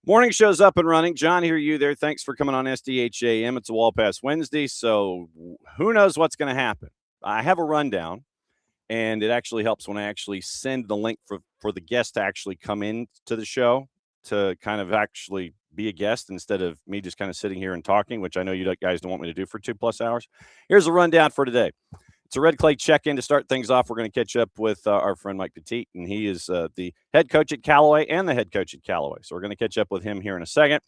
Morning show's up and running. John, hear you there. Thanks for coming on SDH AM. It's a Wall Pass Wednesday, so who knows what's going to happen. I have a rundown, and it actually helps when I actually send the link for the guest to actually come in to the show to kind of actually be a guest instead of me just kind of sitting here and talking, which I know you guys don't want me to do for 2+ hours. Here's a rundown for today. It's a Red Clay check-in to start things off. We're going to catch up with our friend Mike Petite, and he is the head coach at Callaway and the head coach at Callaway. So we're going to catch up with him here in a second.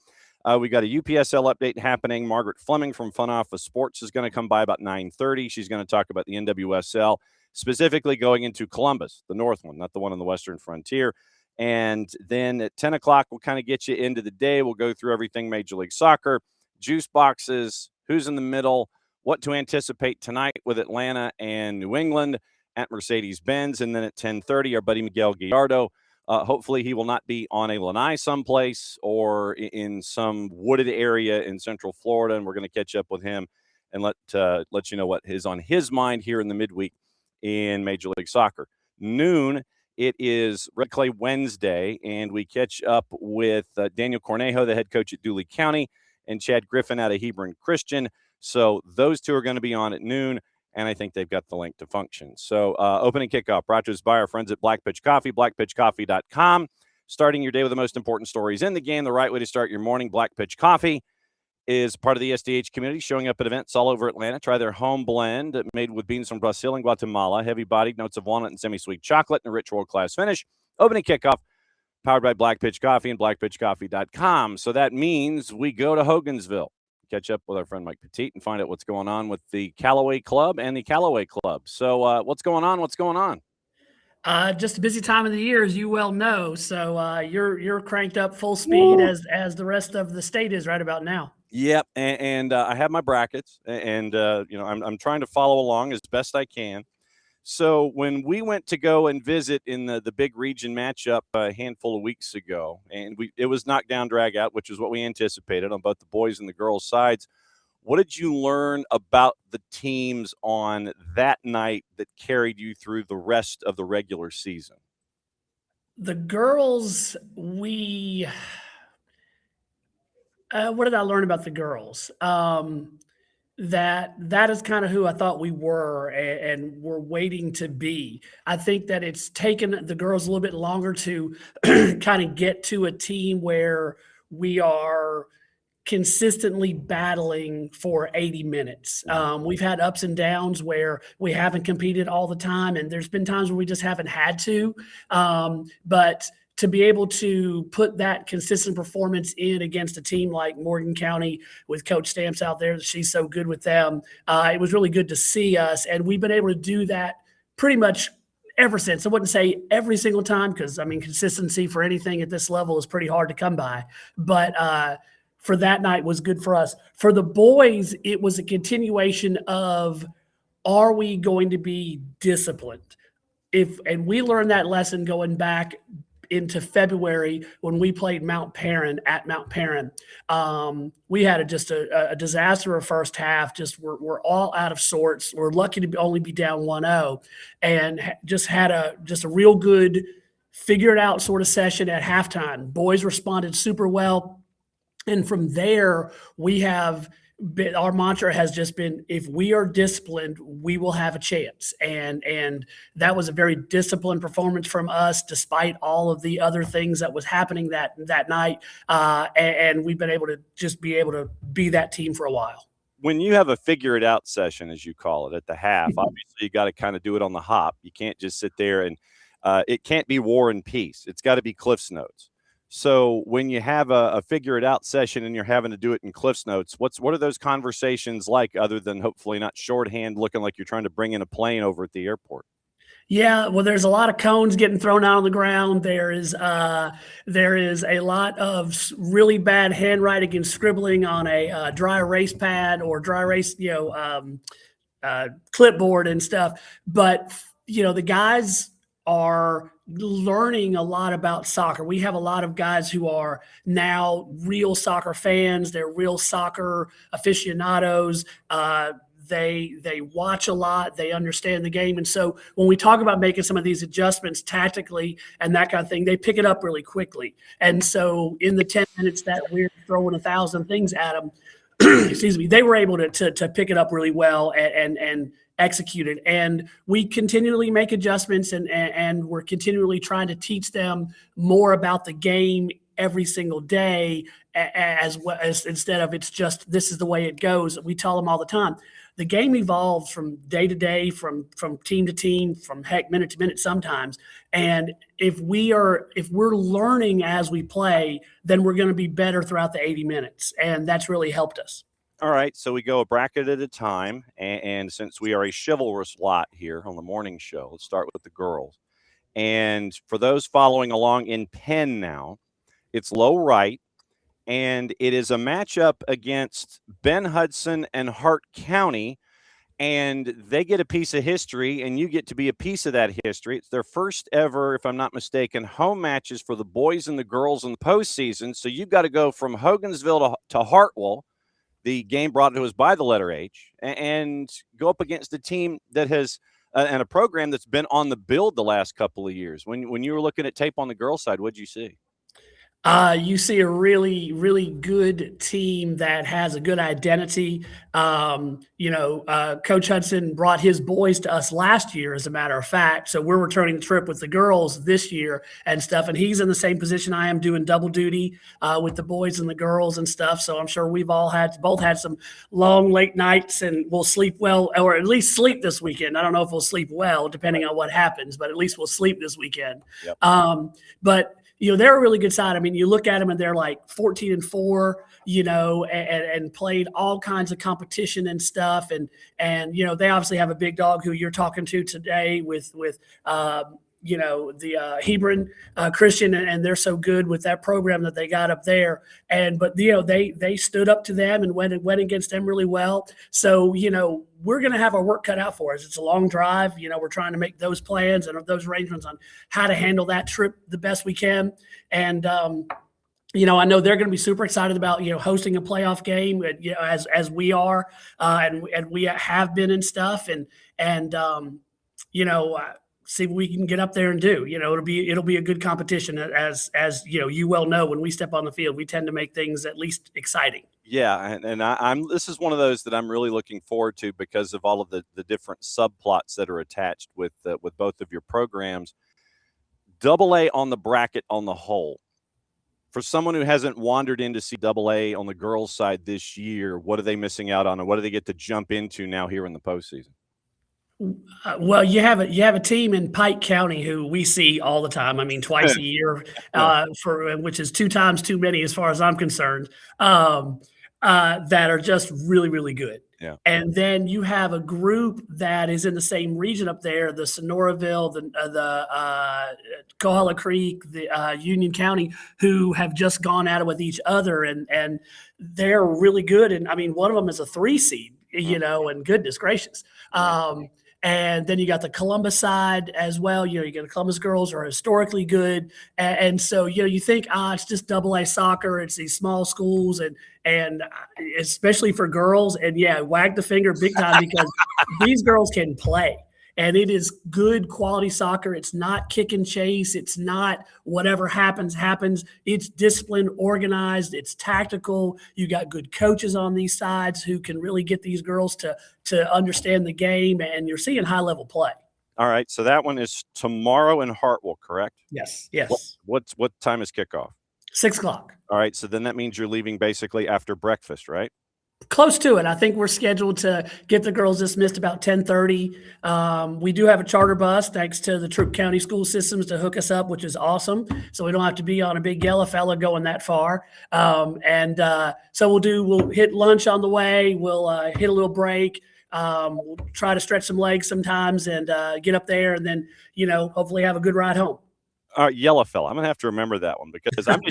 We got a UPSL update happening. Margaret Fleming from Office Sports is going to come by about 9:30. She's going to talk about the NWSL, specifically going into Columbus, the north one, not the one on the western frontier. And then at 10 o'clock, we'll kind of get you into the day. We'll go through everything Major League Soccer, juice boxes, who's in the middle, what to anticipate tonight with Atlanta and New England at Mercedes-Benz. And then at 10:30, our buddy Miguel Gallardo. Hopefully he will not be on a lanai someplace or in some wooded area in Central Florida. And we're going to catch up with him and let you know what is on his mind here in the midweek in Major League Soccer. Noon, it is Red Clay Wednesday, and we catch up with Daniel Cornejo, the head coach at Dooley County, and Chad Griffin out of Hebron Christian. So those two are going to be on at noon, and I think they've got the link to function. So opening kickoff brought to us by our friends at Black Pitch Coffee, blackpitchcoffee.com. Starting your day with the most important stories in the game, the right way to start your morning. Black Pitch Coffee is part of the SDH community, showing up at events all over Atlanta. Try their home blend made with beans from Brazil and Guatemala, heavy-bodied notes of walnut and semi-sweet chocolate, and a rich world-class finish. Opening kickoff powered by Black Pitch Coffee and blackpitchcoffee.com. So that means we go to Hogansville. Catch up with our friend Mike Petite and find out what's going on with the Callaway Club and the Callaway Club. So what's going on? What's going on? Just a busy time of the year, as you well know. So you're cranked up full speed as the rest of the state is right about now. Yep, and I have my brackets, and I'm trying to follow along as best I can. So when we went to go and visit in the big region matchup a handful of weeks ago, and it was knockdown drag out, which is what we anticipated on both the boys and the girls sides. What did you learn about the teams on that night that carried you through the rest of the regular season? The girls, what did I learn about the girls? That is kind of who I thought we were and we're waiting to be. I think that it's taken the girls a little bit longer to kind of get to a team where we are consistently battling for 80 minutes. We've had ups and downs where we haven't competed all the time, and there's been times where we just haven't had to. But to be able to put that consistent performance in against a team like Morgan County with Coach Stamps out there, she's so good with them. It was really good to see us, and we've been able to do that pretty much ever since. I wouldn't say every single time because, consistency for anything at this level is pretty hard to come by. But for that night was good for us. For the boys, it was a continuation of, are we going to be disciplined? And we learned that lesson going back into February when we played Mount Perrin at Mount Perrin. We had just a disaster of first half. We're all out of sorts. We're lucky to only be down 1-0 and just had a real good figure it out sort of session at halftime. Boys responded super well. And from there, our mantra has just been, if we are disciplined, we will have a chance. And that was a very disciplined performance from us, despite all of the other things that was happening that night. And we've been able to just be that team for a while. When you have a figure it out session, as you call it, at the half, obviously you got to kind of do it on the hop. You can't just sit there and it can't be war and peace. It's got to be Cliff's Notes. So when you have a figure it out session and you're having to do it in Cliff's Notes, what are those conversations like, other than hopefully not shorthand looking like you're trying to bring in a plane over at the airport? Yeah, well, there's a lot of cones getting thrown out on the ground. There is a lot of really bad handwriting and scribbling on a dry erase pad or dry erase, clipboard and stuff. But the guys are learning a lot about soccer. We have a lot of guys who are now real soccer fans. They're real soccer aficionados. They watch a lot. They understand the game. And so when we talk about making some of these adjustments tactically and that kind of thing, they pick it up really quickly. And so in the 10 minutes that we're throwing 1,000 things at them, excuse me, they were able to pick it up really well and execute it. And we continually make adjustments and we're continually trying to teach them more about the game every single day, as well as instead of it's just this is the way it goes. We tell them all the time. The game evolves from day to day, from team to team, from minute to minute sometimes. And if we're learning as we play, then we're going to be better throughout the 80 minutes. And that's really helped us. All right, so we go a bracket at a time. And since we are a chivalrous lot here on the morning show, let's start with the girls. And for those following along in pen now, it's low right, and it is a matchup against Ben Hudson and Hart County, and they get a piece of history, and you get to be a piece of that history. It's their first ever, if I'm not mistaken, home matches for the boys and the girls in the postseason, so you've got to go from Hogansville to Hartwell, the game brought to us by the letter H, and go up against a team that has and a program that's been on the build the last couple of years. When you were looking at tape on the girls' side, what did you see? You see a really, really good team that has a good identity. Coach Hudson brought his boys to us last year, as a matter of fact. So we're returning the trip with the girls this year and stuff. And he's in the same position I am, doing double duty with the boys and the girls and stuff. So I'm sure we've both had some long, late nights, and we'll sleep well, or at least sleep this weekend. I don't know if we'll sleep well, depending on what happens, but at least we'll sleep this weekend. Yep. But they're a really good side. I mean, you look at them and they're like 14-4, and played all kinds of competition and stuff. And they obviously have a big dog who you're talking to today with the Hebron Christian, and they're so good with that program that they got up there. But they stood up to them and went against them really well. So, we're going to have our work cut out for us. It's a long drive. We're trying to make those plans and those arrangements on how to handle that trip the best we can. And, I know they're going to be super excited about, hosting a playoff game, as we are, and we have been and stuff. See what we can get up there and do. It'll be a good competition, as you well know. When we step on the field, we tend to make things at least exciting. Yeah, and I'm this is one of those that I'm really looking forward to because of all of the different subplots that are attached with both of your programs. AA on the bracket on the whole. For someone who hasn't wandered in to see AA on the girls' side this year, what are they missing out on, and what do they get to jump into now here in the postseason? Well, you have a team in Pike County who we see all the time. I mean, twice a year, which is 2 times too many as far as I'm concerned. That are just really, really good. Yeah. And then you have a group that is in the same region up there, the Sonoraville, the Coahuila Creek, the Union County, who have just gone at it with each other, and they're really good. And I mean, one of them is a 3 seed, and goodness gracious. And then you got the Columbus side as well. You got the Columbus girls are historically good. And so, you think, it's just AA soccer. It's these small schools and especially for girls. And wag the finger big time because these girls can play. And it is good quality soccer. It's not kick and chase. It's not whatever happens. It's disciplined, organized. It's tactical. You got good coaches on these sides who can really get these girls to understand the game. And you're seeing high-level play. All right, so that one is tomorrow in Hartwell, correct? Yes. What time is kickoff? 6 o'clock. All right, so then that means you're leaving basically after breakfast, right? Close to it. I think we're scheduled to get the girls dismissed about 10:30. We do have a charter bus thanks to the Troup County School Systems to hook us up, which is awesome. So we don't have to be on a big yellow fella going that far. So we'll hit lunch on the way. We'll hit a little break. We'll try to stretch some legs sometimes and get up there and then, hopefully have a good ride home. Yellow fella. I'm going to have to remember that one because I'm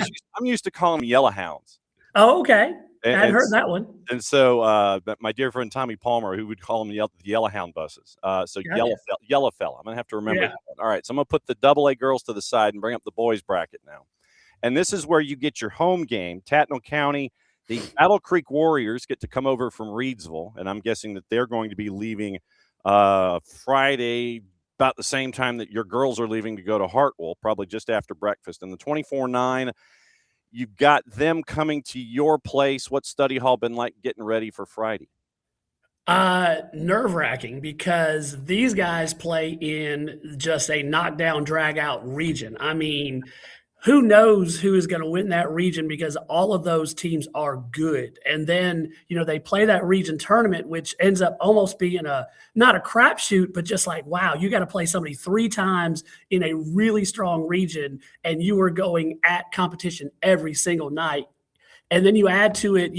used to calling them yellow hounds. Oh, okay. I've heard that one. And so my dear friend Tommy Palmer, who would call them the Yellowhound buses. Yellow fella. I'm going to have to remember that one. All right, so I'm going to put the AA girls to the side and bring up the boys bracket now. And this is where you get your home game, Tattnall County The Battle Creek Warriors get to come over from Reedsville, and I'm guessing that they're going to be leaving Friday about the same time that your girls are leaving to go to Hartwell, probably just after breakfast. And the 24-9, you've got them coming to your place. What's study hall been like getting ready for Friday? Nerve-wracking because these guys play in just a knockdown, drag-out region. I mean, who knows who is going to win that region because all of those teams are good. And then, they play that region tournament, which ends up almost being not a crapshoot, but just like, wow, you got to play somebody 3 times in a really strong region, and you are going at competition every single night. And then you add to it,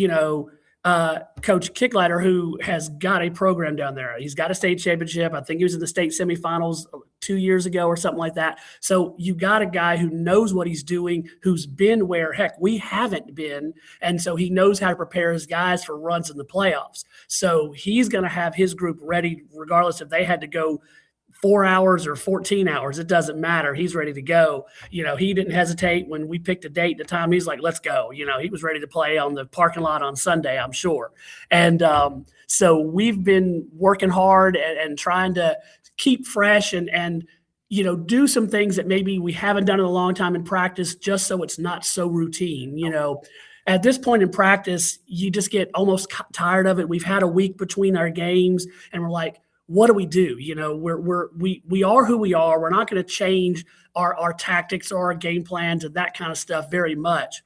Coach Kicklighter, who has got a program down there. He's got a state championship. I think he was in the state semifinals 2 years ago or something like that. So you got a guy who knows what he's doing, who's been where, heck, we haven't been. And so he knows how to prepare his guys for runs in the playoffs. So he's going to have his group ready regardless if they had to go 4 hours or 14 hours. It doesn't matter. He's ready to go. He didn't hesitate when we picked a date at the time. He's like, let's go. He was ready to play on the parking lot on Sunday, I'm sure. And so we've been working hard and trying to keep fresh and do some things that maybe we haven't done in a long time in practice, just so it's not so routine. At this point in practice, you just get almost tired of it. We've had a week between our games and we're like, what do we do? We are who we are. We're not going to change our tactics or our game plans and that kind of stuff very much.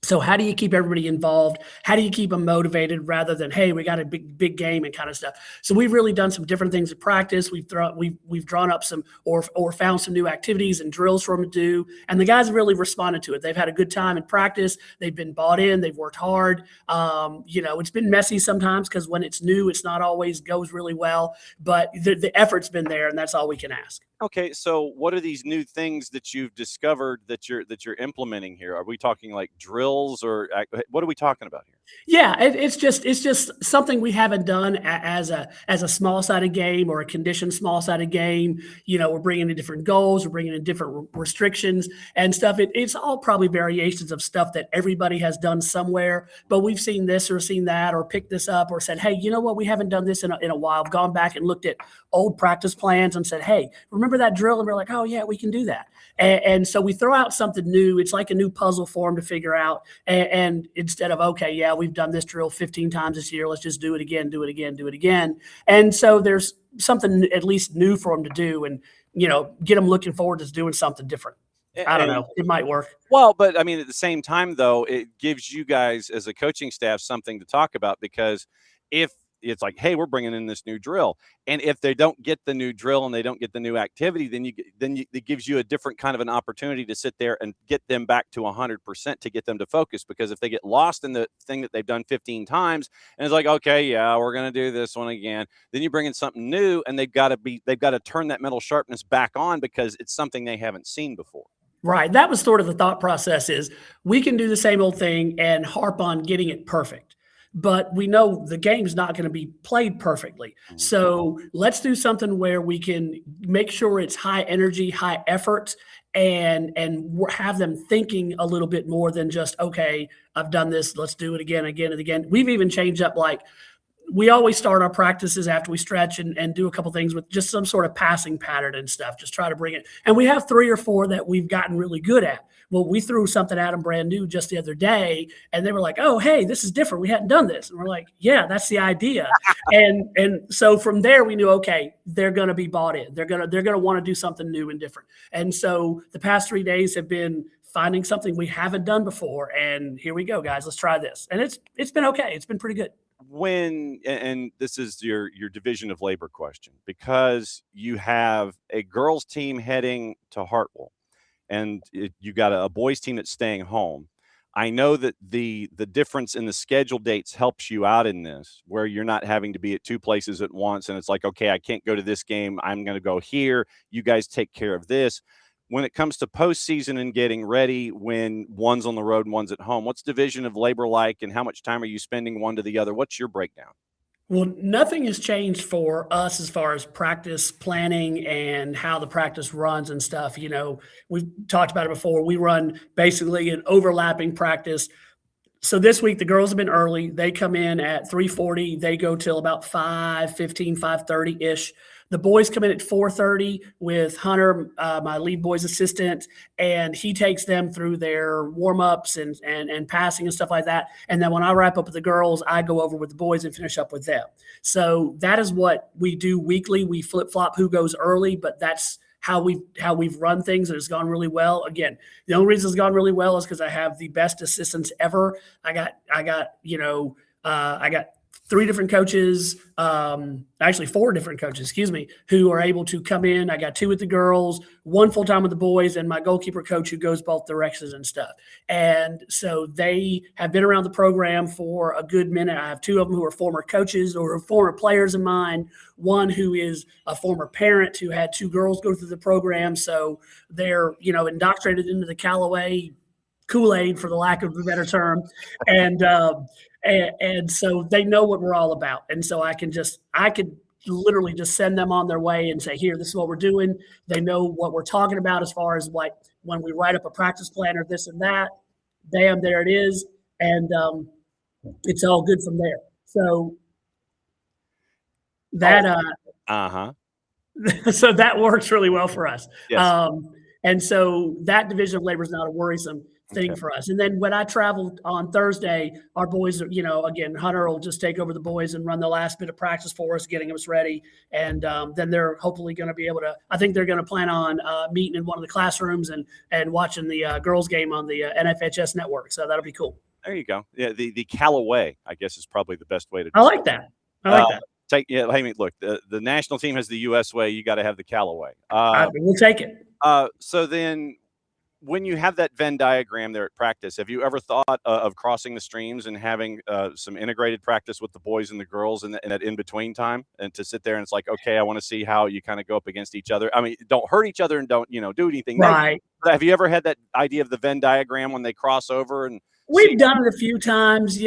So how do you keep everybody involved? How do you keep them motivated rather than, hey, we got a big game and kind of stuff? So we've really done some different things at practice. We've drawn up some or found some new activities and drills for them to do. And the guys have really responded to it. They've had a good time in practice. They've been bought in. They've worked hard. It's been messy sometimes because when it's new, it's not always goes really well. But the effort's been there, and that's all we can ask. Okay, so what are these new things that you've discovered that you're implementing here? Are we talking like drills, or what are we talking about here? Yeah, it's just something we haven't done as a small-sided game or a conditioned small-sided game. We're bringing in different goals, we're bringing in different restrictions and stuff. It's all probably variations of stuff that everybody has done somewhere, but we've seen this or seen that or picked this up or said, hey, you know what? We haven't done this in a while. I've gone back and looked at old practice plans and said, hey, remember that drill? And we're like, oh, yeah, we can do that. And so we throw out something new. It's like a new puzzle for them to figure out. And instead of, okay, yeah, we've done this drill 15 times this year, let's just do it again. And so there's something at least new for them to do and, get them looking forward to doing something different. I don't know. It might work. Well, but I mean, at the same time, though, it gives you guys as a coaching staff something to talk about, because if it's like, hey, we're bringing in this new drill, and if they don't get the new drill and they don't get the new activity, then it gives you a different kind of an opportunity to sit there and get them back to 100% to get them to focus. Because if they get lost in the thing that they've done 15 times and it's like, okay, yeah, we're going to do this one again, then you bring in something new and they've got to turn that mental sharpness back on because it's something they haven't seen before. Right. That was sort of the thought process is we can do the same old thing and harp on getting it perfect. But we know the game's not going to be played perfectly. So let's do something where we can make sure it's high energy, high effort, and have them thinking a little bit more than just, okay, I've done this, let's do it again and again. We've even changed up, like, we always start our practices after we stretch and do a couple things with just some sort of passing pattern and stuff, just try to bring it. And we have 3 or 4 that we've gotten really good at. Well, we threw something at them brand new just the other day, and they were like, oh, hey, this is different. We hadn't done this. And we're like, yeah, that's the idea. and so from there, we knew, okay, they're going to be bought in. They're going to want to do something new and different. And so the past 3 days have been finding something we haven't done before. And here we go, guys, let's try this. And it's been okay. It's been pretty good. And this is your division of labor question, because you have a girls team heading to Hartwell, and you got a boys team that's staying home. I know that the difference in the schedule dates helps you out in this, where you're not having to be at 2 places at once. And it's like, okay, I can't go to this game. I'm going to go here. You guys take care of this. When it comes to postseason and getting ready, when one's on the road and one's at home, what's division of labor like, and how much time are you spending one to the other? What's your breakdown? Well, nothing has changed for us as far as practice planning and how the practice runs and stuff. We've talked about it before. We run basically an overlapping practice So this week the girls have been early. They come in at 3:40. They go till about 5:15, 5:30-ish. The boys come in at 4:30 with Hunter, my lead boys assistant, and he takes them through their warm-ups and passing and stuff like that. And then when I wrap up with the girls, I go over with the boys and finish up with them. So that is what we do weekly. We flip-flop who goes early, but that's how we've run things, and it's gone really well. Again, the only reason it's gone really well is because I have the best assistants ever. I got 3 different coaches, actually 4 different coaches, excuse me, who are able to come in. I got 2 with the girls, 1 full time with the boys, and my goalkeeper coach who goes both directions and stuff. And so they have been around the program for a good minute. I have 2 of them who are former coaches or former players of mine. One who is a former parent who had 2 girls go through the program. So they're, indoctrinated into the Callaway Kool-Aid, for the lack of a better term. And so they know what we're all about. And so I could literally just send them on their way and say, here, this is what we're doing. They know what we're talking about as far as like when we write up a practice plan or this and that, bam, there it is. And it's all good from there. So that, so that works really well for us. Yes. And so that division of labor is not a worrisome thing for us. And then when I travel on Thursday, our boys are, again, Hunter will just take over the boys and run the last bit of practice for us, getting us ready. And then they're hopefully going to be able to, I think they're going to plan on meeting in one of the classrooms and watching the girls game on the NFHS network. So that'll be cool. There you go. Yeah. The Callaway, I guess, is probably the best way to do I like that. Look, the national team has the US way. You got to have the Callaway. We'll take it. So then when you have that Venn diagram there at practice, have you ever thought of crossing the streams and having some integrated practice with the boys and the girls in that in-between time, and to sit there and it's like, okay, I want to see how you kind of go up against each other. I mean, don't hurt each other and don't, do anything. Right. Have you ever had that idea of the Venn diagram when they cross over? And we've done it a few times.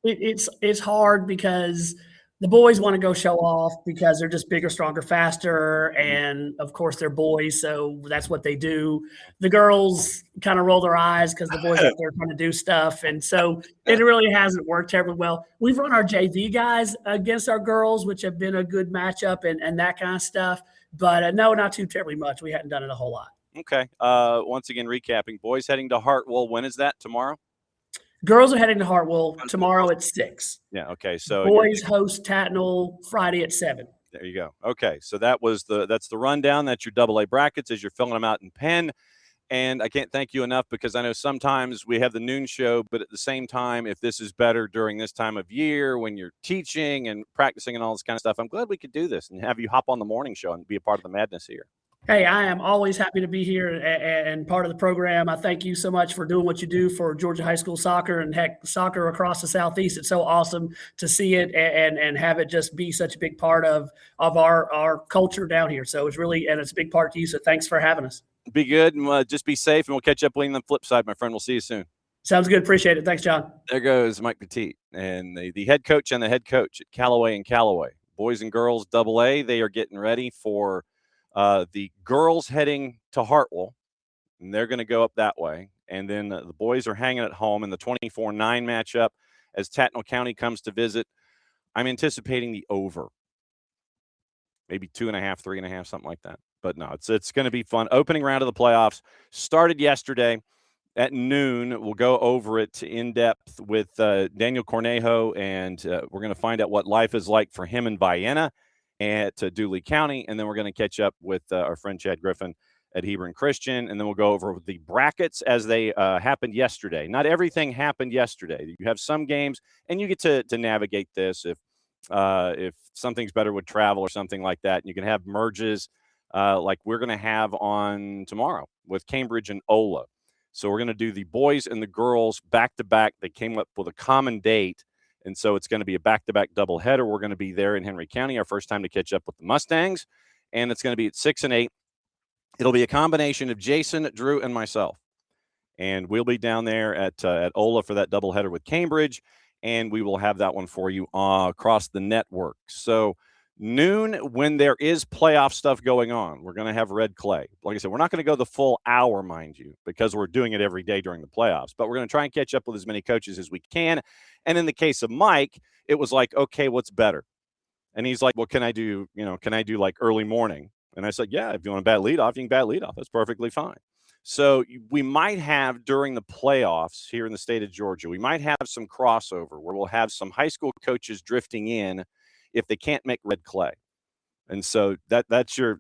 It's hard because the boys want to go show off because they're just bigger, stronger, faster. And of course they're boys. So that's what they do. The girls kind of roll their eyes because the boys are there trying to do stuff. And so it really hasn't worked terribly well. We've run our JV guys against our girls, which have been a good matchup and that kind of stuff. But no, not too terribly much. We hadn't done it a whole lot. Okay. Once again, recapping, boys heading to Hartwell. When is that? Tomorrow? Girls are heading to Hartwell tomorrow at 6. Yeah. Okay. So boys host Tatnall Friday at 7. There you go. Okay. So that's the rundown. That's your AA brackets as you're filling them out in pen. And I can't thank you enough because I know sometimes we have the noon show, but at the same time, if this is better during this time of year when you're teaching and practicing and all this kind of stuff, I'm glad we could do this and have you hop on the morning show and be a part of the madness here. Hey, I am always happy to be here and part of the program. I thank you so much for doing what you do for Georgia high school soccer and heck, soccer across the Southeast. It's so awesome to see it and have it just be such a big part of our culture down here. So it's a big part to you. So thanks for having us. Be good and just be safe, and we'll catch up on the flip side, my friend. We'll see you soon. Sounds good. Appreciate it. Thanks, John. There goes Mike Petite, and the head coach and the head coach at Callaway and Callaway. Boys and girls AA, they are getting ready for the girls heading to Hartwell, and they're going to go up that way. And then the boys are hanging at home in the 24-9 matchup as Tatnall County comes to visit. I'm anticipating the over. Maybe 2.5, 3.5, something like that. But no, it's going to be fun. Opening round of the playoffs started yesterday at noon. We'll go over it in depth with Daniel Cornejo, and we're going to find out what life is like for him in Vienna at Dooley County. And then we're going to catch up with our friend Chad Griffin at Hebron Christian. And then we'll go over the brackets as they happened yesterday. Not everything happened yesterday. You have some games, and you get to navigate this if something's better with travel or something like that. And you can have merges like we're going to have on tomorrow with Cambridge and Ola. So we're going to do the boys and the girls back-to-back. They came up with a common date, and so it's going to be a back-to-back doubleheader. We're going to be there in Henry County, our first time to catch up with the Mustangs, and it's going to be at 6 and 8. It'll be a combination of Jason, Drew, and myself, and we'll be down there at Ola for that doubleheader with Cambridge, and we will have that one for you across the network. So Noon, when there is playoff stuff going on, we're going to have red clay. Like I said, we're not going to go the full hour, mind you, because we're doing it every day during the playoffs. But we're going to try and catch up with as many coaches as we can. And in the case of Mike, it was like, okay, what's better? And he's like, well, can I do like early morning? And I said, yeah, if you want to bat leadoff, you can bat leadoff. That's perfectly fine. So we might have during the playoffs here in the state of Georgia, we might have some crossover where we'll have some high school coaches drifting in if they can't make red clay. And so that's your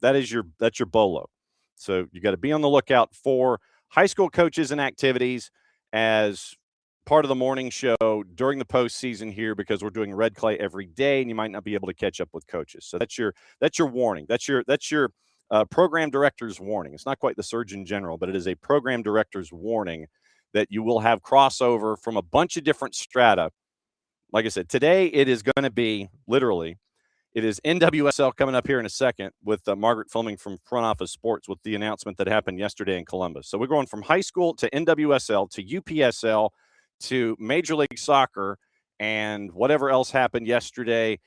bolo. So you got to be on the lookout for high school coaches and activities as part of the morning show during the postseason here, because we're doing red clay every day and you might not be able to catch up with coaches. So that's your warning. That's your program director's warning. It's not quite the Surgeon General, but it is a program director's warning that you will have crossover from a bunch of different strata. Like I said, today it is going to be literally, it is NWSL coming up here in a second with Margaret Fleming from Front Office Sports with the announcement that happened yesterday in Columbus. So we're going from high school to NWSL to UPSL to Major League Soccer and whatever else happened yesterday.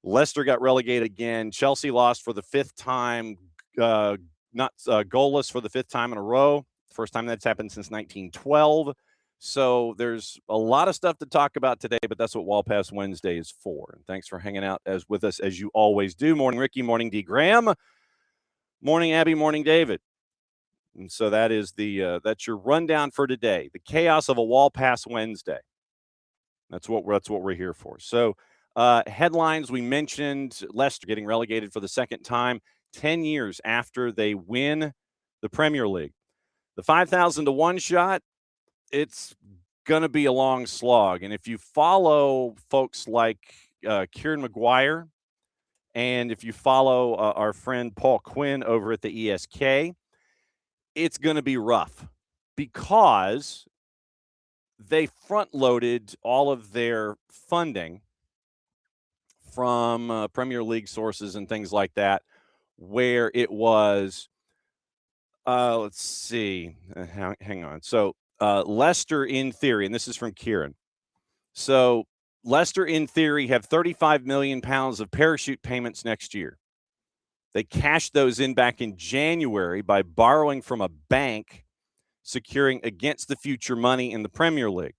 Leicester got relegated again. Chelsea lost for the fifth time, goalless for the fifth time in a row. First time that's happened since 1912. So there's a lot of stuff to talk about today, but that's what Wall Pass Wednesday is for. And thanks for hanging out with us as you always do. Morning, Ricky. Morning, D. Graham. Morning, Abby. Morning, David. And so that is that's your rundown for today. The chaos of a Wall Pass Wednesday. That's what we're here for. So headlines, we mentioned Leicester getting relegated for the second time, 10 years after they win the Premier League. The 5,000 to 1 shot, it's going to be a long slog. And if you follow folks like Kieran Maguire, and if you follow our friend Paul Quinn over at the ESK, it's going to be rough because they front-loaded all of their funding from Premier League sources and things like that, where it was, let's see, hang on. So Leicester, in theory, and this is from Kieran. So Leicester, in theory, have 35 million pounds of parachute payments next year. They cashed those in back in January by borrowing from a bank, securing against the future money in the Premier League.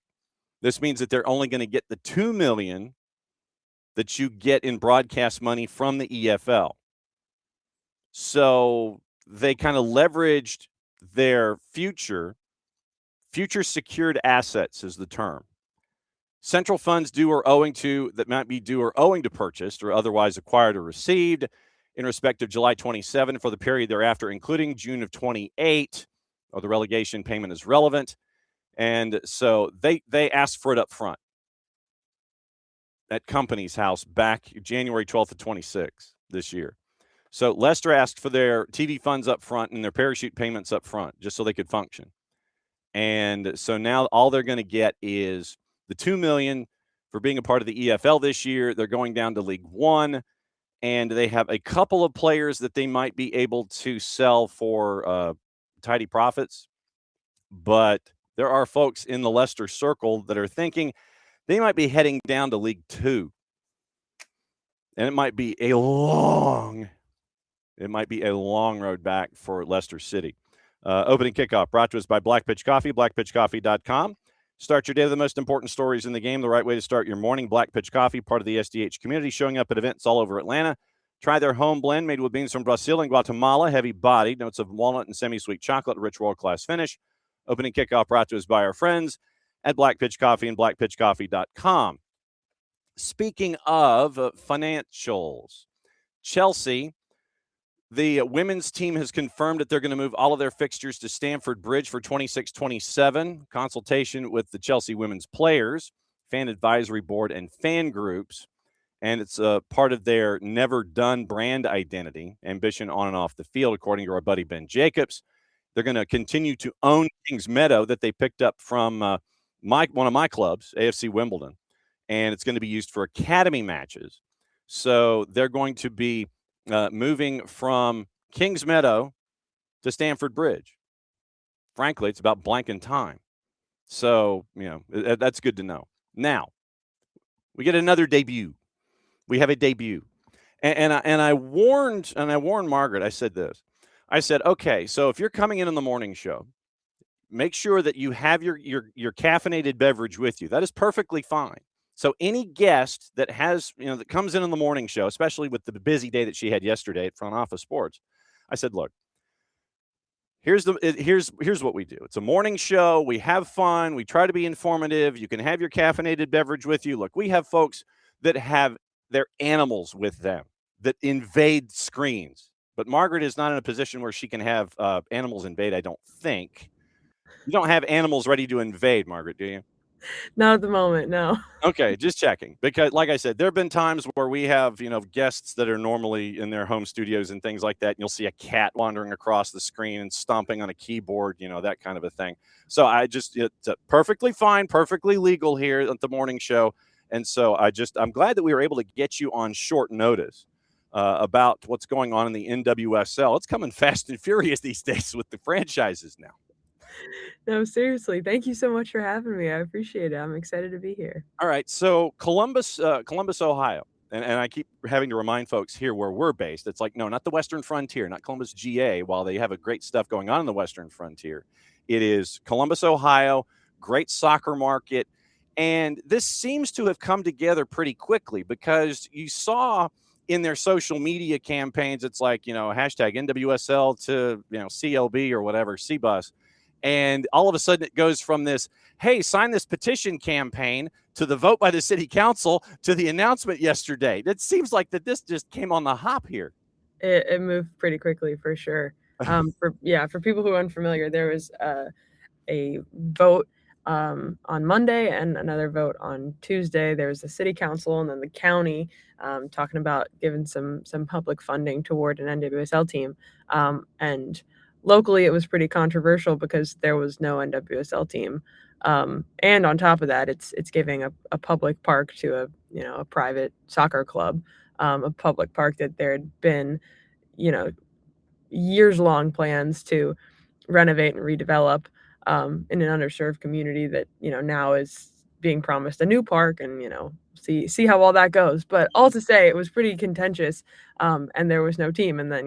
This means that they're only going to get the $2 million that you get in broadcast money from the EFL. So they kind of leveraged their future secured assets is the term. Central funds due or owing to that might be due or owing to purchased or otherwise acquired or received in respect of July 27 for the period thereafter, including June of 28, or the relegation payment is relevant. And so they asked for it up front at Company's House back January 12th to 26 this year. So Leicester asked for their TV funds up front and their parachute payments up front just so they could function. And so now all they're going to get is the $2 million for being a part of the EFL this year. They're going down to League One, and they have a couple of players that they might be able to sell for tidy profits. But there are folks in the Leicester circle that are thinking they might be heading down to League Two. And it might be a long road back for Leicester City. Opening kickoff brought to us by Black Pitch Coffee, blackpitchcoffee.com. Start your day with the most important stories in the game, the right way to start your morning. Black Pitch Coffee, part of the SDH community, showing up at events all over Atlanta. Try their home blend made with beans from Brazil and Guatemala, heavy-bodied, notes of walnut and semi-sweet chocolate, rich world-class finish. Opening kickoff brought to us by our friends at Black Pitch Coffee and blackpitchcoffee.com. Speaking of financials, Chelsea, the women's team has confirmed that they're going to move all of their fixtures to Stamford Bridge for 26-27. Consultation with the Chelsea women's players, fan advisory board, and fan groups. And it's a part of their never done brand identity, ambition on and off the field, according to our buddy Ben Jacobs. They're going to continue to own Kings Meadow that they picked up from one of my clubs, AFC Wimbledon. And it's going to be used for academy matches. So they're going to be moving from Kings Meadow to Stamford Bridge. Frankly, it's about blanking time. So, that's good to know. Now, we get another debut. We have a debut. And I warned Margaret. I said this. I said, okay, so if you're coming in the morning show, make sure that you have your caffeinated beverage with you. That is perfectly fine. So any guest that has, that comes in the morning show, especially with the busy day that she had yesterday at front Office Sports, I said, look, here's what we do. It's a morning show. We have fun. We try to be informative. You can have your caffeinated beverage with you. Look, we have folks that have their animals with them that invade screens. But Margaret is not in a position where she can have animals invade, I don't think. You don't have animals ready to invade, Margaret, do you? Not at the moment, no. Okay, just checking. Because like I said, there have been times where we have, guests that are normally in their home studios and things like that. And you'll see a cat wandering across the screen and stomping on a keyboard, that kind of a thing. So it's perfectly fine, perfectly legal here at the morning show. And so I'm glad that we were able to get you on short notice about what's going on in the NWSL. It's coming fast and furious these days with the franchises now. No, seriously. Thank you so much for having me. I appreciate it. I'm excited to be here. All right. So Columbus, Ohio. And I keep having to remind folks here where we're based. It's like, no, not the Western Frontier, not Columbus, GA, while they have a great stuff going on in the Western Frontier. It is Columbus, Ohio, great soccer market. And this seems to have come together pretty quickly because you saw in their social media campaigns, it's like, hashtag NWSL to, CLB or whatever, CBUS. And all of a sudden it goes from this, hey, sign this petition campaign to the vote by the city council to the announcement yesterday. It seems like that this just came on the hop here. It moved pretty quickly for sure. For people who are unfamiliar, there was a vote on Monday and another vote on Tuesday. There was the city council and then the county talking about giving some public funding toward an NWSL team. And locally, it was pretty controversial because there was no NWSL team. And on top of that, it's giving a public park to a private soccer club, a public park that there had been, years-long plans to renovate and redevelop in an underserved community that, now is being promised a new park and, see how all that goes. But all to say, it was pretty contentious and there was no team. And then,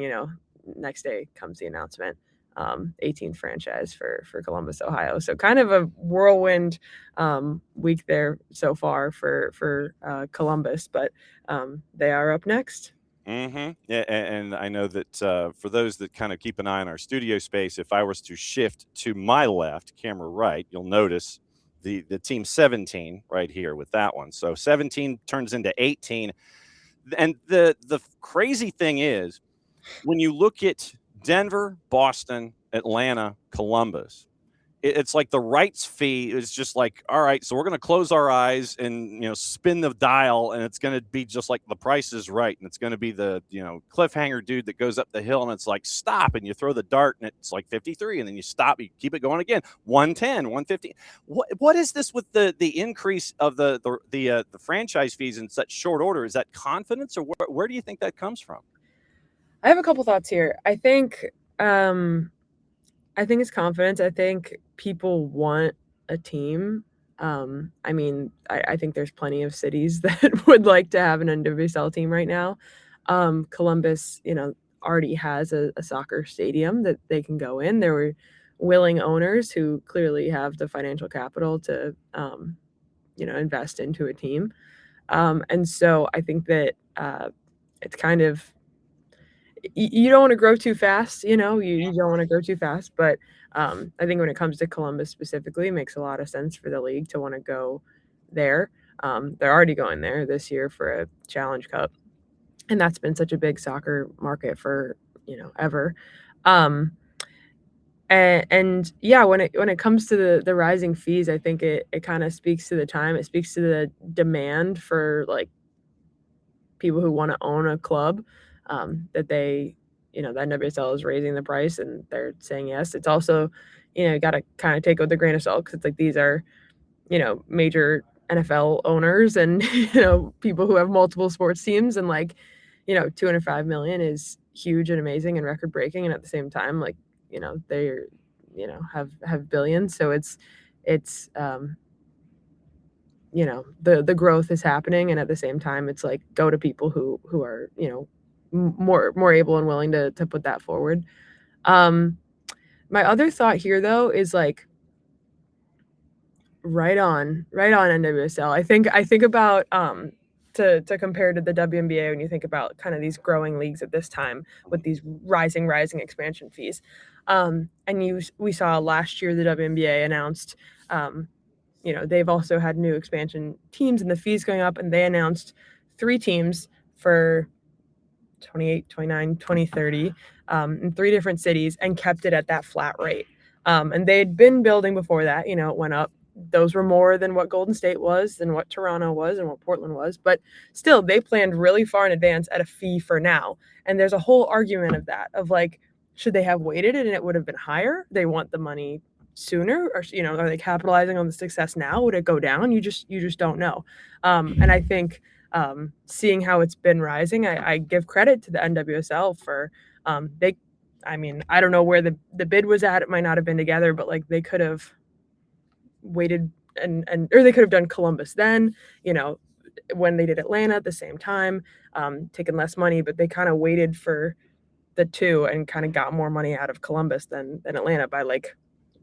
next day comes the announcement. 18th franchise for Columbus, Ohio. So kind of a whirlwind week there so far for Columbus, but they are up next. Mm-hmm. Yeah, and I know that for those that kind of keep an eye on our studio space, if I was to shift to my left, camera right, you'll notice the team 17 right here with that one. So 17 turns into 18. And the crazy thing is, when you look at Denver, Boston, Atlanta, Columbus, it's like the rights fee is just like, all right, so we're going to close our eyes and, spin the dial, and it's going to be just like The Price is Right. And it's going to be the, cliffhanger dude that goes up the hill and it's like, stop. And you throw the dart and it's like 53. And then you stop, you keep it going again. 110, 150. What is this with the increase of the franchise fees in such short order? Is that confidence, or where do you think that comes from? I have a couple thoughts here. I think it's confidence. I think people want a team. I think there's plenty of cities that would like to have an NWSL team right now. Columbus, already has a soccer stadium that they can go in. There were willing owners who clearly have the financial capital to, invest into a team. And so I think that it's kind of, you don't want to grow too fast, you don't want to grow too fast. But I think when it comes to Columbus specifically, it makes a lot of sense for the league to want to go there. They're already going there this year for a Challenge Cup. And that's been such a big soccer market for, ever. When it comes to the rising fees, I think it kind of speaks to the time. It speaks to the demand for like people who want to own a club. That they, the NWSL is raising the price and they're saying yes. It's also, got to kind of take it with a grain of salt because it's like these are, major NFL owners and, people who have multiple sports teams, and like, $205 million is huge and amazing and record breaking. And at the same time, like, they're, have billions. So it's the growth is happening, and at the same time it's like go to people who are more able and willing to put that forward. My other thought here though is like right on NWSL. I think about to compare to the WNBA when you think about kind of these growing leagues at this time with these rising expansion fees. And we saw last year the WNBA announced they've also had new expansion teams and the fees going up, and they announced 3 teams for 28, 29, 2030 in 3 different cities and kept it at that flat rate. And they'd been building before that, it went up. Those were more than what Golden State was, than what Toronto was, and what Portland was. But still, they planned really far in advance at a fee for now. And there's a whole argument of that, of like, should they have waited and it would have been higher? They want the money sooner, or are they capitalizing on the success now? Would it go down? You just don't know. And I think seeing how it's been rising, I give credit to the NWSL for I don't know where the bid was at. It might not have been together, but like they could have waited or they could have done Columbus then, when they did Atlanta at the same time, taking less money, but they kind of waited for the 2 and kind of got more money out of Columbus than Atlanta by like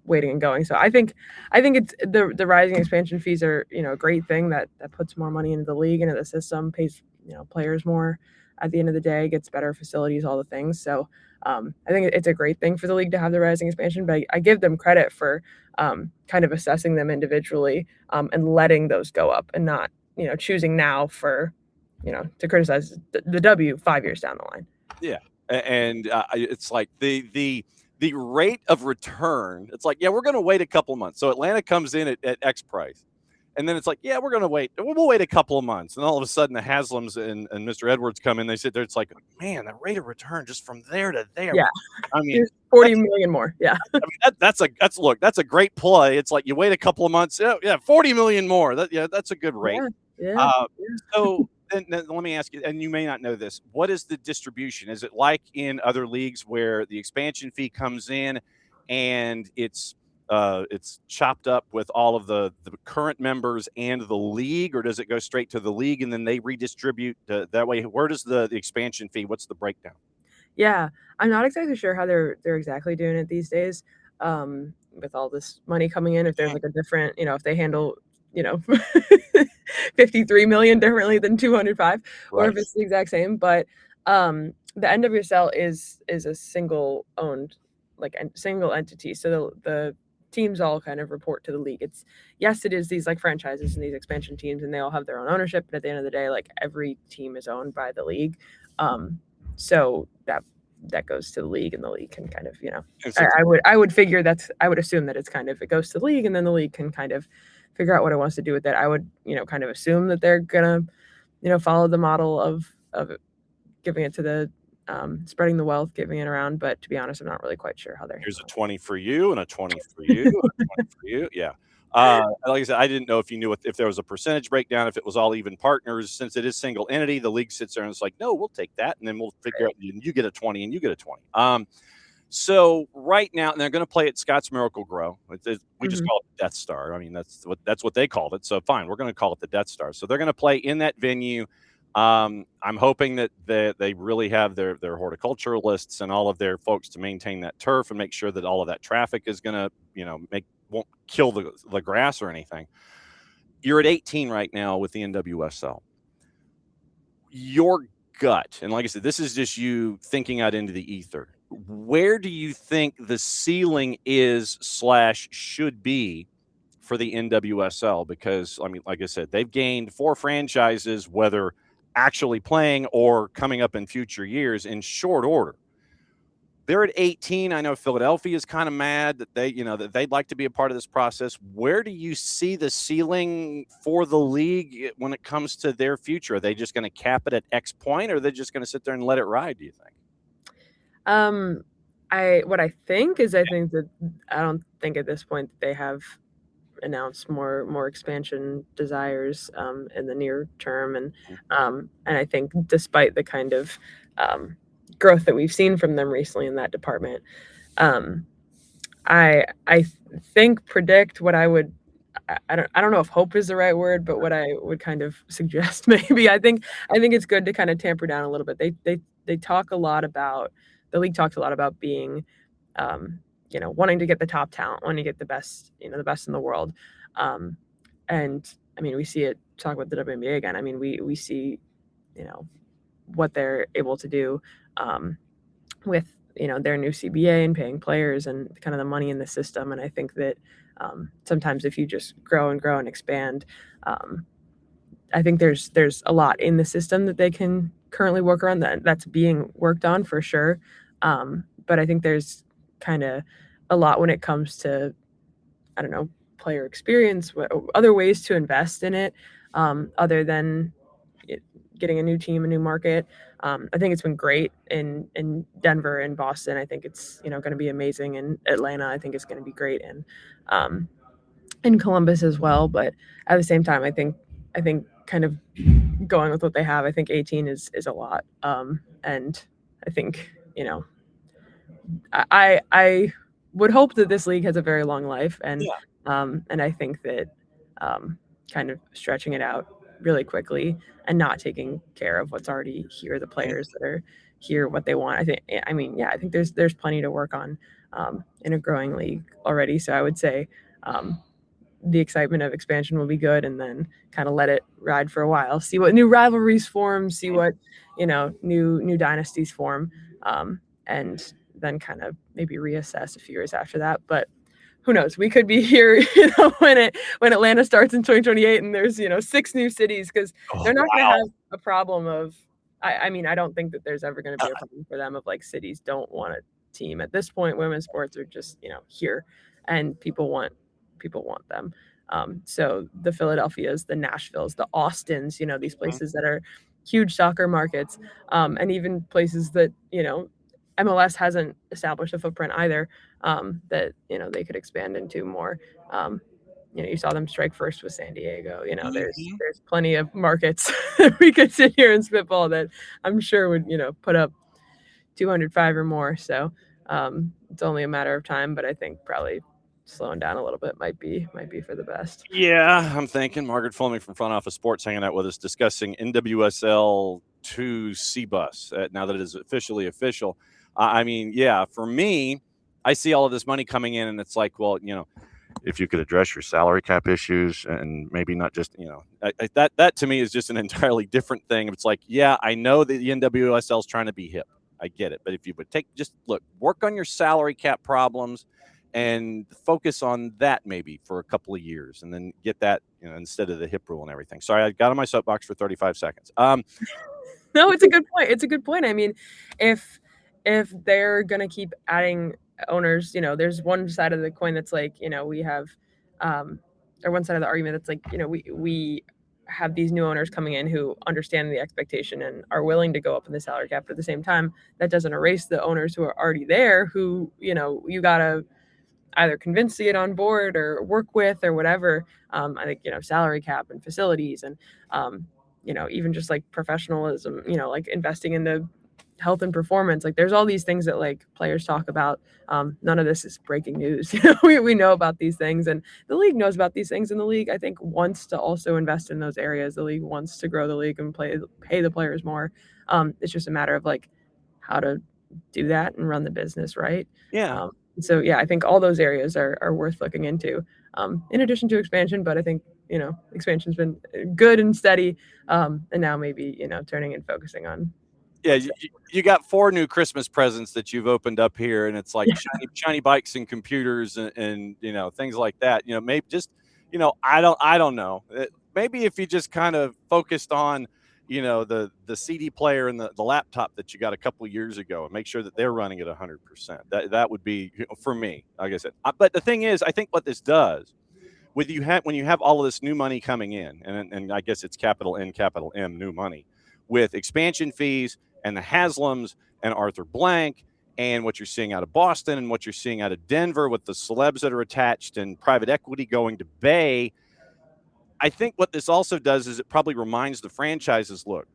waiting and going. So I think it's the rising expansion fees are, a great thing that puts more money into the league, into the system, pays, players more at the end of the day, gets better facilities, all the things. So I think it's a great thing for the league to have the rising expansion, but I give them credit for kind of assessing them individually and letting those go up and not, choosing now for, to criticize the W 5 years down the line. Yeah. And it's like the rate of return, it's like, yeah, we're going to wait a couple of months. So Atlanta comes in at X price. And then it's like, yeah, we're going to wait. We'll wait a couple of months. And all of a sudden the Haslams and Mr. Edwards come in. They sit there. It's like, man, the rate of return just from there to there. Yeah. I mean, there's 40 million more. Yeah. I mean, that's a great play. It's like you wait a couple of months. Yeah. 40 million more. That's a good rate. Yeah. So then let me ask you, and you may not know this, what is the distribution? Is it like in other leagues where the expansion fee comes in and it's chopped up with all of the current members and the league, or does it go straight to the league and then they redistribute that way? Where does the expansion fee, what's the breakdown? Yeah, I'm not exactly sure how they're exactly doing it these days with all this money coming in. If there's like a different, if they handle, 53 million differently than 205, or if it's the exact same. But the NWSL is a single owned, like single entity. So the teams all kind of report to the league. It is these like franchises and these expansion teams, and they all have their own ownership. But at the end of the day, like every team is owned by the league. So that goes to the league, and the league can kind of, I would assume that it's kind of, it goes to the league, and then the league can kind of figure out what it wants to do with it. I would, kind of assume that they're gonna, follow the model of giving it to the spreading the wealth, giving it around. But to be honest, I'm not really quite sure how they're. Here's a 20 for you and a 20 for you, and a 20 for you. Yeah. Like I said, I didn't know if you knew if there was a percentage breakdown, if it was all even partners. Since it is single entity, the league sits there and it's like, no, we'll take that, and then we'll figure out. You get a 20, and you get a 20. So right now, and they're going to play at Scott's Miracle Grow. We just call it the Death Star. I mean, that's what they called it. So fine, we're going to call it the Death Star. So they're going to play in that venue. I'm hoping that they really have their horticulturalists and all of their folks to maintain that turf and make sure that all of that traffic is going to, won't kill the grass or anything. You're at 18 right now with the NWSL. Your gut, and like I said, this is just you thinking out into the ether. Where do you think the ceiling is / should be for the NWSL? Because, I mean, like I said, they've gained 4 franchises, whether actually playing or coming up in future years, in short order. They're at 18. I know Philadelphia is kind of mad that that they'd like to be a part of this process. Where do you see the ceiling for the league when it comes to their future? Are they just going to cap it at X point, or are they just going to sit there and let it ride, do you think? I think that I don't think at this point they have announced more expansion desires in the near term, and I think despite the kind of growth that we've seen from them recently in that department, I predict what I I don't know if hope is the right word, but what I would kind of suggest maybe. I think it's good to kind of tamper down a little bit. They talk a lot about, the league talks a lot about being, wanting to get the top talent, wanting to get the best, the best in the world. And I mean, we see it, talk about the WNBA again. I mean, we see, what they're able to do with, their new CBA and paying players and kind of the money in the system. And I think that sometimes if you just grow and expand, I think there's a lot in the system that they can currently work around, that's being worked on for sure. But I think there's kind of a lot when it comes to, I don't know, player experience, other ways to invest in it, other than getting a new team, a new market. I think it's been great in Denver and Boston. I think it's going to be amazing in Atlanta. I think it's going to be great in Columbus as well. But at the same time, I think kind of going with what they have, I think 18 is a lot. And I think I would hope that this league has a very long life, and I think that kind of stretching it out really quickly and not taking care of what's already here, the players that are here, what they want. I think there's plenty to work on in a growing league already. So I would say the excitement of expansion will be good, and then kind of let it ride for a while, see what new rivalries form, see what new dynasties form, and then kind of maybe reassess a few years after that. But who knows? We could be here, when Atlanta starts in 2028, and there's 6 new cities, because they're not going to have a problem of. I mean, I don't think that there's ever going to be a problem for them of like cities don't want a team at this point. Women's sports are just here, and people want them. So the Philadelphias, the Nashvilles, the Austins, these places that are huge soccer markets, and even places that MLS hasn't established a footprint either, that they could expand into more. You saw them strike first with San Diego. There's plenty of markets that we could sit here and spitball that I'm sure would put up 205 or more. So it's only a matter of time, but I think probably slowing down a little bit might be for the best. Yeah, I'm thinking Margaret Fleming from Front Office Sports hanging out with us, discussing NWSL 2 C-Bus now that it is officially official. I mean, yeah, for me, I see all of this money coming in, and it's like, well, if you could address your salary cap issues, and maybe not just, that to me is just an entirely different thing. It's like, yeah, I know that the NWSL is trying to be hip. I get it. But if you would work on your salary cap problems and focus on that maybe for a couple of years, and then get that, instead of the hip rule and everything. Sorry, I got on my soapbox for 35 seconds. No, it's a good point. It's a good point. I mean, if they're going to keep adding owners, there's one side of the coin that's like, we have, or one side of the argument that's like, we have these new owners coming in who understand the expectation and are willing to go up in the salary cap. But at the same time, that doesn't erase the owners who are already there, who, you got to either convince to get on board or work with or whatever. I think, salary cap and facilities and, even just like professionalism, like investing in the health and performance. Like there's all these things that like players talk about. None of this is breaking news. We know about these things, and the league knows about these things, and the league, I think, wants to also invest in those areas. The league wants to grow the league and pay the players more. It's just a matter of like how to do that and run the business right. Yeah. So yeah, I think all those areas are worth looking into, in addition to expansion. But I think expansion's been good and steady, and now maybe turning and focusing on. Yeah, you got 4 new Christmas presents that you've opened up here, and it's like shiny bikes and computers and things like that. Maybe just I don't know. Maybe if you just kind of focused on the CD player and the laptop that you got a couple of years ago, and make sure that they're running at 100%. That would be for me, like I said. But the thing is, I think what this does when you have all of this new money coming in, and I guess it's capital N, capital M, new money, with expansion fees and the Haslams and Arthur Blank, and what you're seeing out of Boston and what you're seeing out of Denver with the celebs that are attached and private equity going to Bay. I think what this also does is it probably reminds the franchises, look,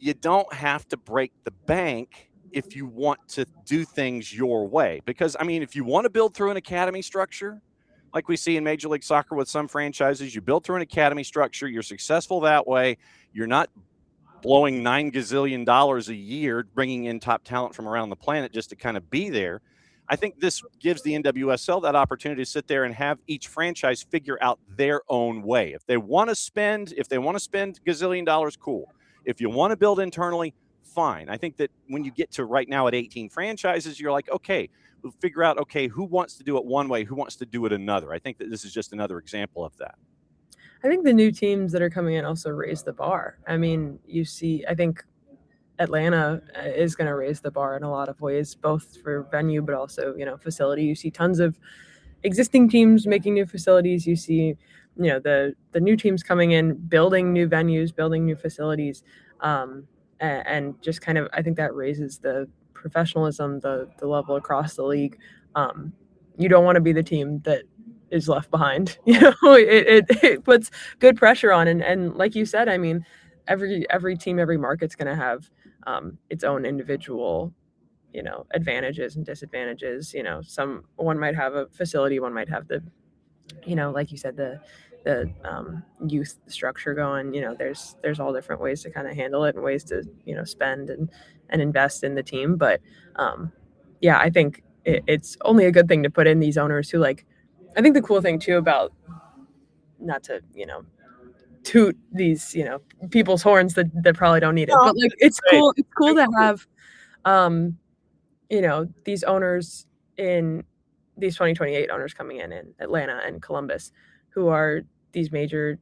you don't have to break the bank if you want to do things your way. Because, I mean, if you want to build through an academy structure, like we see in Major League Soccer with some franchises. You build through an academy structure. You're successful that way. You're not blowing $9 gazillion a year, bringing in top talent from around the planet just to kind of be there. I think this gives the NWSL that opportunity to sit there and have each franchise figure out their own way. If they want to spend gazillion dollars, cool. If you want to build internally, fine. I think that when you get to right now at 18 franchises, you're like, okay, we'll figure out, okay, who wants to do it one way, who wants to do it another. I think that this is just another example of that. I think the new teams that are coming in also raise the bar. I mean, I think Atlanta is going to raise the bar in a lot of ways, both for venue, but also, facility. You see tons of existing teams making new facilities. You see, the new teams coming in, building new venues, building new facilities. And just kind of, I think that raises the professionalism, the level across the league. You don't want to be the team that is left behind. It puts good pressure on. And like you said, I mean, every team, every market's going to have its own individual, advantages and disadvantages. One might have a facility, one might have the, like you said, the youth structure going. There's all different ways to kind of handle it and ways to spend and invest in the team. But I think it's only a good thing to put in these owners who, like, I think the cool thing too about, not to toot these people's horns that probably don't need it, but like it's cool to have these owners, in these 2028 owners coming in Atlanta and Columbus, who are these major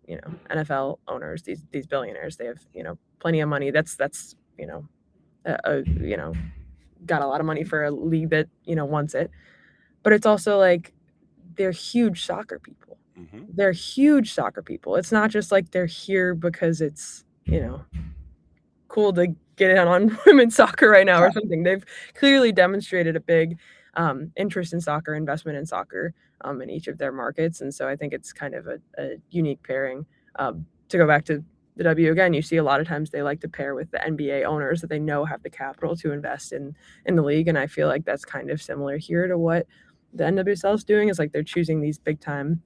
NFL owners, these billionaires. They have plenty of money. That's got a lot of money for a league that wants it. But it's also like they're huge soccer people. Mm-hmm. They're huge soccer people. It's not just like they're here because it's cool to get in on women's soccer right now or something. They've clearly demonstrated a big interest in soccer, investment in soccer in each of their markets. And so I think it's kind of a unique pairing. To go back to the W again, you see a lot of times they like to pair with the NBA owners that they know have the capital to invest in the league. And I feel like that's kind of similar here to what the NWSL is doing, is like they're choosing these big time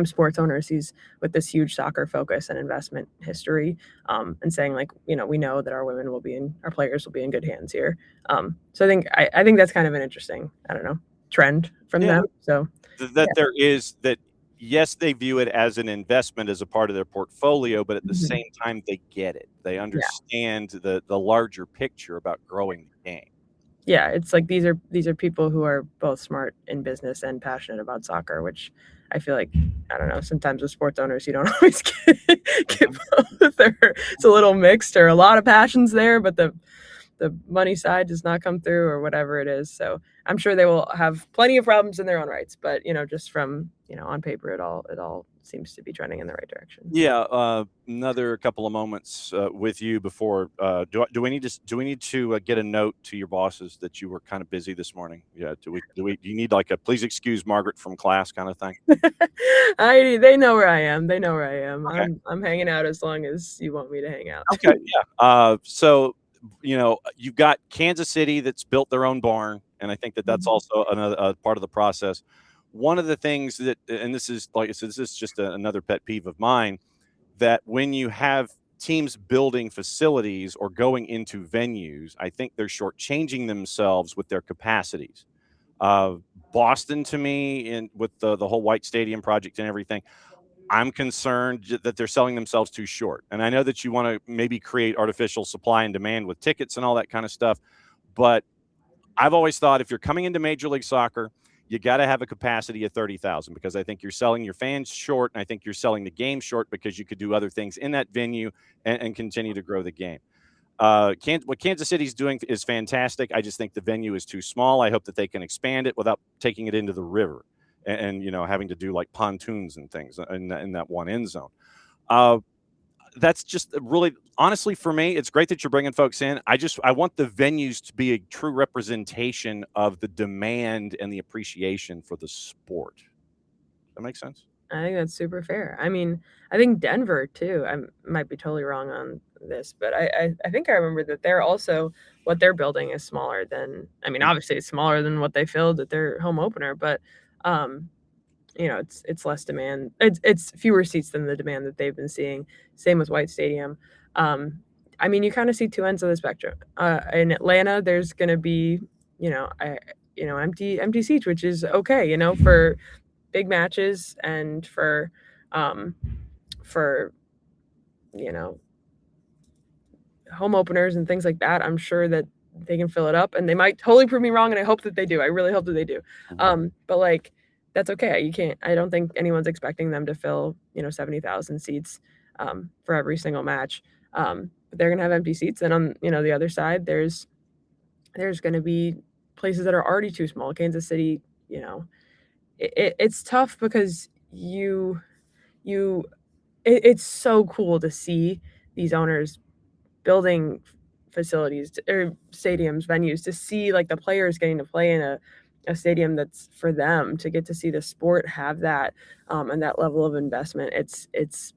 sports owners, these with this huge soccer focus and investment history, and saying like, we know that our players will be in good hands here. So I think that's kind of an interesting, trend from them. So there is that. Yes, they view it as an investment, as a part of their portfolio, but at the same time, they get it. They understand the larger picture about growing the game. Yeah, it's like these are people who are both smart in business and passionate about soccer, which I feel like, sometimes with sports owners, you don't always get both. It's a little mixed, or a lot of passions there, but the money side does not come through, or whatever it is. So I'm sure they will have plenty of problems in their own rights, but just from on paper, it all seems to be trending in the right direction. Yeah. Another couple of moments with you before. Do we need to get a note to your bosses that you were kind of busy this morning? Yeah. Do you need like a please excuse Margaret from class kind of thing? They know where I am. Okay. I'm hanging out as long as you want me to hang out. Okay. Yeah. So you've got Kansas City that's built their own barn, and I think that's also another part of the process. One of the things that, and this is, like I said, this is just another pet peeve of mine, that when you have teams building facilities or going into venues, I think they're shortchanging themselves with their capacities. Boston, to me, with the whole White Stadium project and everything, I'm concerned that they're selling themselves too short. And I know that you want to maybe create artificial supply and demand with tickets and all that kind of stuff. But I've always thought if you're coming into Major League Soccer, you got to have a capacity of 30,000, because I think you're selling your fans short, and I think you're selling the game short, because you could do other things in that venue and continue to grow the game. What Kansas City's doing is fantastic. I just think the venue is too small. I hope that they can expand it without taking it into the river and having to do like pontoons and things in that one end zone. That's just really, honestly, for me, it's great that you're bringing folks in. I want the venues to be a true representation of the demand and the appreciation for the sport. Does that make sense? I think that's super fair. I mean, I think Denver too, I might be totally wrong on this, but I think I remember that they're also, what they're building is smaller than, obviously it's smaller than what they filled at their home opener, but it's less demand. It's fewer seats than the demand that they've been seeing. Same with White Stadium. I mean, you kind of see two ends of the spectrum. In Atlanta, there's going to be, empty seats, which is okay, for big matches and for home openers and things like that. I'm sure that they can fill it up, and they might totally prove me wrong, and I hope that they do. I really hope that they do. But like, that's okay. I don't think anyone's expecting them to fill 70,000 seats for every single match. But they're gonna have empty seats, and on the other side, there's gonna be places that are already too small. Kansas City, it's tough because it's so cool to see these owners building facilities or stadiums, venues, to see like the players getting to play in a stadium that's for them, to get to see the sport have that and that level of investment. It's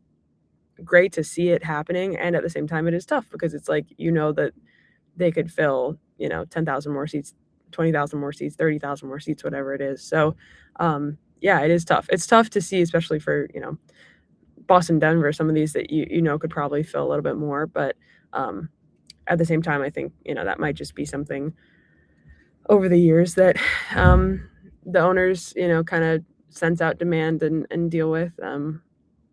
great to see it happening, and at the same time it is tough because it's like that they could fill 10,000 more seats, 20,000 more seats, 30,000 more seats, whatever it is. So yeah, it is tough. It's tough to see, especially for Boston, Denver, some of these that could probably fill a little bit more, but at the same time, I think that might just be something over the years that the owners kind of sense out demand and deal with.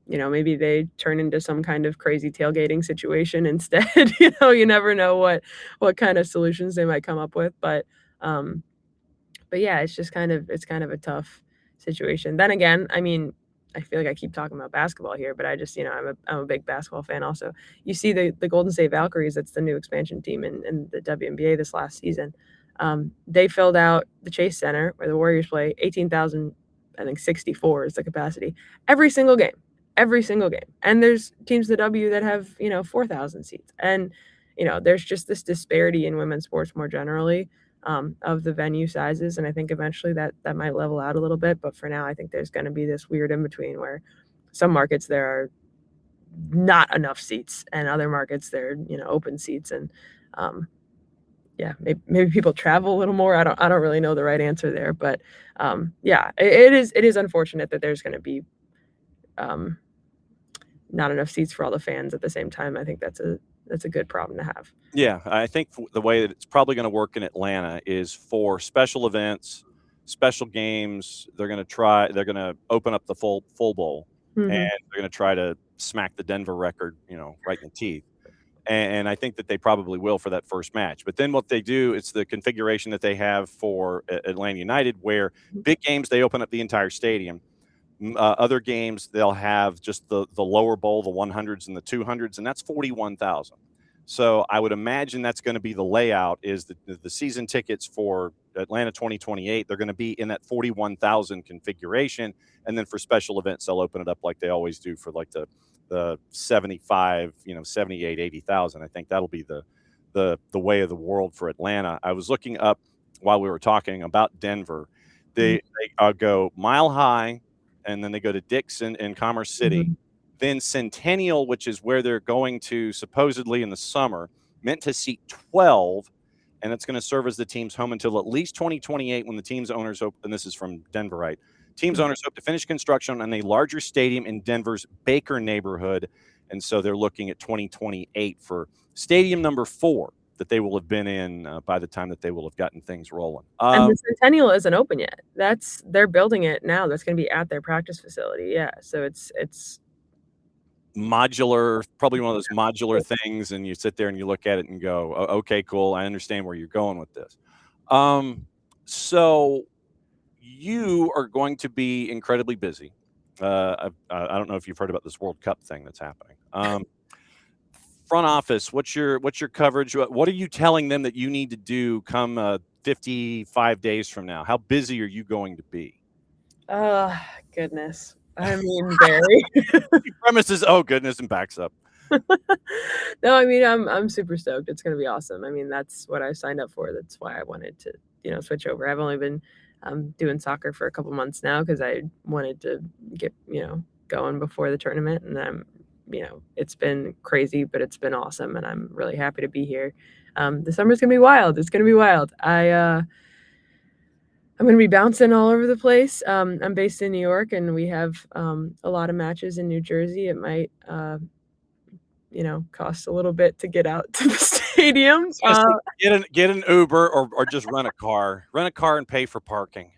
Maybe they turn into some kind of crazy tailgating situation instead. You never know what kind of solutions they might come up with, but yeah, it's kind of a tough situation. Then again, I mean, I feel like I keep talking about basketball here, but I just, I'm a big basketball fan also. You see the Golden State Valkyries, that's the new expansion team in the WNBA this last season. They filled out the Chase Center where the Warriors play, 18,000, I think 64 is the capacity, every single game. And there's teams in the W that have, 4,000 seats. And, there's just this disparity in women's sports more generally. Of the venue sizes, and I think eventually that might level out a little bit, but for now I think there's going to be this weird in between where some markets there are not enough seats, and other markets there are open seats, and yeah, maybe people travel a little more. I don't really know the right answer there, but yeah, it is unfortunate that there's going to be not enough seats for all the fans. At the same time, I think that's a good problem to have. Yeah, I think the way that it's probably going to work in Atlanta is for special events, special games. They're going to open up the full bowl, and they're going to try to smack the Denver record, right in the teeth. And I think that they probably will for that first match. But then what they do, it's the configuration that they have for Atlanta United, where big games, they open up the entire stadium. Other games, they'll have just the lower bowl, the 100s and the 200s, and that's 41,000. So I would imagine that's going to be the layout, is the season tickets for Atlanta 2028. They're going to be in that 41,000 configuration. And then for special events, they'll open it up like they always do for like the 75, 78, 80,000. I think that'll be the way of the world for Atlanta. I was looking up while we were talking about Denver. They go Mile High, and then they go to Dixon and Commerce City. Then Centennial, which is where they're going to supposedly in the summer, meant to seat 12, and it's going to serve as the team's home until at least 2028, when the team's owners hope, and this is from Denverite, team's owners hope to finish construction on a larger stadium in Denver's Baker neighborhood, and so they're looking at 2028 for stadium number 4 that they will have been in by the time that they will have gotten things rolling. And the Centennial isn't open yet. They're building it now. That's going to be at their practice facility. Yeah, so it's modular, probably one of those modular things, and you sit there and you look at it and go, okay, cool, I understand where you're going with this. So you are going to be incredibly busy. I don't know if you've heard about this World Cup thing that's happening. Front office, what's your coverage? What are you telling them that you need to do come 55 days from now? How busy are you going to be? Goodness. I mean, very. Premises, oh goodness, and backs up. No, I mean, I'm super stoked. It's going to be awesome. I mean, that's what I signed up for. That's why I wanted to, switch over. I've only been doing soccer for a couple months now because I wanted to get, going before the tournament. And it's been crazy, but it's been awesome. And I'm really happy to be here. The summer's going to be wild. It's going to be wild. I'm going to be bouncing all over the place. I'm based in New York, and we have a lot of matches in New Jersey. It might, cost a little bit to get out to the stadium. Get an Uber or just rent a car. Rent a car and pay for parking.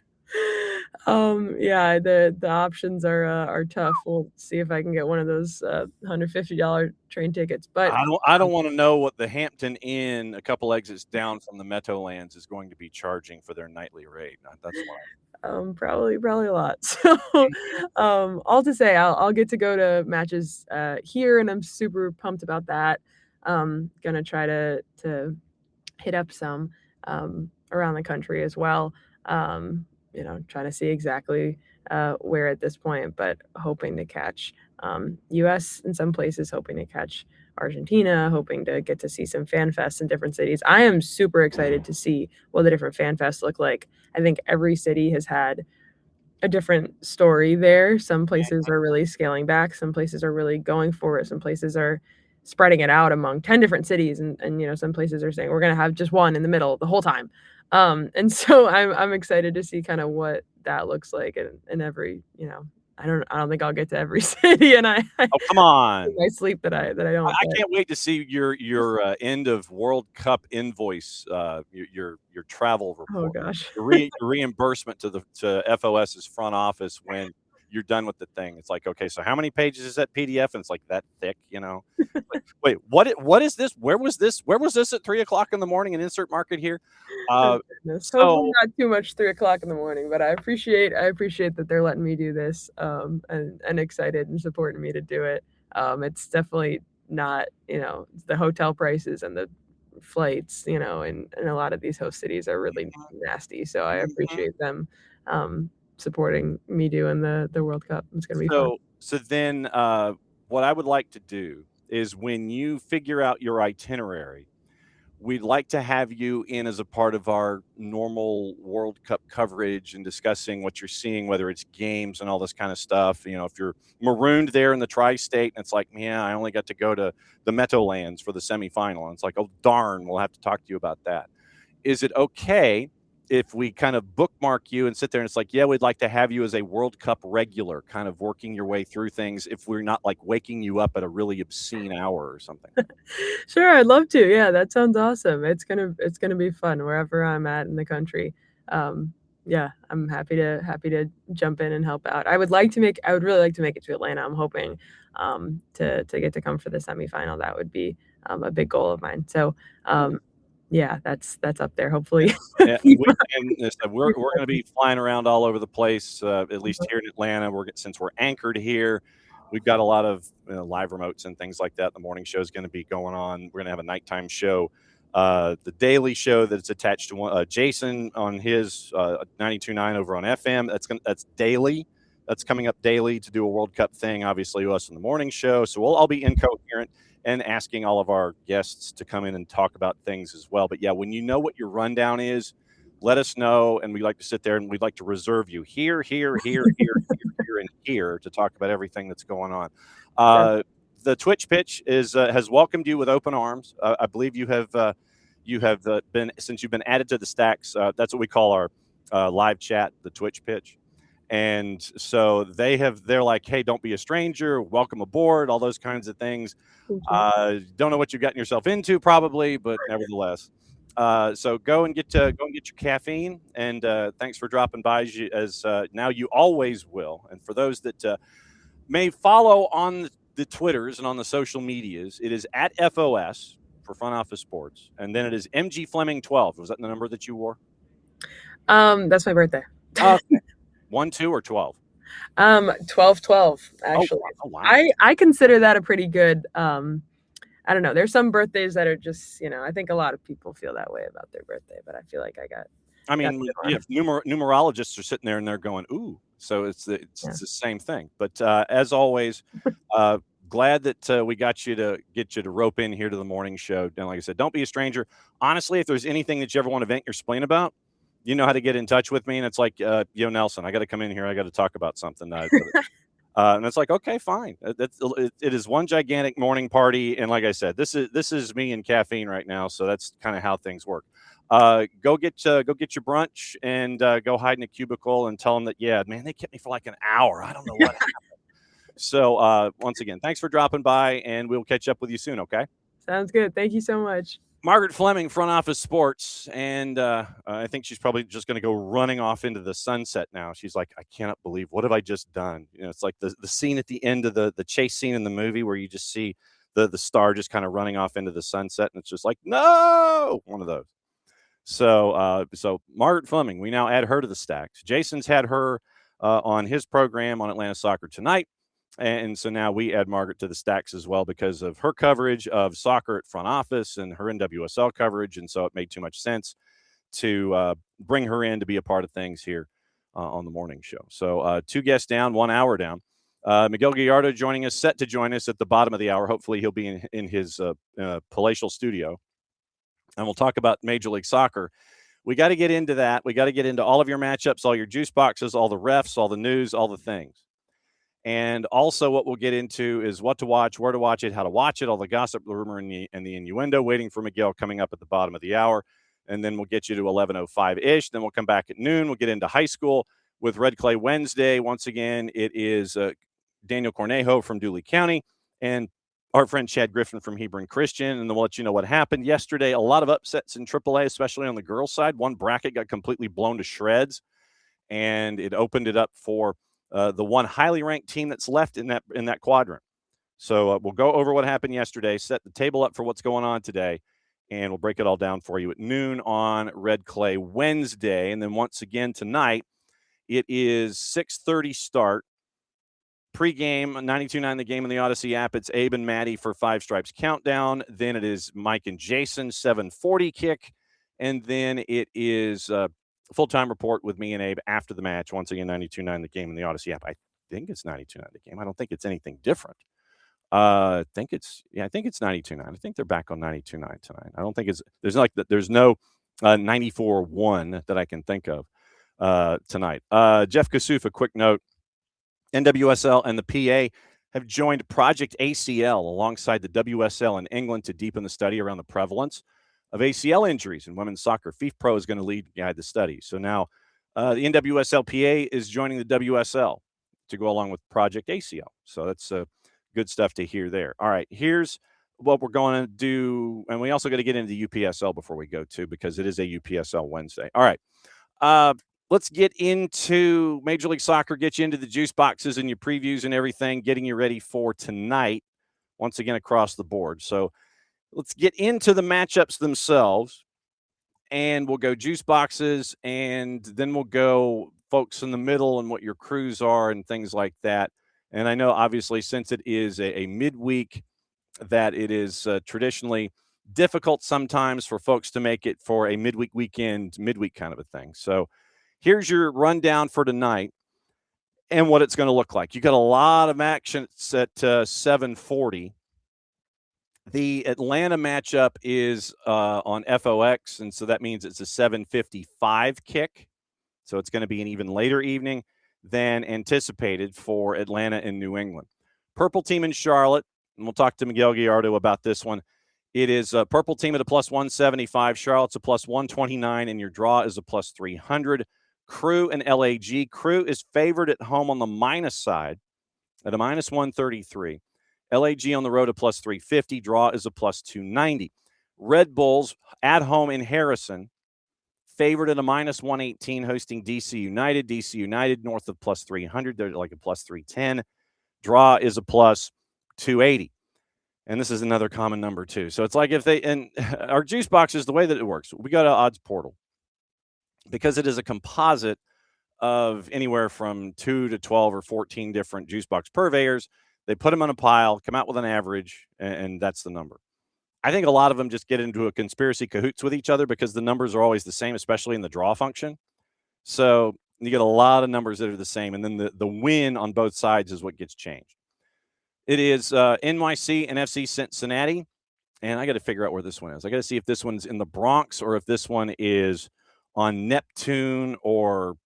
Yeah, the options are tough. We'll see if I can get one of those $150 train tickets. But I don't want to know what the Hampton Inn, a couple exits down from the Meadowlands, is going to be charging for their nightly rate. That's why. Probably a lot. So, all to say, I'll get to go to matches here, and I'm super pumped about that. Gonna try to hit up some around the country as well. Trying to see exactly where at this point, but hoping to catch US in some places, hoping to catch Argentina, hoping to get to see some fan fests in different cities. I am super excited to see what the different fan fests look like. I think every city has had a different story there. Some places are really scaling back, some places are really going for it, some places are spreading it out among 10 different cities, and some places are saying we're going to have just one in the middle the whole time. And so I'm excited to see kind of what that looks like in every, I don't think I'll get to every city, and I come on, I sleep that I don't. I can't wait to see your end of World Cup invoice, your travel report. Oh gosh, your reimbursement to FOS's front office when you're done with the thing. It's like, okay, so how many pages is that PDF? And it's like that thick, Wait, what is this? Where was this at 3:00 in the morning in Insert Market here? Hopefully not too much 3:00 in the morning, but I appreciate that they're letting me do this, and excited and supporting me to do it. It's definitely not, the hotel prices and the flights, and a lot of these host cities are really nasty. So I appreciate them supporting me doing the World Cup. It's going to be fun. So then what I would like to do is when you figure out your itinerary, we'd like to have you in as a part of our normal World Cup coverage and discussing what you're seeing, whether it's games and all this kind of stuff. If you're marooned there in the tri-state and it's like, man, I only got to go to the Meadowlands for the semifinal. And it's like, oh, darn, we'll have to talk to you about that. Is it okay if we kind of bookmark you and sit there and it's like, yeah, we'd like to have you as a World Cup regular, kind of working your way through things if we're not like waking you up at a really obscene hour or something? Sure, I'd love to. Yeah, that sounds awesome. It's gonna be fun wherever I'm at in the country. Yeah, I'm happy to jump in and help out. I would really like to make it to Atlanta. I'm hoping to get to come for the semifinal. That would be a big goal of mine. So yeah, that's up there. Hopefully, we're going to be flying around all over the place. At least here in Atlanta, since we're anchored here, we've got a lot of live remotes and things like that. The morning show is going to be going on. We're going to have a nighttime show, the daily show that's attached to Jason on his 92.9 over on FM. That's daily. That's coming up daily to do a World Cup thing. Obviously, us in the morning show, so we'll all be incoherent and asking all of our guests to come in and talk about things as well. But yeah, when you know what your rundown is, let us know, and we'd like to sit there and we'd like to reserve you here, and here to talk about everything that's going on. The Twitch pitch has welcomed you with open arms. I believe you have been, since you've been added to the stacks. That's what we call our live chat, the Twitch pitch. And so they're like, hey, don't be a stranger, welcome aboard, all those kinds of things. Don't know what you've gotten yourself into probably, but nevertheless. So go and get your caffeine, and thanks for dropping by as now you always will. And for those that may follow on the Twitters and on the social medias, it is at FOS for Front Office Sports. And then it is MG Fleming 12. Was that the number that you wore? That's my birthday. 1, 2, or 12? 12, actually. Oh, wow. I consider that a pretty good, I don't know. There's some birthdays that are just, I think a lot of people feel that way about their birthday, but I feel like numerologists are sitting there and they're going, ooh, so it's the same thing. But as always, glad that we got you to rope in here to the morning show. And like I said, don't be a stranger. Honestly, if there's anything that you ever want to vent your spleen about, you know how to get in touch with me. And it's like, Nelson, I got to come in here. I got to talk about something. And it's like, okay, fine. It is one gigantic morning party. And like I said, this is me and caffeine right now. So that's kind of how things work. Go get your brunch and go hide in a cubicle and tell them that, yeah, man, they kept me for like an hour. I don't know what happened. So once again, thanks for dropping by, and we'll catch up with you soon, okay? Sounds good. Thank you so much. Margaret Fleming, front office sports, and I think she's probably just going to go running off into the sunset now. She's like, I cannot believe, what have I just done? You know, it's like the scene at the end of the chase scene in the movie where you just see the star just kind of running off into the sunset, and it's just like, no, one of those. So Margaret Fleming, we now add her to the stacks. Jason's had her on his program on Atlanta Soccer Tonight. And so now we add Margaret to the stacks as well because of her coverage of soccer at front office and her NWSL coverage. And so it made too much sense to bring her in to be a part of things here on the morning show. So 2 guests down, 1 hour down. Miguel Gallardo joining us, set to join us at the bottom of the hour. Hopefully he'll be in his palatial studio. And we'll talk about Major League Soccer. We got to get into that. We got to get into all of your matchups, all your juice boxes, all the refs, all the news, all the things. And also what we'll get into is what to watch, where to watch it, how to watch it, all the gossip, the rumor, and the innuendo, waiting for Miguel coming up at the bottom of the hour. And then we'll get you to 11:05-ish. Then we'll come back at noon. We'll get into high school with Red Clay Wednesday. Once again, it is Daniel Cornejo from Dooley County and our friend Chad Griffin from Hebron Christian. And then we'll let you know what happened yesterday. A lot of upsets in AAA, especially on the girls' side. One bracket got completely blown to shreds, and it opened it up for the one highly ranked team that's left in that quadrant. So we'll go over what happened yesterday, set the table up for what's going on today, and we'll break it all down for you at noon on Red Clay Wednesday. And then once again tonight, it is 6:30 start. Pre-game, 92.9 The Game in the Odyssey app. It's Abe and Maddie for Five Stripes Countdown. Then it is Mike and Jason, 7:40 kick. And then it is full-time report with me and Abe after the match. Once again, 92.9 The Game in the Odyssey app. I think it's 92.9 The Game. I don't think it's anything different. I think it's 92.9. I think they're back on 92.9 tonight. I don't think there's no 94.1 that I can think of tonight. Jeff Kasuf, a quick note. NWSL and the PA have joined Project ACL alongside the WSL in England to deepen the study around the prevalence of ACL injuries in women's soccer. FIFPro is going to guide the study. So now the NWSL PA is joining the WSL to go along with Project ACL. So that's good stuff to hear there. All right, here's what we're going to do. And we also got to get into the UPSL before we go to, because it is a UPSL Wednesday. All right. Let's get into Major League Soccer, get you into the juice boxes and your previews and everything, getting you ready for tonight, once again, across the board. So let's get into the matchups themselves, and we'll go juice boxes, and then we'll go folks in the middle and what your crews are and things like that. And I know, obviously, since it is a midweek, that it is traditionally difficult sometimes for folks to make it for a midweek kind of a thing. So here's your rundown for tonight and what it's going to look like. You got a lot of action at 7:40. The Atlanta matchup is on FOX, and so that means it's a 7:55 kick. So it's going to be an even later evening than anticipated for Atlanta and New England. Purple team in Charlotte, and we'll talk to Miguel Gallardo about this one. It is a purple team at a plus 175. Charlotte's a plus 129, and your draw is a plus 300. Crew and LAG. Crew is favored at home on the minus side at a minus 133. LAG on the road a plus 350. Draw is a plus 290. Red Bulls at home in Harrison, favored at a minus 118, hosting DC United. DC United north of plus 300. They're like a plus 310. Draw is a plus 280. And this is another common number too. So it's like and our juice box is the way that it works. We got an odds portal because it is a composite of anywhere from 2 to 12 or 14 different juice box purveyors. They put them on a pile, come out with an average, and that's the number. I think a lot of them just get into a conspiracy cahoots with each other because the numbers are always the same, especially in the draw function. So you get a lot of numbers that are the same, and then the win on both sides is what gets changed. It is NYC and FC Cincinnati, and I got to figure out where this one is. I got to see if this one's in the Bronx or if this one is on Neptune or,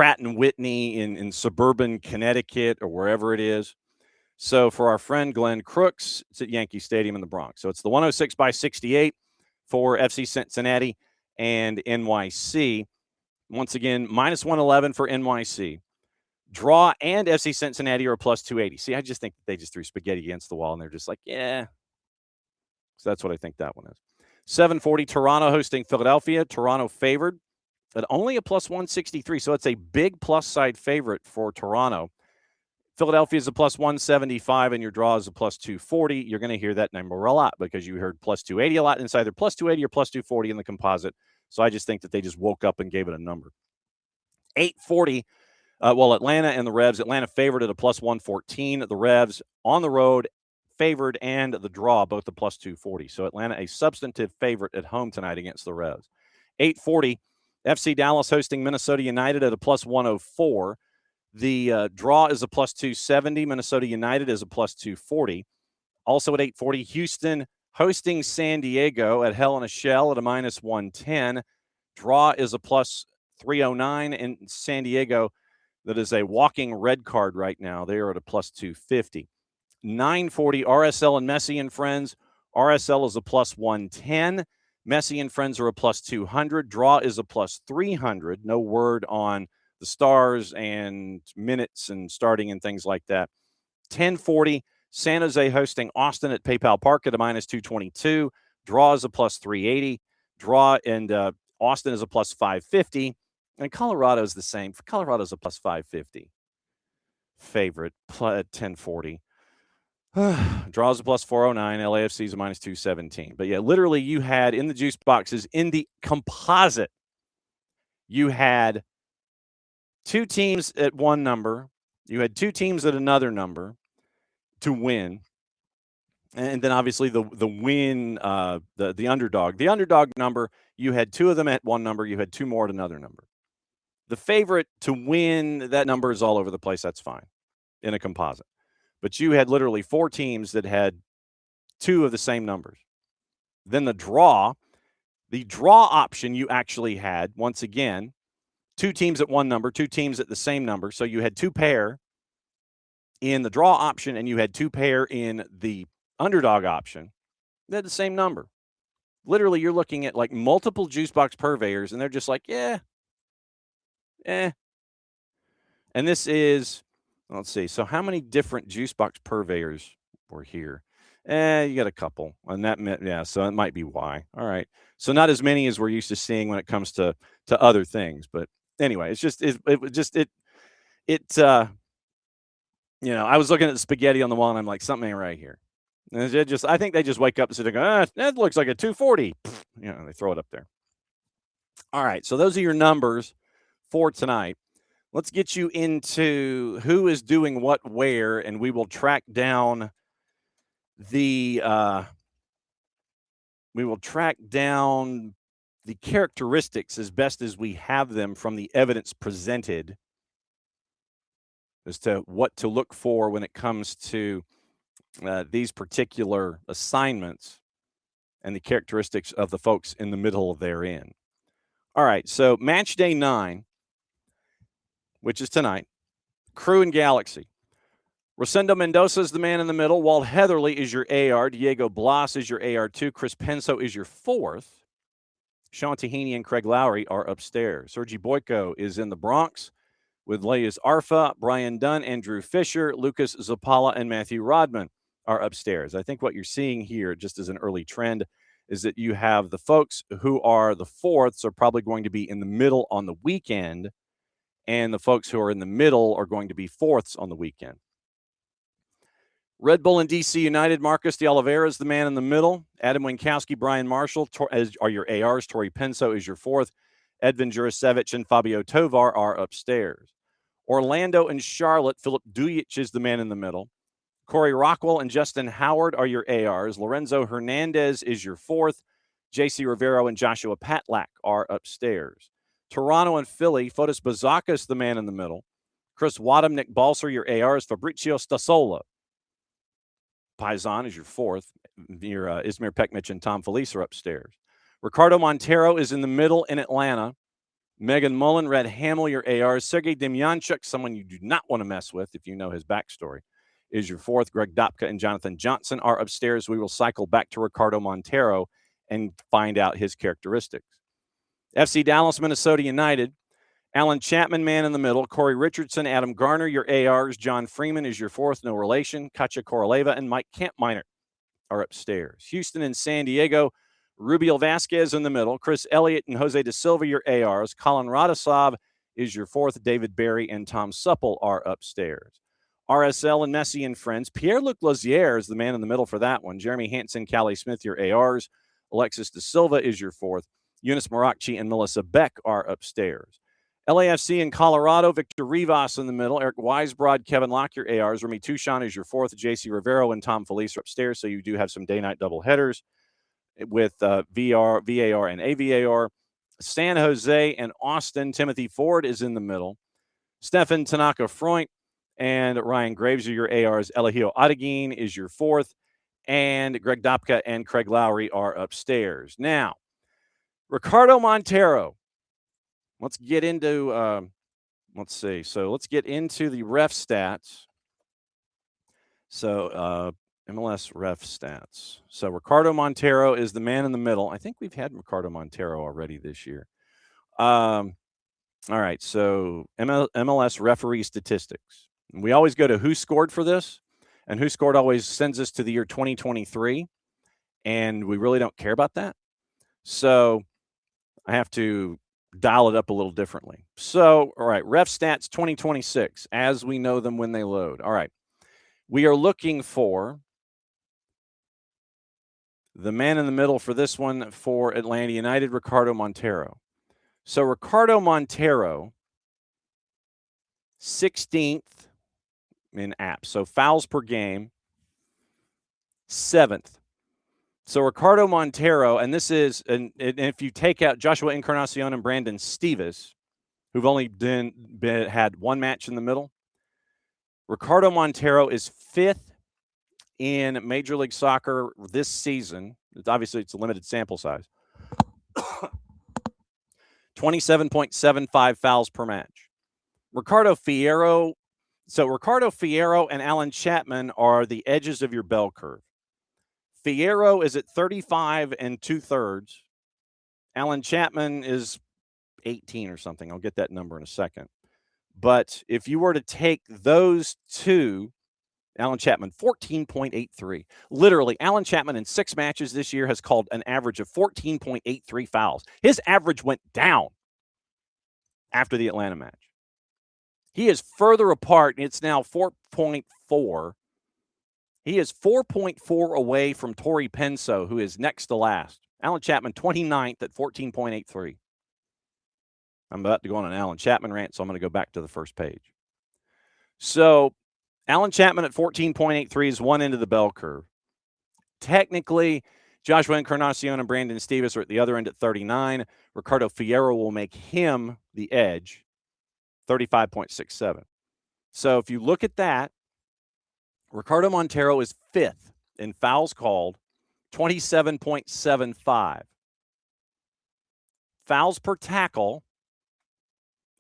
Pratt and Whitney in suburban Connecticut or wherever it is. So for our friend Glenn Crooks, it's at Yankee Stadium in the Bronx. So it's the 106/68 for FC Cincinnati and NYC. Once again, minus 111 for NYC. Draw and FC Cincinnati are a plus 280. See, I just think they just threw spaghetti against the wall, and they're just like, yeah. So that's what I think that one is. 740, Toronto hosting Philadelphia. Toronto favored at only a plus 163. So it's a big plus side favorite for Toronto. Philadelphia is a plus 175, and your draw is a plus 240. You're going to hear that number a lot because you heard plus 280 a lot. And it's either plus 280 or plus 240 in the composite. So I just think that they just woke up and gave it a number. 840, Atlanta and the Revs. Atlanta favored at a plus 114. The Revs on the road favored, and the draw, both a plus 240. So Atlanta a substantive favorite at home tonight against the Revs. 840, FC Dallas hosting Minnesota United at a plus 104. The draw is a plus 270. Minnesota United is a plus 240. Also at 840, Houston hosting San Diego at Hell in a Shell at a minus 110. Draw is a plus 309. And San Diego, that is a walking red card right now. They are at a plus 250. 940, RSL and Messi and Friends. RSL is a plus 110. Messi and Friends are a plus 200. Draw is a plus 300. No word on the stars and minutes and starting and things like that. 1040, San Jose hosting Austin at PayPal Park at a minus 222. Draw is a plus 380. Draw and Austin is a plus 550. And Colorado is the same. Colorado's a plus 550. Favorite, 1040. Draws a plus 409. LAFC is a minus 217. But yeah, literally you had in the juice boxes, in the composite, you had two teams at one number. You had two teams at another number to win. And then obviously the win, the underdog. The underdog number, you had two of them at one number. You had two more at another number. The favorite to win, that number is all over the place. That's fine in a composite. But you had literally four teams that had two of the same numbers. Then the draw option you actually had, once again, two teams at one number, two teams at the same number. So you had two pair in the draw option, and you had two pair in the underdog option. They had the same number. Literally, you're looking at like multiple juice box purveyors, and they're just like, yeah. And this is, let's see. So how many different juice box purveyors were here? You got a couple. And that meant, yeah, so it might be why. All right. So not as many as we're used to seeing when it comes to other things. But anyway, it's just, I was looking at the spaghetti on the wall, and I'm like, something ain't right here. And I think they just wake up and sit there and go, that looks like a 240. They throw it up there. All right. So those are your numbers for tonight. Let's get you into who is doing what where, and we will track down the characteristics as best as we have them from the evidence presented as to what to look for when it comes to these particular assignments and the characteristics of the folks in the middle therein. All right, so match day 9, which is tonight, Crew and Galaxy. Rosendo Mendoza is the man in the middle. Walt Heatherly is your AR. Diego Blas is your AR2. Chris Penso is your 4th. Sean Tahini and Craig Lowry are upstairs. Sergi Boyko is in the Bronx with Leias Arfa, Brian Dunn, Andrew Fisher, Lucas Zapala, and Matthew Rodman are upstairs. I think what you're seeing here, just as an early trend, is that you have the folks who are the 4ths are probably going to be in the middle on the weekend, and the folks who are in the middle are going to be 4ths on the weekend. Red Bull and DC United, Marcus de Oliveira is the man in the middle. Adam Winkowski, Brian Marshall are your ARs. Tori Penso is your 4th. Edvin Jurasevich and Fabio Tovar are upstairs. Orlando and Charlotte, Philip Dujic is the man in the middle. Corey Rockwell and Justin Howard are your ARs. Lorenzo Hernandez is your 4th. JC Rivero and Joshua Patlak are upstairs. Toronto and Philly, Fotis Bazakas, the man in the middle. Chris Wadham, Nick Balser, your ARs. Fabrizio Stasola. Paisan is your 4th. Your Ismair Pekmich and Tom Felice are upstairs. Ricardo Montero is in the middle in Atlanta Megan Mullen, Red Hamill, your ARs. Sergei Demyanchuk, someone you do not want to mess with if you know his backstory, is your fourth. Greg Dopka and Jonathan Johnson are upstairs. We will cycle back to Ricardo Montero and find out his characteristics. FC Dallas, Minnesota United. Alan Chapman, man in the middle. Corey Richardson, Adam Garner, your ARs. John Freeman is your fourth, no relation. Katja Koroleva and Mike Kampminer are upstairs. Houston and San Diego, Rubiel Vasquez in the middle. Chris Elliott and Jose de Silva, your ARs. Colin Radosov is your fourth. David Barry and Tom Supple are upstairs. RSL and Messi and friends. Pierre-Luc Lozier is the man in the middle for that one. Jeremy Hansen, Callie Smith, your ARs. Alexis de Silva is your fourth. Eunice Morakchi and Melissa Beck are upstairs. LAFC in Colorado, Victor Rivas in the middle. Eric Weisbrod, Kevin Locke, your ARs. Remy Touchon is your fourth. JC Rivero and Tom Felice are upstairs, so you do have some day-night double headers with VAR, and AVAR. San Jose and Austin, Timothy Ford is in the middle. Stefan Tanaka-Freund and Ryan Graves are your ARs. Elahio Adegin is your fourth. And Greg Dopka and Craig Lowry are upstairs. Now, Ricardo Montero. Let's get into, let's see. So let's get into the ref stats. So MLS ref stats. So Ricardo Montero is the man in the middle. I think we've had Ricardo Montero already this year. All right. So MLS referee statistics. We always go to who scored for this. And who scored always sends us to the year 2023. And we really don't care about that. So I have to dial it up a little differently. So, all right, ref stats 2026, as we know them when they load. All right, we are looking for the man in the middle for this one for Atlanta United, Ricardo Montero. So Ricardo Montero, 16th in apps. So fouls per game, 7th. So Ricardo Montero, and this is, and if you take out Joshua Encarnacion and Brandon Stevens, who've only had one match in the middle, Ricardo Montero is 5th in Major League Soccer this season. Obviously, it's a limited sample size. 27.75 fouls per match. Ricardo Fierro. So Ricardo Fierro and Alan Chapman are the edges of your bell curve. Fierro is at 35 2/3. Alan Chapman is 18 or something. I'll get that number in a second. But if you were to take those two, Alan Chapman, 14.83. Literally, Alan Chapman in 6 matches this year has called an average of 14.83 fouls. His average went down after the Atlanta match. He is further apart. It's now 4.4. He is 4.4 away from Torrey Penso, who is next to last. Alan Chapman, 29th at 14.83. I'm about to go on an Alan Chapman rant, so I'm going to go back to the first page. So Alan Chapman at 14.83 is one end of the bell curve. Technically, Joshua Encarnacion and Brandon Stevens are at the other end at 39. Ricardo Fierro will make him the edge, 35.67. So if you look at that, Ricardo Montero is 5th in fouls called, 27.75. Fouls per tackle,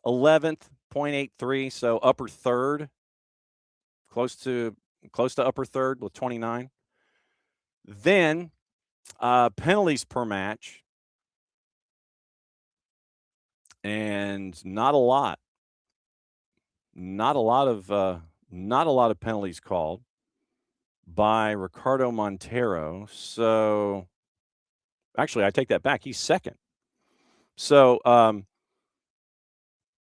11.83, so upper third, close to upper third with 29. Then penalties per match, and not a lot. Not a lot of penalties called by Ricardo Montero. So actually, I take that back. He's second. So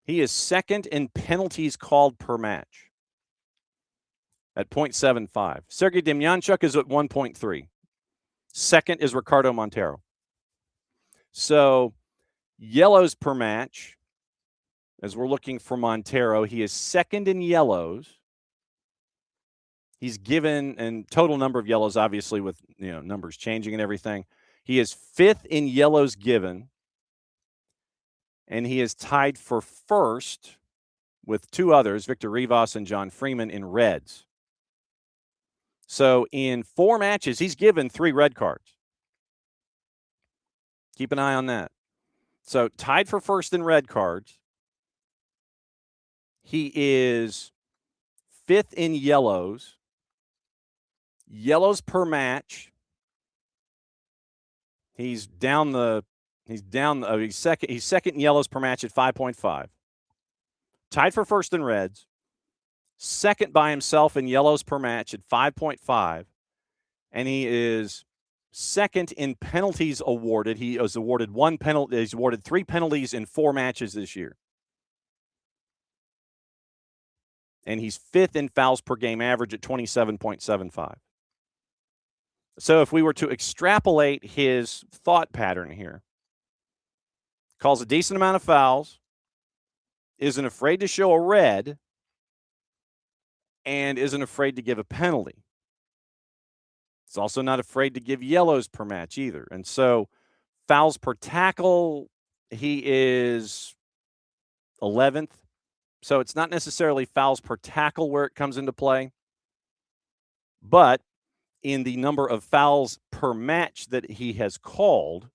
he is second in penalties called per match at 0.75. Sergei Demyanchuk is at 1.3. Second is Ricardo Montero. So yellows per match, as we're looking for Montero, he is second in yellows. He's given, and total number of yellows, obviously, with numbers changing and everything. He is 5th in yellows given, and he is tied for first with 2 others, Victor Rivas and John Freeman, in reds. So in 4 matches, he's given 3 red cards. Keep an eye on that. So tied for first in red cards. He is 5th in yellows. Yellows per match. He's second in yellows per match at 5.5. Tied for first in reds. Second by himself in yellows per match at 5.5. And he is second in penalties awarded. He was awarded 1 penalty. He's awarded 3 penalties in 4 matches this year. And he's 5th in fouls per game average at 27.75. So if we were to extrapolate his thought pattern here, calls a decent amount of fouls, isn't afraid to show a red, and isn't afraid to give a penalty. He's also not afraid to give yellows per match either. And so fouls per tackle, he is 11th. So it's not necessarily fouls per tackle where it comes into play, but in the number of fouls per match that he has called,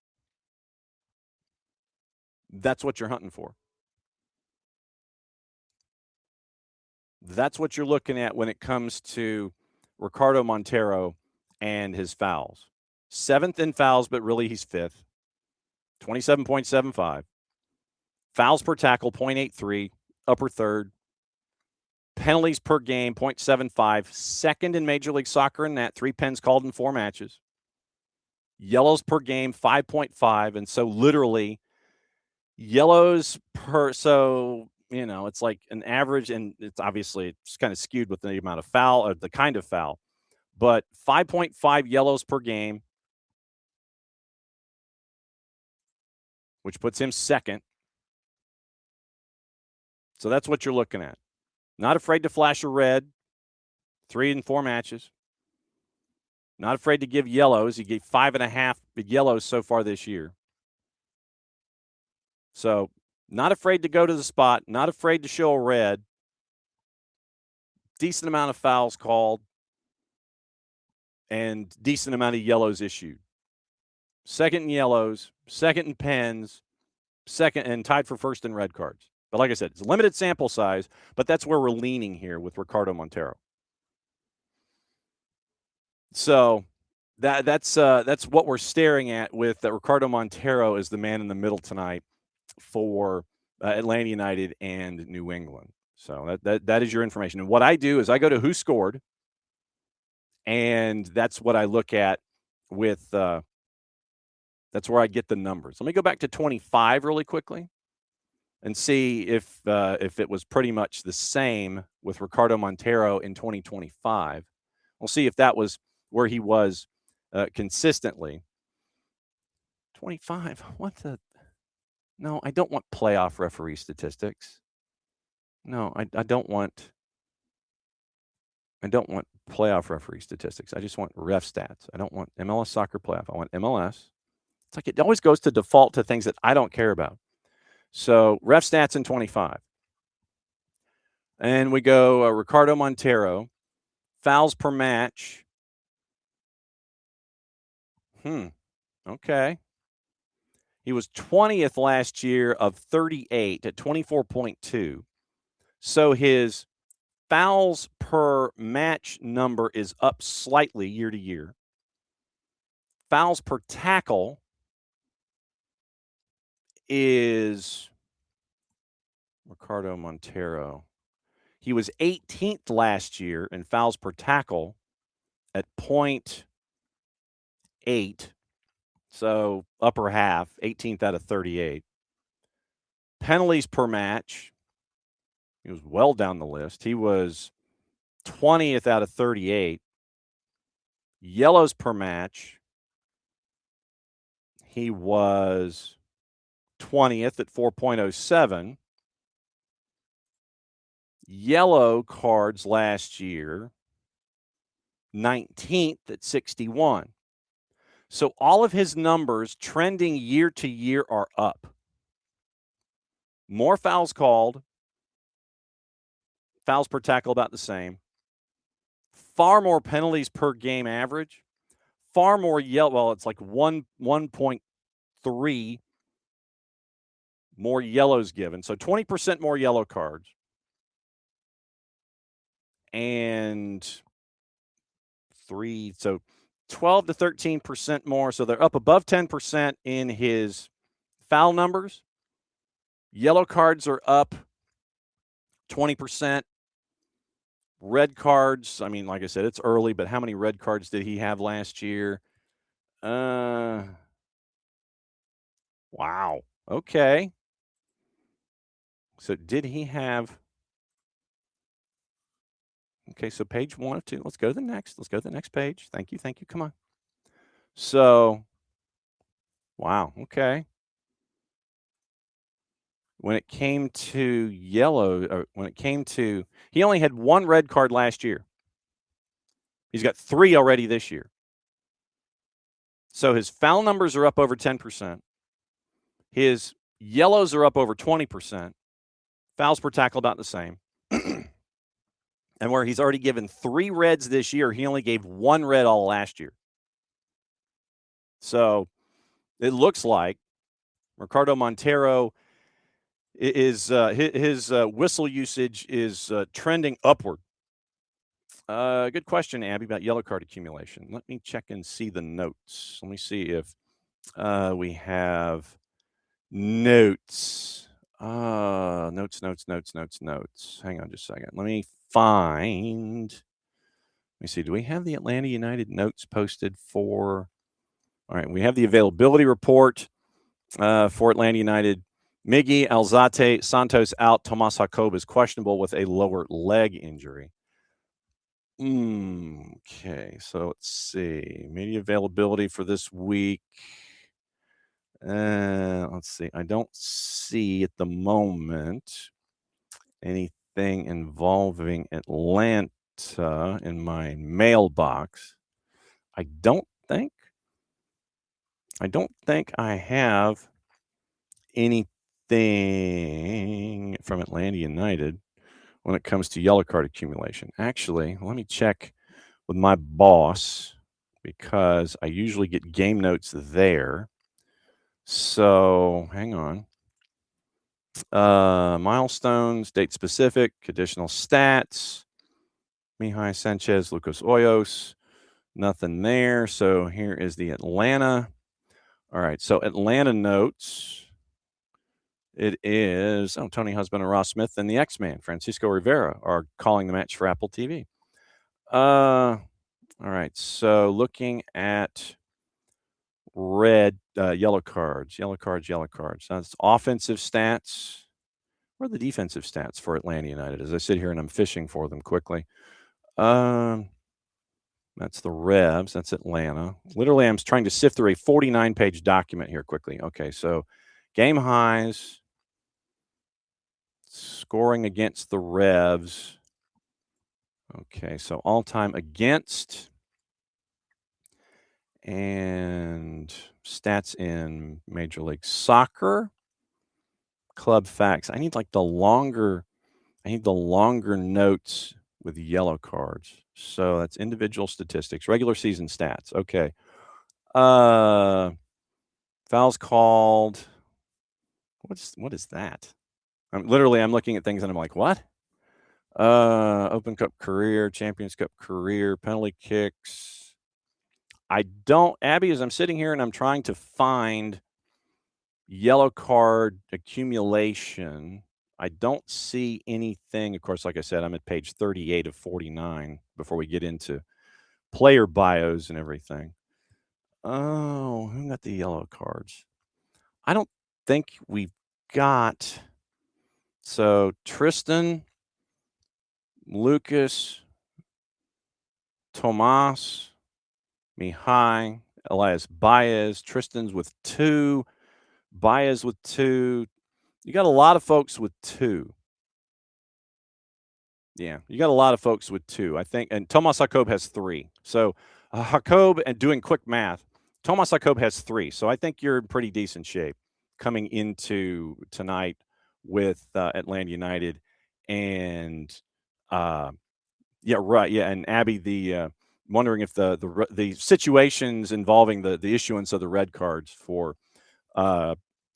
that's what you're hunting for. That's what you're looking at when it comes to Ricardo Montero and his fouls. 7th in fouls, but really he's 5th. 27.75. Fouls per tackle, 0.83, upper third. Penalties per game, 0.75. Second in Major League Soccer in that. 3 pens called in 4 matches. Yellows per game, 5.5. And so literally yellows per, so, you know, it's like an average, and it's obviously it's kind of skewed with the amount of foul or the kind of foul, but 5.5 yellows per game, which puts him second. So that's what you're looking at. Not afraid to flash a red, 3 in 4 matches. Not afraid to give yellows. He gave 5.5 yellows so far this year. So not afraid to go to the spot, not afraid to show a red. Decent amount of fouls called and decent amount of yellows issued. Second in yellows, second in pens, second and tied for first in red cards. But like I said, it's a limited sample size, but that's where we're leaning here with Ricardo Montero. So that's what we're staring at with Ricardo Montero as the man in the middle tonight for Atlanta United and New England. So that is your information. And what I do is I go to who scored, and that's what I look at with that's where I get the numbers. Let me go back to 25 really quickly and see if it was pretty much the same with Ricardo Montero in 2025. We'll see if that was where he was consistently. 25. What the? No, I don't want playoff referee statistics. No, I don't want playoff referee statistics. I just want ref stats. I don't want MLS soccer playoff. I want MLS. It's like it always goes to default to things that I don't care about. So ref stats in 25. And we go Ricardo Montero. Fouls per match. Okay. He was 20th last year of 38 at 24.2. So his fouls per match number is up slightly year to year. Fouls per tackle is Ricardo Montero. He was 18th last year in fouls per tackle at 0.8. So upper half, 18th out of 38. Penalties per match, he was well down the list. He was 20th out of 38. Yellows per match, he was 20th at 4.07. Yellow cards last year, 19th at 61. So all of his numbers trending year to year are up. More fouls called. Fouls per tackle about the same. Far more penalties per game average. Far more yellow. Well, it's like 1.3 more yellows given. So 20% more yellow cards. And 12 to 13% more. So they're up above 10% in his foul numbers. Yellow cards are up 20%. Red cards, I mean, like I said, it's early, but how many red cards did he have last year? Wow. Okay. So did he have... Okay, so page 1 of 2. Let's go to the next. Let's go to the next page. Thank you. Come on. So, wow. Okay. When it came to yellow, he only had 1 red card last year. He's got 3 already this year. So his foul numbers are up over 10%. His yellows are up over 20%. Fouls per tackle about the same. And where he's already given 3 reds this year, he only gave 1 red all last year. So it looks like Ricardo Montero is his whistle usage is trending upward. Good question, Abby, about yellow card accumulation. Let me check and see the notes. Let me see if we have notes. Notes. Hang on just a second. Let me see. Do we have the Atlanta United notes posted for? All right, we have the availability report for Atlanta United. Miggy, Alzate, Santos out. Tomas Jacob is questionable with a lower leg injury. Okay, so let's see. Media availability for this week. Let's see. I don't see at the moment anything involving Atlanta in my mailbox. I don't think I have anything from Atlanta United when it comes to yellow card accumulation. Actually, let me check with my boss because I usually get game notes there. So hang on. Milestones, date specific, additional stats. Mihai Sanchez, Lucas Hoyos, nothing there. So here is the Atlanta. All right, so Atlanta notes. It is Tony Husband and Ross Smith and the X-Man, Francisco Rivera, are calling the match for Apple TV. All right, so looking at yellow cards. That's offensive stats. What are the defensive stats for Atlanta United? As I sit here and I'm fishing for them quickly. That's the Revs. That's Atlanta. Literally, I'm trying to sift through a 49-page document here quickly. Okay, so game highs, scoring against the Revs. Okay, so all-time against and stats in Major League Soccer. Club facts. I need the longer notes with yellow cards. So that's individual statistics, regular season stats. Okay. Fouls called. What is that? I'm looking at things and I'm like, what? Open Cup career, Champions Cup career, penalty kicks. Abby, as I'm sitting here and I'm trying to find yellow card accumulation, I don't see anything. Of course, like I said, I'm at page 38 of 49 before we get into player bios and everything. Oh, who got the yellow cards? I don't think we've got. So Tristan, Lucas, Tomas, Mihai, Elias Baez. Tristan's with 2. Baez with 2. You got a lot of folks with 2. Yeah, you got a lot of folks with 2, I think. And Tomas Jacob has 3. So Jacob, and doing quick math, Tomas Jacob has 3. So I think you're in pretty decent shape coming into tonight with Atlanta United. And yeah, right. Yeah, and Abby, wondering if the situations involving the issuance of the red cards for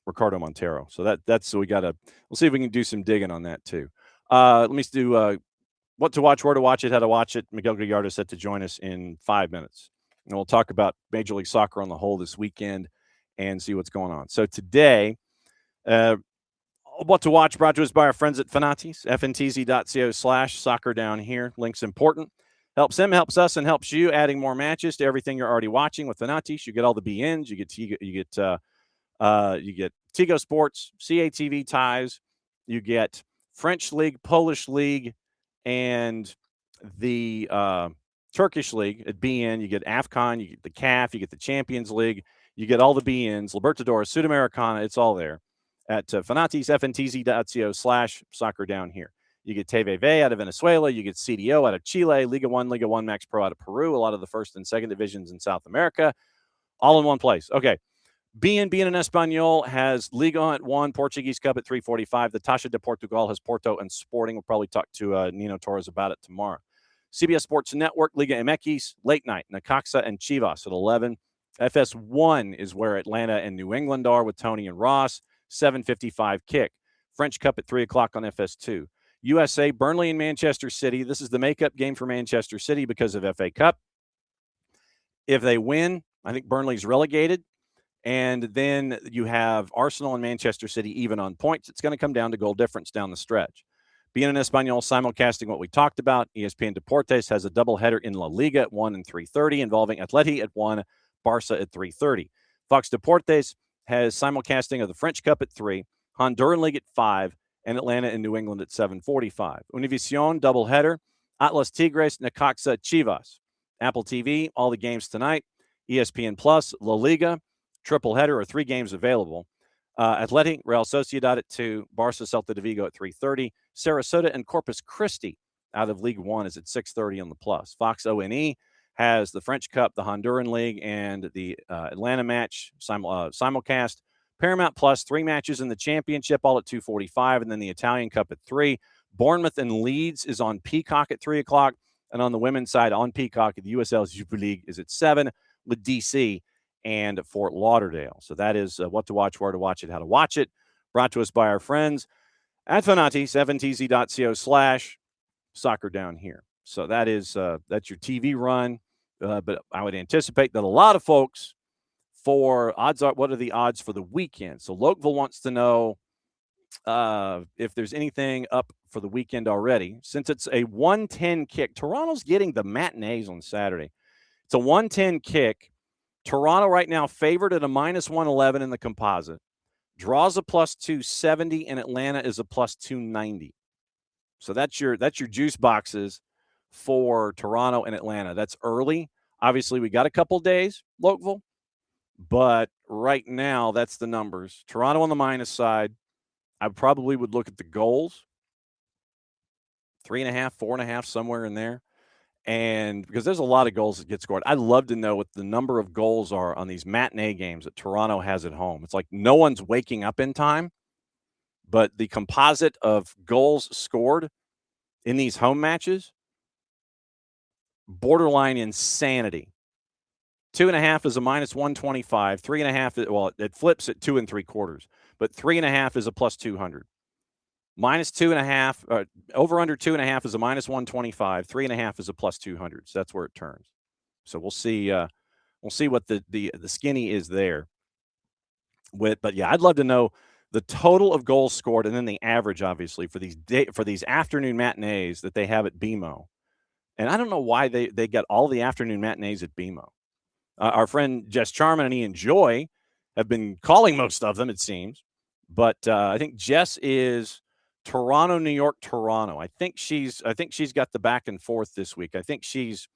Ricardo Montero. So we'll see if we can do some digging on that too. Let me do what to watch, where to watch it, how to watch it. Miguel Gallardo is set to join us in 5 minutes. And we'll talk about Major League Soccer on the whole this weekend and see what's going on. So today, what to watch brought to us by our friends at Fanatis, fntz.co/soccer down here. Link's important. Helps them, helps us, and helps you, adding more matches to everything you're already watching with Fanatis. You get all the BNs, you get Tigo Sports, CATV ties, you get French League, Polish League, and the Turkish League at BN. You get AFCON, you get the CAF, you get the Champions League, you get all the BNs, Libertadores, Sudamericana, it's all there at Fanatis, fntz.co/soccer down here. You get TVV out of Venezuela, you get CDO out of Chile, Liga 1 Max Pro out of Peru, a lot of the first and second divisions in South America, all in one place. Okay. BN in Espanol has Liga at 1, Portuguese Cup at 3:45. The Taça de Portugal has Porto and Sporting. We'll probably talk to Nino Torres about it tomorrow. CBS Sports Network, Liga MX, late night, Necaxa and Chivas at 11. FS1 is where Atlanta and New England are with Tony and Ross, 7:55 kick. French Cup at 3 o'clock on FS2. USA, Burnley and Manchester City. This is the makeup game for Manchester City because of FA Cup. If they win, I think Burnley's relegated. And then you have Arsenal and Manchester City even on points. It's going to come down to goal difference down the stretch. BN Espanol simulcasting what we talked about. ESPN Deportes has a doubleheader in La Liga at 1 and 3:30 involving Atleti at 1, Barca at 3:30. Fox Deportes has simulcasting of the French Cup at 3, Honduran League at 5, and Atlanta and New England at 7:45. Univision doubleheader, Atlas Tigres, Necaxa, Chivas. Apple TV, all the games tonight. ESPN Plus, La Liga, triple header or 3 games available. Athletic, Real Sociedad at 2, Barca, Celta de Vigo at 3:30. Sarasota and Corpus Christi out of League 1 is at 6:30 on the Plus. Fox ONE has the French Cup, the Honduran League, and the Atlanta match simulcast. Paramount Plus, 3 matches in the championship, all at 2:45, and then the Italian Cup at 3. Bournemouth and Leeds is on Peacock at 3 o'clock, and on the women's side on Peacock, the USL Super League is at 7 with DC and Fort Lauderdale. So that is what to watch, where to watch it, how to watch it. Brought to us by our friends at Fanatis, fntz.co/soccer down here. So that's your TV run. But I would anticipate that a lot of folks what are the odds for the weekend? So Lokeville wants to know if there's anything up for the weekend already. Since it's a 110 kick, Toronto's getting the matinees on Saturday. It's a 110 kick. Toronto right now favored at a -111 in the composite. Draws a +270, and Atlanta is a +290. So that's your juice boxes for Toronto and Atlanta. That's early. Obviously, we got a couple days, Lokeville, but right now that's the numbers. Toronto on the minus side. I probably would look at the goals, 3.5, 4.5, somewhere in there. And because there's a lot of goals that get scored. I'd love to know what the number of goals are on these matinee games that Toronto has at home. It's like no one's waking up in time, but the composite of goals scored in these home matches, borderline insanity. 2.5 is a -125. 3.5, it flips at 2 3/4, but 3.5 is a +200. -2.5, over under 2.5 is a -125. 3.5 is a +200. So that's where it turns. So we'll see. We'll see what the skinny is there. But yeah, I'd love to know the total of goals scored and then the average, obviously, for these afternoon matinees that they have at BMO. And I don't know why they got all the afternoon matinees at BMO. Our friend Jess Charman and Ian Joy have been calling most of them, it seems. But I think Jess is Toronto, New York, Toronto. I think she's got the back and forth this week. I think she's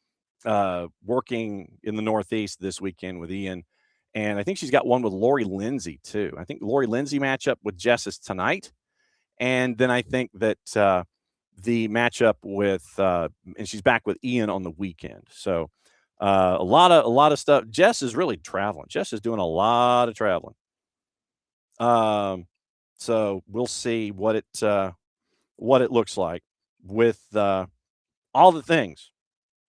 working in the Northeast this weekend with Ian, and I think she's got one with Lori Lindsay too. I think Lori Lindsay matchup with Jess is tonight, and then I think that the matchup with and she's back with Ian on the weekend. So a lot of stuff. Jess is really traveling. Jess is doing a lot of traveling. So we'll see what it looks like with all the things,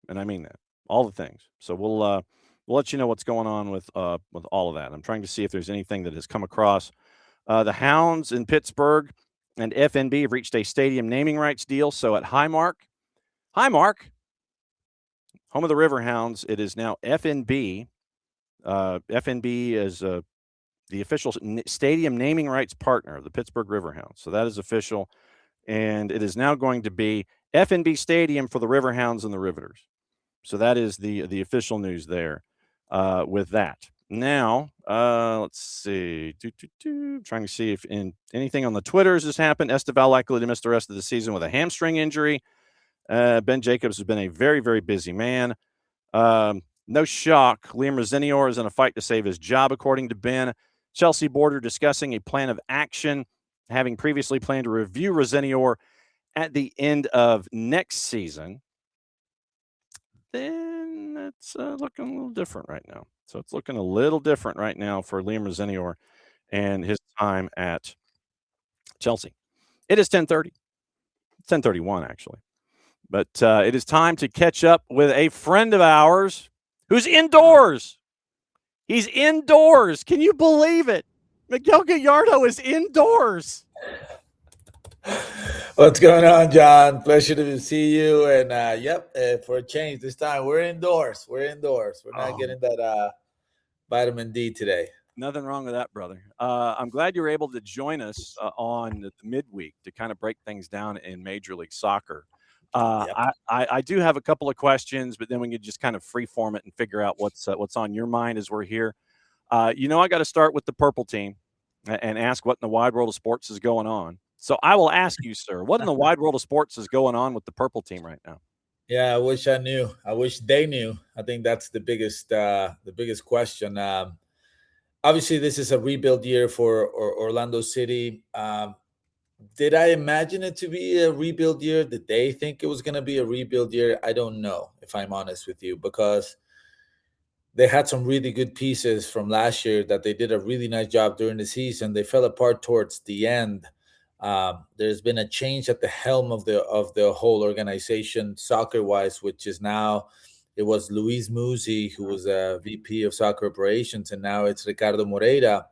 and I mean that, all the things. So we'll let you know what's going on with all of that. I'm trying to see if there's anything that has come across The Hounds in Pittsburgh and FNB have reached a stadium naming rights deal. So at Highmark, home of the Riverhounds, it is now FNB. FNB is the official stadium naming rights partner of the Pittsburgh Riverhounds. So that is official. And it is now going to be FNB Stadium for the Riverhounds and the Riveters. So that is the official news there with that. Now, let's see. Trying to see if anything on the Twitters has happened. Esteval likely to miss the rest of the season with a hamstring injury. Ben Jacobs has been a very, very busy man. No shock. Liam Rosenior is in a fight to save his job, according to Ben. Chelsea board are discussing a plan of action, having previously planned to review Rosenior at the end of next season. Then it's looking a little different right now. So it's looking a little different right now for Liam Rosenior and his time at Chelsea. It is 10:30. 10:31, actually. But it is time to catch up with a friend of ours who's indoors. He's indoors. Can you believe it? Miguel Gallardo is indoors. What's going on, John? Pleasure to see you. And for a change this time, we're indoors. We're not getting that vitamin D today. Nothing wrong with that, brother. I'm glad you were able to join us on the midweek to kind of break things down in Major League Soccer. I do have a couple of questions, but then we can just kind of freeform it and figure out what's on your mind as we're here. I got to start with the purple team and ask what in the wide world of sports is going on. So I will ask you, sir, what in the wide world of sports is going on with the purple team right now? Yeah, I wish I knew. I wish they knew. I think that's the biggest question. Obviously, this is a rebuild year for Orlando City. Did I imagine it to be a rebuild year? Did they think it was going to be a rebuild year? I don't know, if I'm honest with you, because they had some really good pieces from last year that they did a really nice job during the season. They fell apart towards the end. There's been a change at the helm of the whole organization, soccer-wise, which is now, it was Luis Musi, who was a VP of soccer operations, and now it's Ricardo Moreira.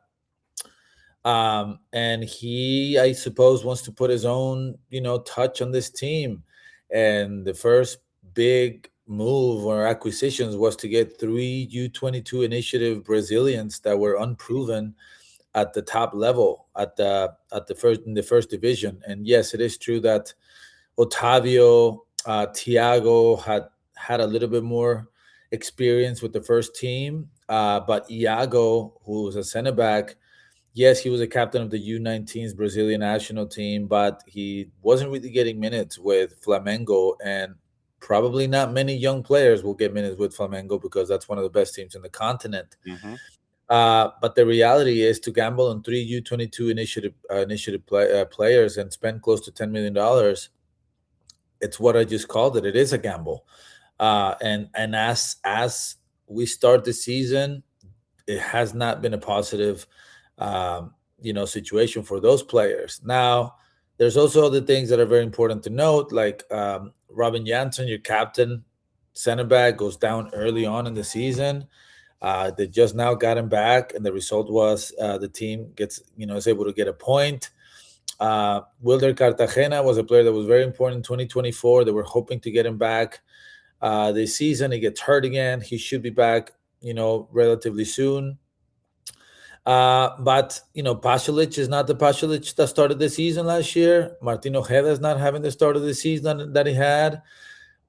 And he, I suppose, wants to put his own, touch on this team. And the first big move or acquisitions was to get 3 U22 initiative Brazilians that were unproven at the top level in the first division. And yes, it is true that Otavio, Thiago had a little bit more experience with the first team, but Iago, who was a center back, yes, he was a captain of the U19's Brazilian national team, but he wasn't really getting minutes with Flamengo, and probably not many young players will get minutes with Flamengo because that's one of the best teams in the continent. Mm-hmm. But the reality is to gamble on 3 U22 initiative players and spend close to $10 million. It's what I just called it. It is a gamble. And as we start the season, it has not been a positive situation for those players. Now, there's also other things that are very important to note, like Robin Janssen, your captain, center back, goes down early on in the season. They just now got him back, and the result was the team is able to get a point. Wilder Cartagena was a player that was very important in 2024. They were hoping to get him back this season. He gets hurt again. He should be back, relatively soon. But Pasalic is not the Pasalic that started the season last year. Martin Ojeda is not having the start of the season that he had.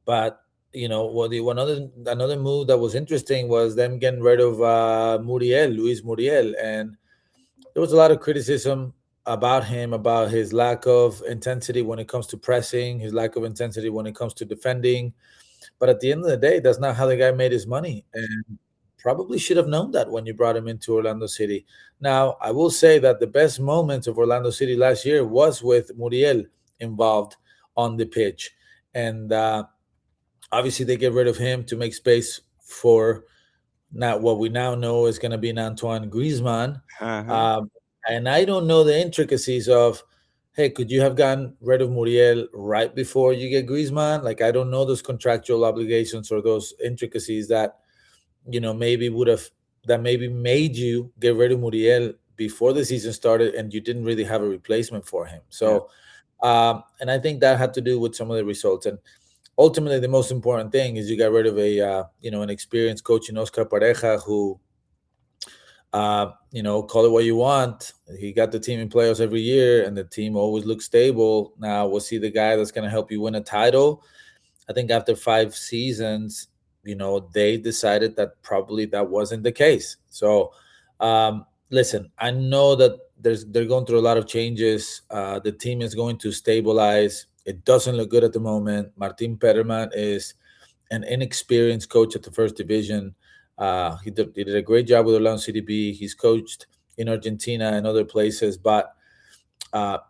But another move that was interesting was them getting rid of Luis Muriel, and there was a lot of criticism about him, about his lack of intensity when it comes to pressing, his lack of intensity when it comes to defending. But at the end of the day, that's not how the guy made his money, and probably should have known that when you brought him into Orlando City. Now, I will say that the best moments of Orlando City last year was with Muriel involved on the pitch. And obviously they get rid of him to make space for not what we now know is going to be an Antoine Griezmann. Uh-huh. And I don't know the intricacies of, hey, could you have gotten rid of Muriel right before you get Griezmann? Like, I don't know those contractual obligations or those intricacies that maybe made you get rid of Muriel before the season started, and you didn't really have a replacement for him. So, and I think that had to do with some of the results. And ultimately, the most important thing is you got rid of an experienced coach in Oscar Pareja who, call it what you want. He got the team in playoffs every year, and the team always looks stable. Now, was he the guy that's going to help you win a title? I think after 5 seasons, they decided that probably that wasn't the case. So, listen, I know that they're going through a lot of changes. The team is going to stabilize. It doesn't look good at the moment. Martin Peterman is an inexperienced coach at the first division. He did a great job with Orlando City B. He's coached in Argentina and other places, but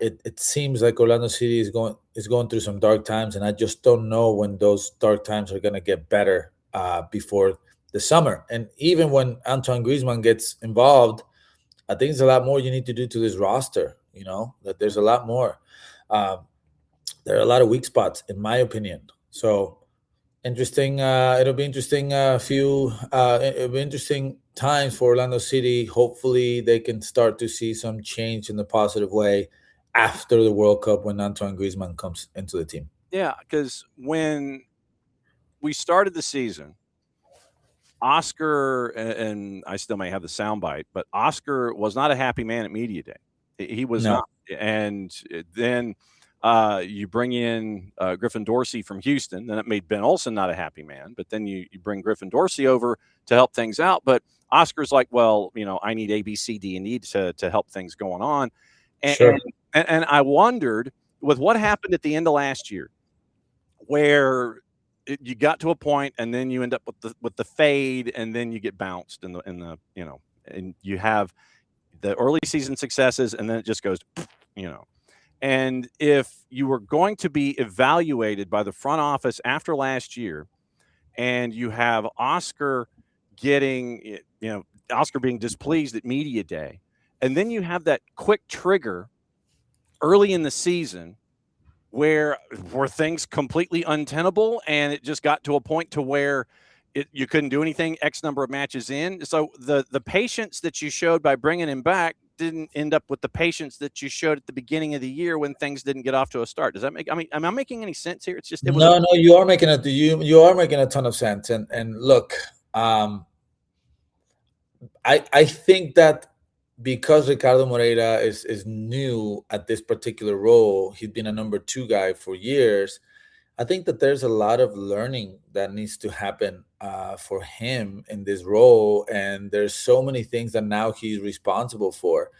it seems like Orlando City is going through some dark times, and I just don't know when those dark times are going to get better before the summer. And even when Antoine Griezmann gets involved, I think there's a lot more you need to do to this roster. That there's a lot more. There are a lot of weak spots, in my opinion. So interesting. It'll be interesting. It'll be interesting times for Orlando City. Hopefully, they can start to see some change in the positive way after the World Cup when Antoine Griezmann comes into the team. Yeah, because when we started the season, Oscar, and I still may have the soundbite, but Oscar was not a happy man at media day. He was not. And then you bring in Griffin Dorsey from Houston. Then it made Ben Olsen not a happy man. But then you bring Griffin Dorsey over to help things out. But Oscar's like, well, I need A, B, C, D, and E to help things going on. And, Sure. and I wondered with what happened at the end of last year, where you got to a point and then you end up with the fade, and then you get bounced in the and you have the early season successes, and then it just goes, And if you were going to be evaluated by the front office after last year, and you have Oscar being displeased at media day, and then you have that quick trigger early in the season where were things completely untenable, and it just got to a point to where you couldn't do anything X number of matches in. So the patience that you showed by bringing him back didn't end up with the patience that you showed at the beginning of the year when things didn't get off to a start. Does that make? Am I making any sense here? No, you are making you are making a ton of sense. And look, I think that because Ricardo Moreira is new at this particular role, he's been a number 2 guy for years. I think that there's a lot of learning that needs to happen for him in this role, and there's so many things that now he's responsible for.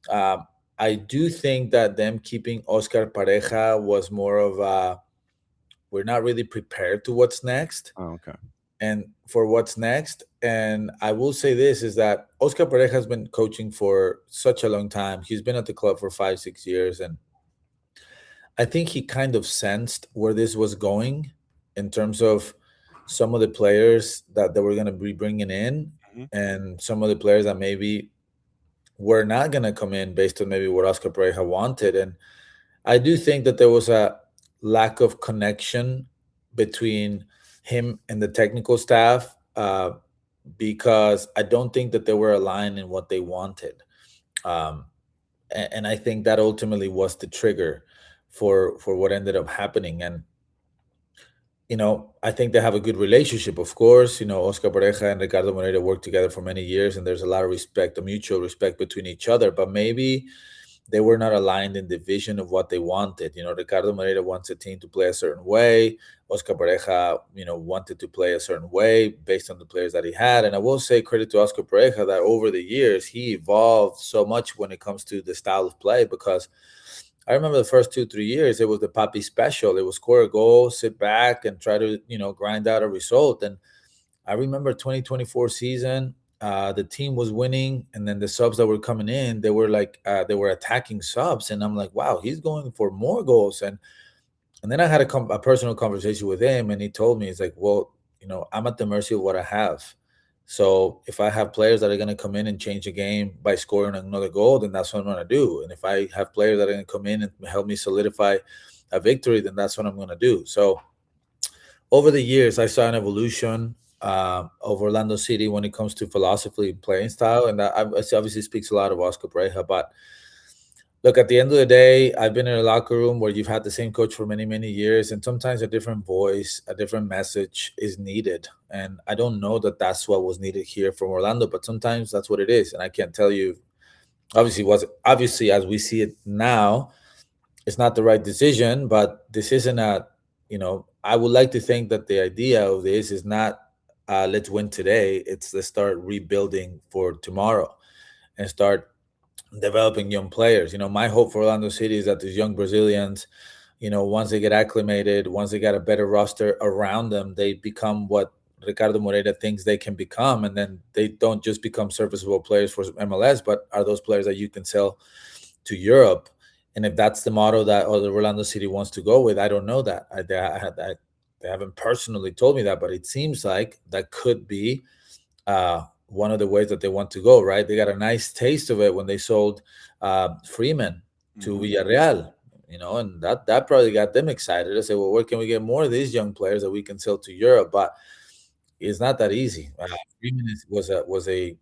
I do think that them keeping Oscar Pareja was more of we're not really prepared to what's next. Oh, okay. And for what's next. And I will say this is that Oscar Pareja has been coaching for such a long time. He's been at the club for 5-6 years. And I think he kind of sensed where this was going in terms of some of the players that they were going to be bringing in, and some of the players that maybe were not going to come in based on maybe what Oscar Pareja wanted. And I do think that there was a lack of connection between him and the technical staff because I don't think that they were aligned in what they wanted. And I think that ultimately was the trigger for what ended up happening. And, I think they have a good relationship, of course. Oscar Pareja and Ricardo Moreira worked together for many years, and there's a lot of respect, a mutual respect between each other. But maybe they were not aligned in the vision of what they wanted. Ricardo Moreira wants a team to play a certain way. Oscar Pareja, wanted to play a certain way based on the players that he had. And I will say credit to Oscar Pareja that over the years, he evolved so much when it comes to the style of play, because I remember the first 2-3 years, it was the Papi special. It was score a goal, sit back, and try to, grind out a result. And I remember 2024 season, the team was winning, and then the subs that were coming in, they were they were attacking subs, and I'm like, wow, he's going for more goals. And then I had a personal conversation with him, and he told me, he's like, well, I'm at the mercy of what I have. So if I have players that are going to come in and change the game by scoring another goal, then that's what I'm going to do. And if I have players that are going to come in and help me solidify a victory, then that's what I'm going to do. So over the years, I saw an evolution. of Orlando City when it comes to philosophy and playing style, and that obviously speaks a lot of Oscar Pareja. But look, at the end of the day, I've been in a locker room where you've had the same coach for many, many years, and sometimes a different voice, a different message is needed. And I don't know that that's what was needed here from Orlando, but sometimes that's what it is. And I can't tell you, obviously as we see it now, it's not the right decision, but this isn't I would like to think that the idea of this is not let's win today. It's let's start rebuilding for tomorrow and start developing young players. My hope for Orlando City is that these young Brazilians, once they get acclimated, once they got a better roster around them, they become what Ricardo Moreira thinks they can become. And then they don't just become serviceable players for MLS, but are those players that you can sell to Europe. And if that's the model that Orlando City wants to go with, I don't know that. They haven't personally told me that, but it seems like that could be one of the ways that they want to go, right? They got a nice taste of it when they sold Freeman to Villarreal, and that probably got them excited. They say, well, where can we get more of these young players that we can sell to Europe? But it's not that easy. Freeman was a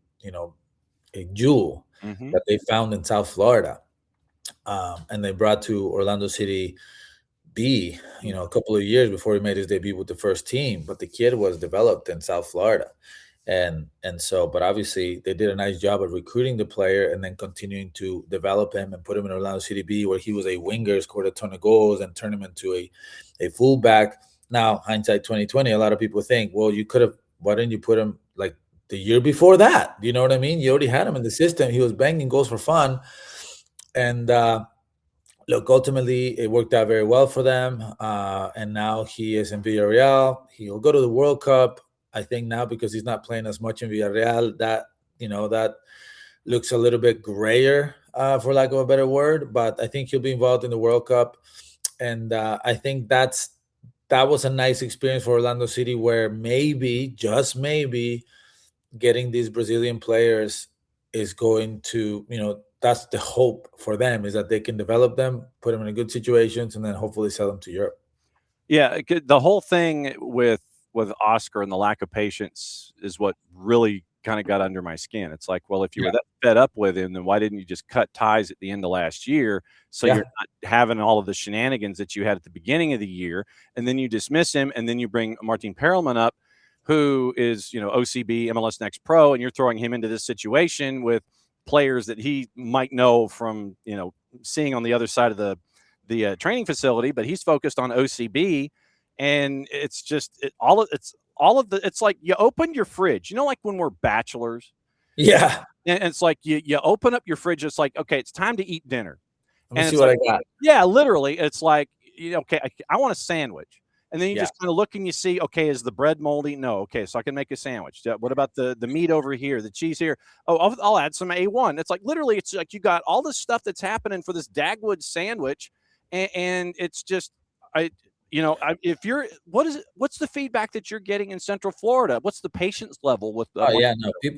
jewel that they found in South Florida, and they brought to Orlando City B, a couple of years before he made his debut with the first team. But the kid was developed in South Florida. And so, but obviously they did a nice job of recruiting the player and then continuing to develop him and put him in Orlando City B, where he was a winger, scored a ton of goals, and turned him into a fullback. Now, hindsight 2020, a lot of people think, well, why didn't you put him like the year before that? You know what I mean? You already had him in the system. He was banging goals for fun. And look, ultimately, it worked out very well for them. And now he is in Villarreal. He'll go to the World Cup. I think now, because he's not playing as much in Villarreal, that looks a little bit grayer, for lack of a better word. But I think he'll be involved in the World Cup, and I think that was a nice experience for Orlando City, where maybe, just maybe, getting these Brazilian players is going to, that's the hope for them, is that they can develop them, put them in good situations, and then hopefully sell them to Europe. Yeah, the whole thing with Oscar and the lack of patience is what really kind of got under my skin. It's like, well, if you were that fed up with him, then why didn't you just cut ties at the end of last year, so you're not having all of the shenanigans that you had at the beginning of the year, and then you dismiss him, and then you bring Martin Perelman up, who is, OCB, MLS Next Pro, and you're throwing him into this situation with players that he might know from, seeing on the other side of the training facility, but he's focused on OCB. And it's just it's like you open your fridge, like when we're bachelors. Yeah. And it's like you open up your fridge. It's like, okay, it's time to eat dinner. Let me see what I got. Yeah, literally. It's like, okay, I want a sandwich. And then you just kind of look and you see, okay, is the bread moldy? No. Okay, so I can make a sandwich. What about the meat over here, the cheese here? Oh, I'll add some A1. It's like, literally, it's like you got all this stuff that's happening for this Dagwood sandwich. And it's just, what's the feedback that you're getting in Central Florida? What's the patience level with?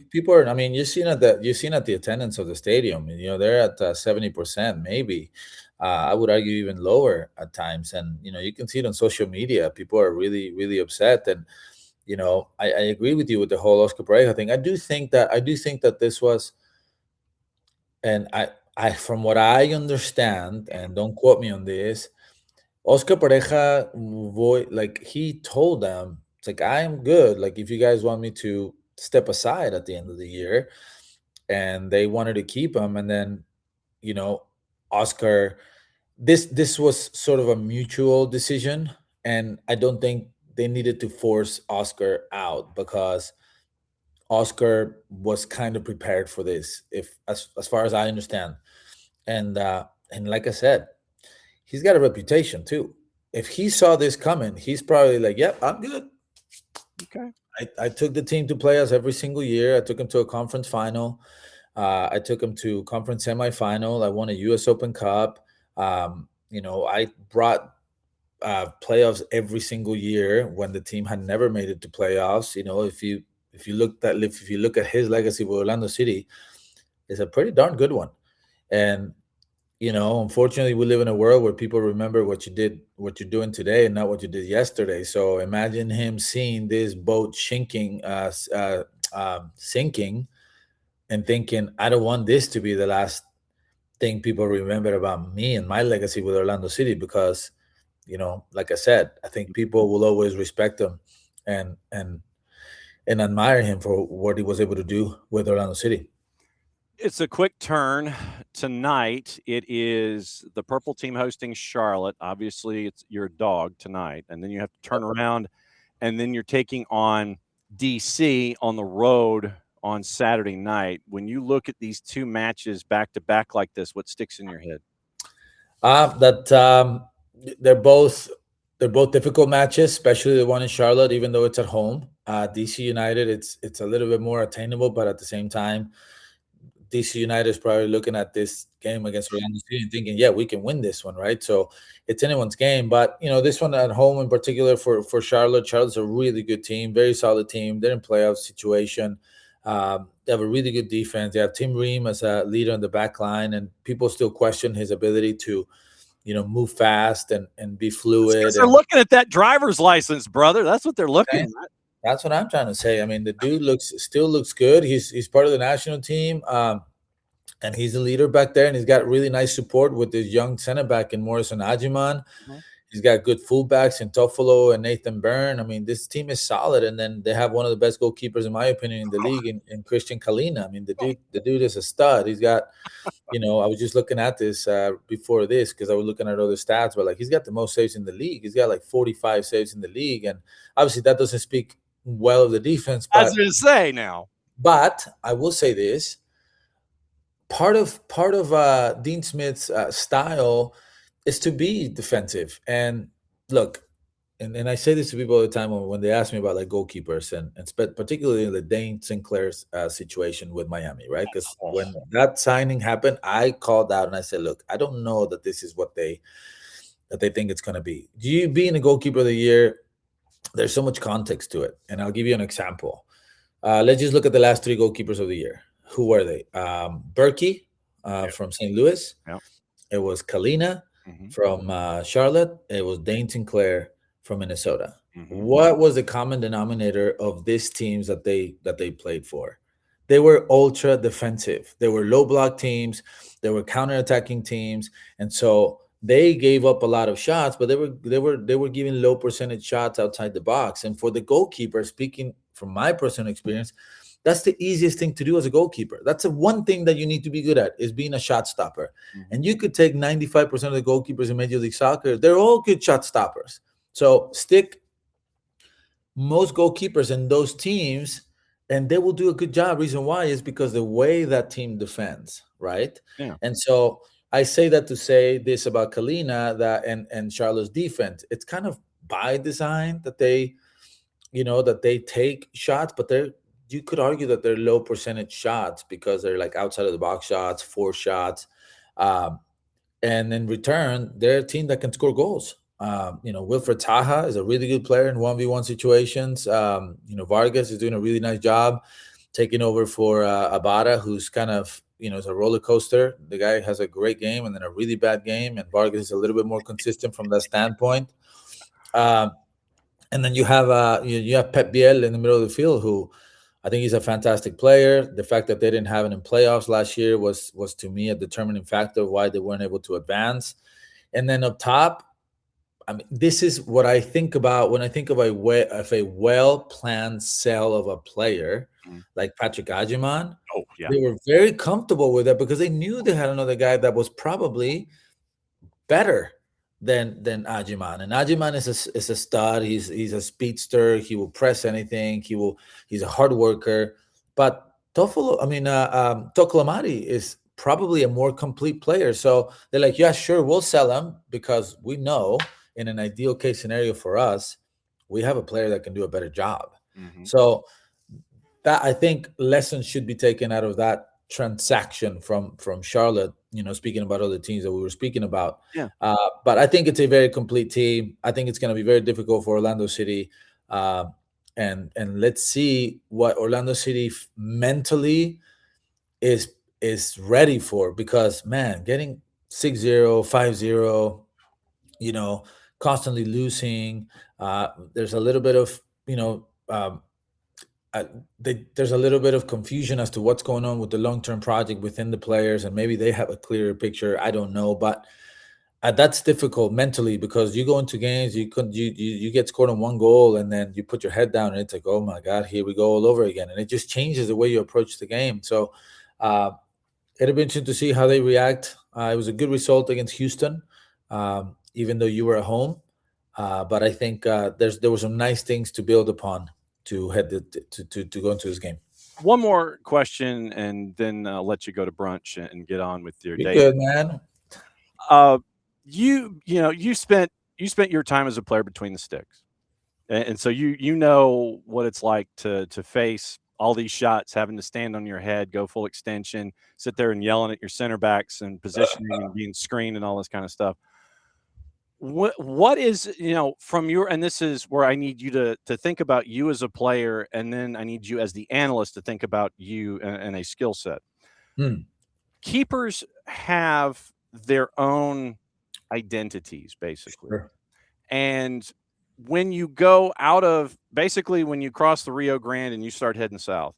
People are. I mean, you've seen at the attendance of the stadium. They're at 70%, maybe. I would argue even lower at times, and you can see it on social media. People are really, really upset, and I agree with you with the whole Oscar Pareja thing. I do think that this was, and I from what I understand, and don't quote me on this, Oscar Pareja, he told them, it's like, I am good. Like, if you guys want me to step aside at the end of the year, and they wanted to keep him. And then, Oscar, this was sort of a mutual decision. And I don't think they needed to force Oscar out, because Oscar was kind of prepared for this, as far as I understand. And like I said, he's got a reputation too. If he saw this coming, he's probably like, yep, I'm good. Okay. I took the team to playoffs every single year. I took him to a conference final. I took him to conference semifinal. I won a U.S. Open Cup. I brought playoffs every single year when the team had never made it to playoffs. If you look at his legacy with Orlando City, it's a pretty darn good one. And Unfortunately, we live in a world where people remember what you did, what you're doing today, and not what you did yesterday. So imagine him seeing this boat sinking, and thinking, I don't want this to be the last thing people remember about me and my legacy with Orlando City, because, like I said, I think people will always respect him and admire him for what he was able to do with Orlando City. It's a quick turn tonight. It is the purple team hosting Charlotte. Obviously, it's your dog tonight, and then you have to turn around, and then you're taking on DC on the road on Saturday night. When you look at these two matches back to back like this, what sticks in your head? That they're both difficult matches, especially the one in Charlotte, even though it's at home. DC United, it's a little bit more attainable, but at the same time, DC United is probably looking at this game against Orlando City and thinking, yeah, we can win this one, right? So it's anyone's game. But, this one at home in particular for Charlotte. Charlotte's a really good team, very solid team. They're in playoff situation. They have a really good defense. They have Tim Ream as a leader on the back line, and people still question his ability to, move fast and be fluid. They're looking at that driver's license, brother. That's what they're looking at. That's what I'm trying to say. I mean, the dude still looks good. He's part of the national team, and he's a leader back there. And he's got really nice support with this young center back in Morrison Ajiman. Mm-hmm. He's got good fullbacks in Toffolo and Nathan Byrne. I mean, this team is solid. And then they have one of the best goalkeepers, in my opinion, in the league, in Christian Kalina. I mean, the dude is a stud. He's got, I was just looking at this before this, because I was looking at other stats, but he's got the most saves in the league. He's got 45 saves in the league. And obviously that doesn't speak well of the defense. But, I was going to say now. But I will say this. Part of Dean Smith's style is to be defensive. And look, and I say this to people all the time when they ask me about goalkeepers and particularly the Dane Sinclair's situation with Miami, right? Because when that signing happened, I called out and I said, look, I don't know that this is what they think it's going to be. You being a goalkeeper of the year, there's so much context to it. And I'll give you an example. Let's just look at the last 3 goalkeepers of the year. Who were they? Berkey from St. Louis. Yep. It was Kalina from Charlotte. It was Dane Sinclair from Minnesota. Mm-hmm. What was the common denominator of these teams that they played for? They were ultra defensive. They were low block teams. They were counterattacking teams, and so they gave up a lot of shots. But they were giving low percentage shots outside the box. And for the goalkeeper, speaking from my personal experience, that's the easiest thing to do as a goalkeeper. That's the one thing that you need to be good at, is being a shot stopper. Mm-hmm. And you could take 95% of the goalkeepers in Major League Soccer. They're all good shot stoppers. So stick most goalkeepers in those teams, and they will do a good job. Reason why is because the way that team defends, right? Yeah. And so I say that to say this about Kalina and Charlotte's defense. It's kind of by design that they take shots, but you could argue that they're low percentage shots because they're outside of the box shots, 4 shots. And in return, they're a team that can score goals. Wilfred Taha is a really good player in 1v1 situations. Vargas is doing a really nice job taking over for Abada, who's kind of, is a roller coaster. The guy has a great game and then a really bad game, and Vargas is a little bit more consistent from that standpoint. And then you have Pep Biel in the middle of the field, who I think he's a fantastic player. The fact that they didn't have him in playoffs last year was to me a determining factor of why they weren't able to advance. And then up top, I mean, this is what I think about when I think of a well-planned sell of a player like Patrick Ajiman. Oh, yeah. They were very comfortable with that because they knew they had another guy that was probably better than Ajiman. And Ajiman is a stud. He's a speedster. He will press anything. He's a hard worker. But Tokolamari is probably a more complete player. So they're like, yeah, sure, we'll sell him because we know in an ideal case scenario for us, we have a player that can do a better job. Mm-hmm. So that, I think, lessons should be taken out of that transaction from Charlotte, speaking about other teams that we were speaking about. Yeah. But I think it's a very complete team. I think it's going to be very difficult for Orlando City. And let's see what Orlando City mentally is ready for, because, man, getting 6-0, 5-0, constantly losing. There's a little bit of, there's a little bit of confusion as to what's going on with the long-term project within the players, and maybe they have a clearer picture. I don't know, but that's difficult mentally, because you go into games, you get scored on one goal, and then you put your head down, and it's like, oh my God, here we go all over again, and it just changes the way you approach the game. So it'll be interesting to see how they react. It was a good result against Houston, even though you were at home. But I think there were some nice things to build upon to head to go into this game. One more question, and then I'll let you go to brunch and get on with your day. Good, man. You spent your time as a player between the sticks, and so you know what it's like to face all these shots, having to stand on your head, go full extension, sit there and yelling at your center backs and positioning and being screened and all this kind of stuff. What is, from your, and this is where I need you to think about you as a player, and then I need you as the analyst to think about you and a skill set. Keepers have their own identities, basically. Sure. And when you go out of, basically when you cross the Rio Grande and you start heading south,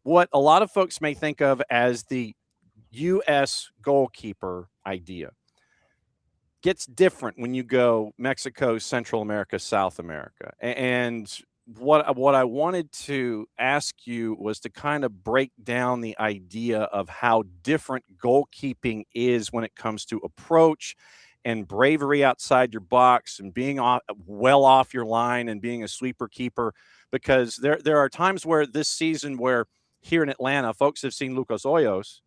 what a lot of folks may think of as the U.S. goalkeeper idea gets different when you go Mexico, Central America, South America. And what I wanted to ask you was to kind of break down the idea of how different goalkeeping is when it comes to approach and bravery outside your box and being well off your line and being a sweeper keeper. Because there are times where this season where here in Atlanta, folks have seen Lucas Hoyos,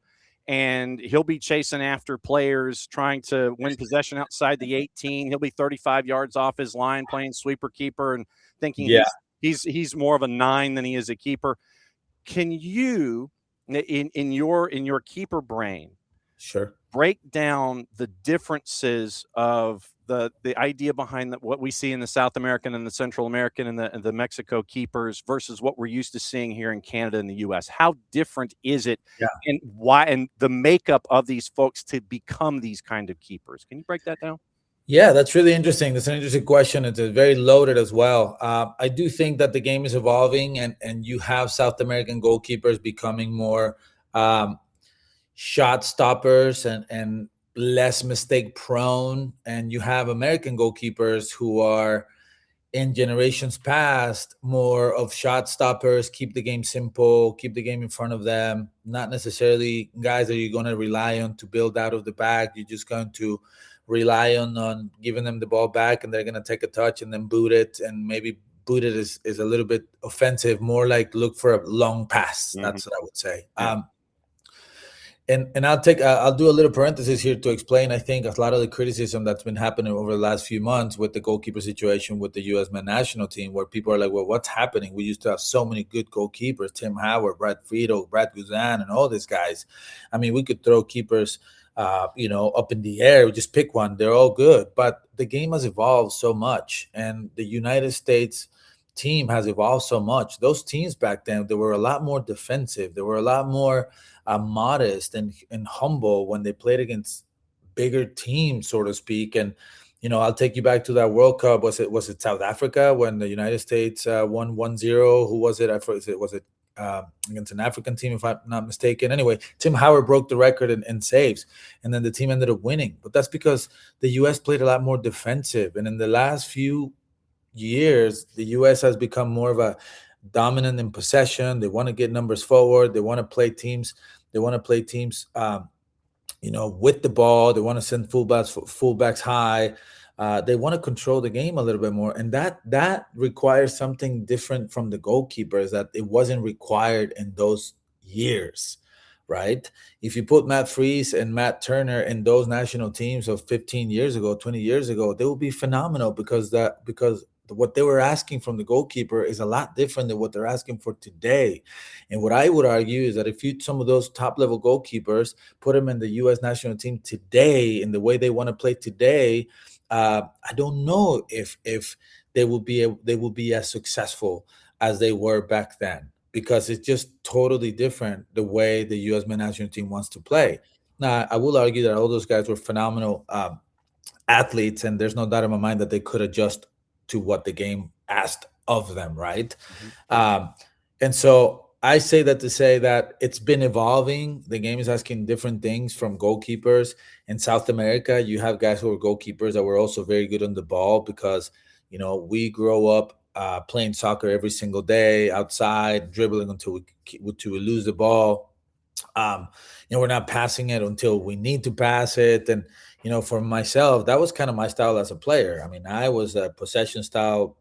and he'll be chasing after players, trying to win possession outside the 18. He'll be 35 yards off his line playing sweeper keeper and thinking he's more of a 9 than he is a keeper. Can you, in your keeper brain, sure, break down the differences of the idea behind what we see in the South American and the Central American and the Mexico keepers versus what we're used to seeing here in Canada and the U.S.? How different is it, and why, and the makeup of these folks to become these kind of keepers? Can you break that down? Yeah, that's really interesting. That's an interesting question. It's very loaded as well. I do think that the game is evolving, and you have South American goalkeepers becoming more shot stoppers and less mistake prone, and you have American goalkeepers who are in generations past more of shot stoppers, keep the game simple, keep the game in front of them, not necessarily guys that you're going to rely on to build out of the back. You're just going to rely on giving them the ball back, and they're going to take a touch and then boot it, and maybe boot it is a little bit offensive, more like look for a long pass. That's what I would say. And I'll do a little parenthesis here to explain, I think, a lot of the criticism that's been happening over the last few months with the goalkeeper situation with the U.S. men's national team, where people are like, well, what's happening? We used to have so many good goalkeepers, Tim Howard, Brad Friedel, Brad Guzan, and all these guys. I mean, we could throw keepers, up in the air. We just pick one. They're all good. But the game has evolved so much, and the United States team has evolved so much. Those teams back then, they were a lot more defensive. They were a lot more modest and humble when they played against bigger teams, so to speak. And I'll take you back to that World Cup. Was it South Africa when the United States won 1-0? Who was it? Was it against an African team, if I'm not mistaken? Anyway, Tim Howard broke the record in saves, and then the team ended up winning. But that's because the U.S. played a lot more defensive. And in the last few years, the U.S. has become more of a dominant in possession. They want to get numbers forward. They want to play teams. With the ball. They want to send fullbacks high. They want to control the game a little bit more, and that requires something different from the goalkeepers that it wasn't required in those years, right? If you put Matt Freese and Matt Turner in those national teams of 15 years ago, 20 years ago, they would be phenomenal because what they were asking from the goalkeeper is a lot different than what they're asking for today. And what I would argue is that if some of those top level goalkeepers put them in the U.S. national team today, in the way they want to play today, I don't know if they will be as successful as they were back then, because it's just totally different the way the U.S. men's national team wants to play. Now, I will argue that all those guys were phenomenal athletes, and there's no doubt in my mind that they could adjust to what the game asked of them, right? And so I say that to say that it's been evolving. The game is asking different things from goalkeepers. In South America, you have guys who are goalkeepers that were also very good on the ball because, we grow up playing soccer every single day outside, dribbling until we lose the ball. We're not passing it until we need to pass it. And, for myself, that was kind of my style as a player. I mean, I was a possession style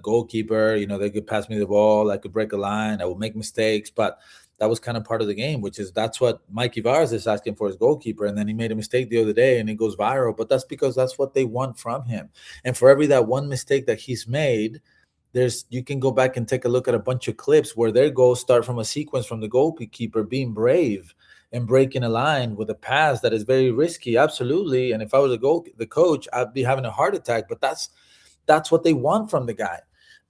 goalkeeper. They could pass me the ball. I could break a line. I would make mistakes, but that was kind of part of the game, that's what Mikey Varas is asking for his goalkeeper. And then he made a mistake the other day and it goes viral, but that's because that's what they want from him. And for that one mistake that he's made, you can go back and take a look at a bunch of clips where their goals start from a sequence from the goalkeeper being brave and breaking a line with a pass that is very risky. Absolutely. And if I was the coach, I'd be having a heart attack, but that's what they want from the guy.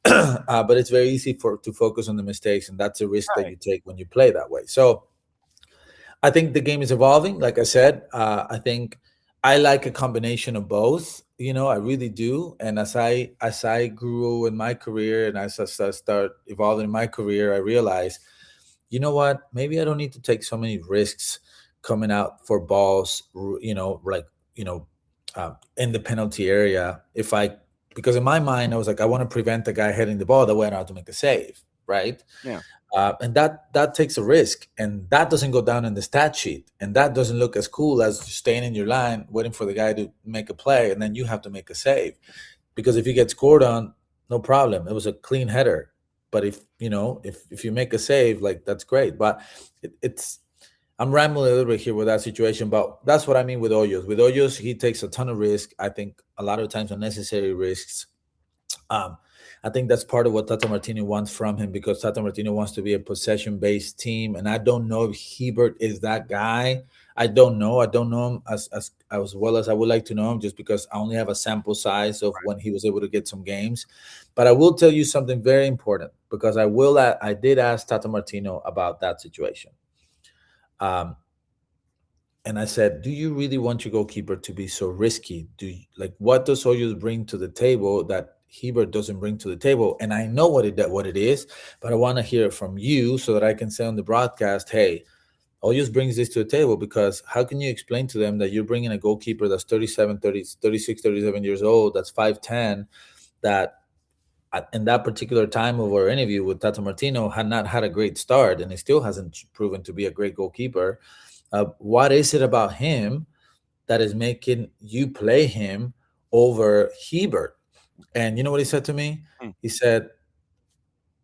But it's very easy to focus on the mistakes, and that's a risk that you take when you play that way. So I think the game is evolving. Like I said, I think I like a combination of both. I really do. And as I grew in my career and as I start evolving in my career, I realized, you know what? Maybe I don't need to take so many risks coming out for balls, in the penalty area. Because in my mind, I was like, I want to prevent the guy heading the ball that way I don't have to make a save, right? Yeah. And that takes a risk, and that doesn't go down in the stat sheet, and that doesn't look as cool as staying in your line, waiting for the guy to make a play, and then you have to make a save. Because if you get scored on, no problem. It was a clean header. But if you make a save, like, that's great. But I'm rambling a little bit here with that situation, but that's what I mean with Hoyos. With Hoyos, he takes a ton of risk. I think a lot of times unnecessary risks. I think that's part of what Tata Martino wants from him, because Tata Martino wants to be a possession-based team, and I don't know if Hebert is that guy. I don't know him as well as I would like to know him, just because I only have a sample size of when he was able to get some games. But I will tell you something very important, because I did ask Tata Martino about that situation. And I said, do you really want your goalkeeper to be so risky? What does Hoyos bring to the table that Hebert doesn't bring to the table? And I know what it is, but I want to hear it from you so that I can say on the broadcast, hey, Hoyos brings this to the table, because how can you explain to them that you're bringing a goalkeeper that's 36, 37 years old, that's 5'10", that in that particular time of our interview with Tata Martino had not had a great start, and he still hasn't proven to be a great goalkeeper. What is it about him that is making you play him over Hebert? And you know what he said to me? He said,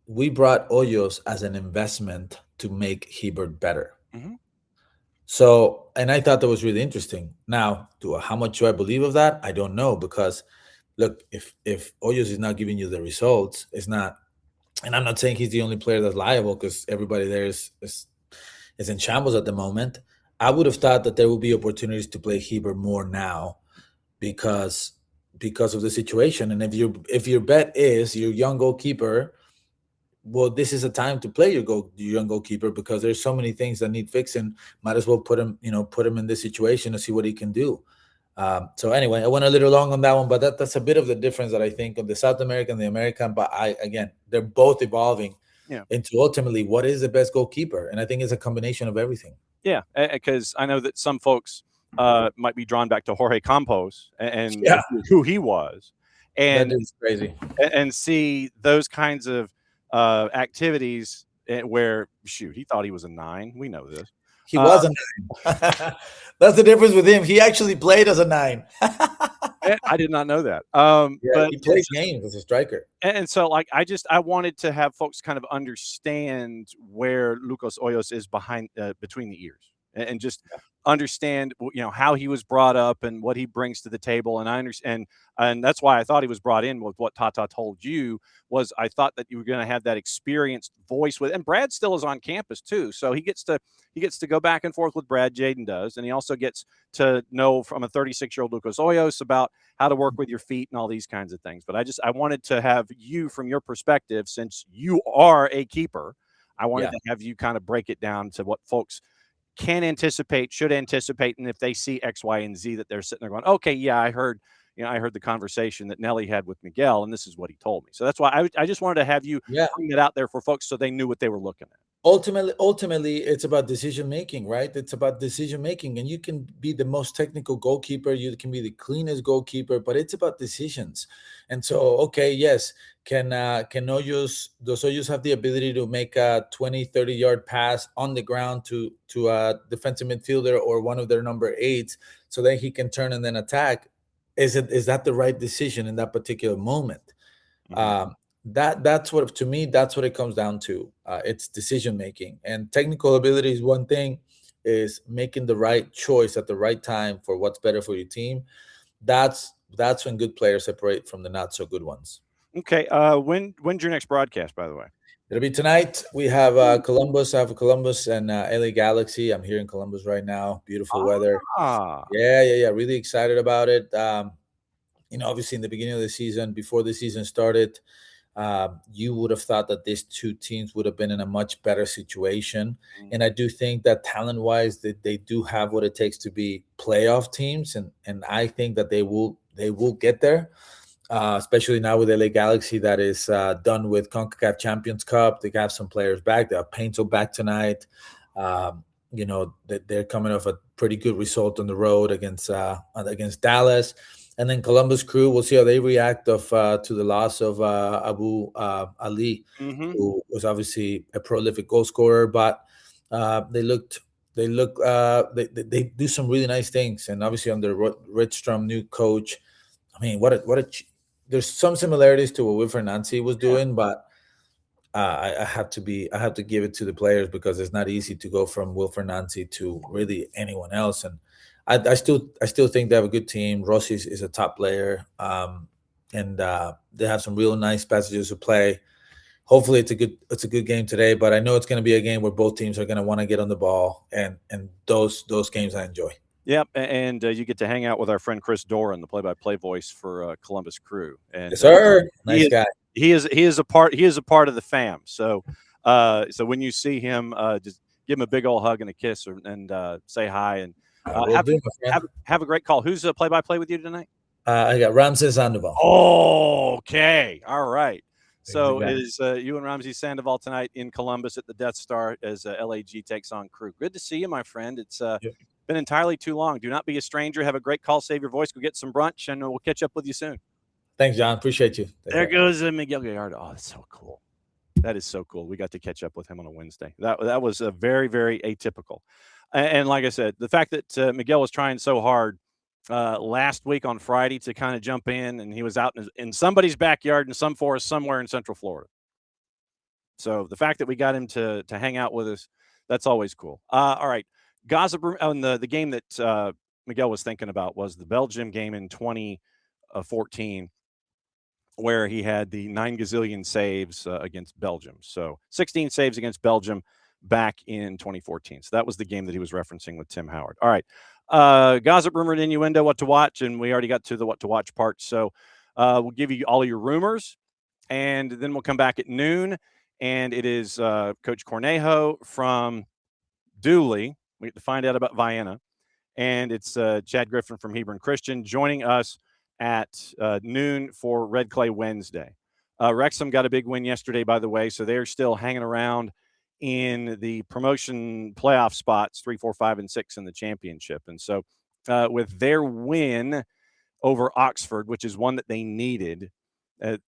we brought Hoyos as an investment to make Hebert better. Mm-hmm. So, and I thought that was really interesting. Now, how much do I believe of that? I don't know, because look, if Hoyos is not giving you the results, it's not, and I'm not saying he's the only player that's liable, because everybody there is in shambles at the moment. I would have thought that there would be opportunities to play Hebert more now because of the situation. And if your bet is your young goalkeeper, well, this is a time to play your young goalkeeper, because there's so many things that need fixing. Might as well put him in this situation to see what he can do. So anyway, I went a little long on that one, but that's a bit of the difference that I think of the South American and the American. But they're both evolving into ultimately what is the best goalkeeper, and I think it's a combination of everything. Yeah, because I know that some folks might be drawn back to Jorge Campos and who he was, and that is crazy, and see those kinds of activities where, shoot, he thought he was a 9. We know this. He was a 9. That's the difference with him. He actually played as a 9. I did not know that. But he plays games as a striker. And so, I wanted to have folks kind of understand where Lucas Hoyos is between the ears, and just understand, how he was brought up and what he brings to the table. And I understand, and that's why I thought he was brought in with what Tata told you, was I thought that you were going to have that experienced voice with, and Brad still is on campus too. So he gets to go back and forth with Brad, Jaden does. And he also gets to know from a 36-year-old Lucas Hoyos about how to work with your feet and all these kinds of things. But I wanted to have you, from your perspective, since you are a keeper, I wanted to have you kind of break it down to what folks can anticipate, should anticipate, and if they see X, Y, and Z, that they're sitting there going, okay, yeah, I heard the conversation that Nelly had with Miguel, and this is what he told me. So that's why I just wanted to have you bring it out there for folks so they knew what they were looking at. Ultimately, it's about decision making, right? It's about decision making, and you can be the most technical goalkeeper, you can be the cleanest goalkeeper, but it's about decisions. And so, okay, yes, can Hoyos have the ability to make a 20-30 yard pass on the ground to a defensive midfielder or one of their number 8s, so that he can turn and then attack? Is that the right decision in that particular moment? Mm-hmm. That's what, to me, that's what it comes down to. It's decision making, and technical ability is one thing. Is making the right choice at the right time for what's better for your team. That's when good players separate from the not so good ones. Okay. When's your next broadcast, by the way? It'll be tonight. We have Columbus. I have Columbus and LA Galaxy. I'm here in Columbus right now. Beautiful weather. Yeah. Really excited about it. Obviously in the beginning of the season, before the season started, you would have thought that these two teams would have been in a much better situation. Mm-hmm. And I do think that talent-wise, that they do have what it takes to be playoff teams. And I think that they will get there, especially now with LA Galaxy that is done with CONCACAF Champions Cup. They have some players back. They have Painter back tonight. They're coming off a pretty good result on the road against Dallas. And then Columbus Crew, we'll see how they react to the loss of Abu Ali, mm-hmm. who was obviously a prolific goal scorer. But they do some really nice things. And obviously under Rydstrom, new coach, I mean, there's some similarities to what Wilfred Nancy was doing, but I have to give it to the players, because it's not easy to go from Wilfred Nancy to really anyone else. And I still think they have a good team. Rossi is a top player, and they have some real nice passages of play. Hopefully, it's a good game today. But I know it's going to be a game where both teams are going to want to get on the ball, and those games I enjoy. Yep, and you get to hang out with our friend Chris Doran, the play-by-play voice for Columbus Crew. And yes, sir, nice guy. He is a part of the fam. So when you see him, just give him a big old hug and a kiss, and say hi, and have a great call. Who's play-by-play with you tonight? I got Ramses Sandoval. Oh, okay, all right. So it is you and Ramsey Sandoval tonight in Columbus at the Death Star as LAG takes on Crew. Good to see you, my friend. It's been entirely too long. Do not be a stranger. Have a great call. Save your voice. Go get some brunch, and we'll catch up with you soon. Thanks, John. Appreciate you. There goes Miguel Gallardo. Oh, that's so cool. That is so cool. We got to catch up with him on a Wednesday. That was a very, very atypical. And like I said, the fact that Miguel was trying so hard last week on Friday to kind of jump in, and he was out in somebody's backyard in some forest somewhere in Central Florida. So the fact that we got him to hang out with us, that's always cool. All right. Gaza, on the game that Miguel was thinking about was the Belgium game in 2014, where he had the 9 gazillion saves against Belgium. So 16 saves against Belgium back in 2014. So that was the game that he was referencing with Tim Howard. All right. Gossip, rumor, and innuendo, what to watch. And we already got to the what to watch part. So we'll give you all your rumors, and then we'll come back at noon. And it is Coach Cornejo from Dooley. We get to find out about Vienna. And it's Chad Griffin from Hebron Christian joining us at noon for Red Clay Wednesday. Wrexham got a big win yesterday, by the way, so they're still hanging around in the promotion playoff spots, 3, 4, 5, and 6 in the championship. And so with their win over Oxford, which is one that they needed, it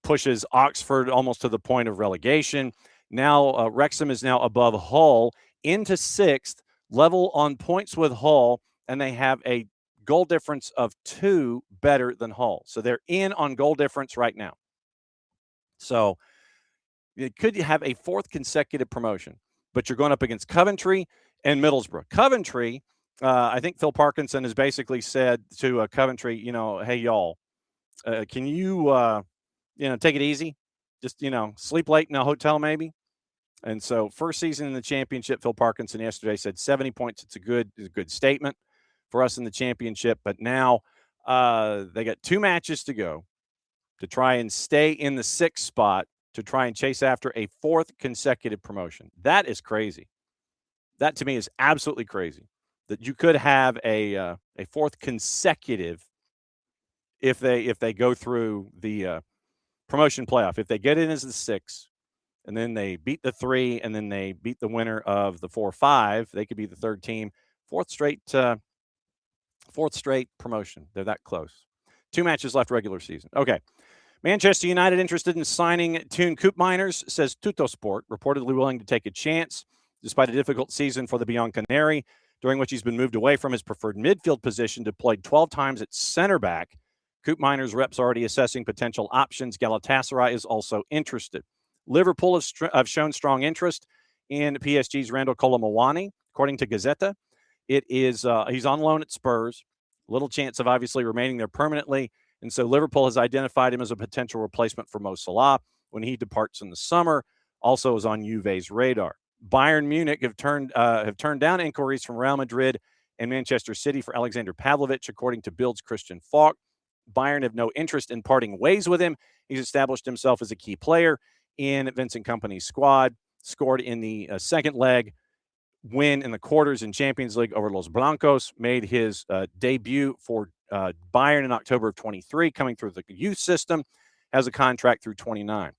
pushes Oxford almost to the point of relegation. Now Wrexham is now above Hull into 6th, level on points with Hull, and they have a goal difference of 2 better than Hull. So they're in on goal difference right now. So it could have a 4th consecutive promotion, but you're going up against Coventry and Middlesbrough. Coventry, I think Phil Parkinson has basically said to Coventry, hey, y'all, can you, take it easy? Just, sleep late in a hotel maybe. And so first season in the championship, Phil Parkinson yesterday said 70 points. It's a good statement for us in the championship. But now they got 2 matches to go to try and stay in the 6th spot to try and chase after a 4th consecutive promotion. That is crazy. That to me is absolutely crazy. That you could have a fourth consecutive if they go through the promotion playoff. If they get in as the 6, and then they beat the 3, and then they beat the winner of the 4-5, they could be the third team. Fourth straight promotion. They're that close. 2 matches left regular season. Okay. Manchester United interested in signing Toon Koopmeiners, says Tuttosport, reportedly willing to take a chance despite a difficult season for the Bianconeri, during which he's been moved away from his preferred midfield position, deployed 12 times at center back. Koopmeiners' reps already assessing potential options. Galatasaray is also interested. Liverpool have shown strong interest in PSG's Randall Colomawani, according to Gazzetta. It is he's on loan at Spurs. Little chance of obviously remaining there permanently. And so Liverpool has identified him as a potential replacement for Mo Salah when he departs in the summer. Also is on Juve's radar. Bayern Munich have turned down inquiries from Real Madrid and Manchester City for Alexander Pavlovich, according to Bild's Christian Falk. Bayern have no interest in parting ways with him. He's established himself as a key player in Vincent Kompany's squad, scored in the second leg, win in the quarters in Champions League over Los Blancos, made his debut for Bayern in October of 23, coming through the youth system, has a contract through 29.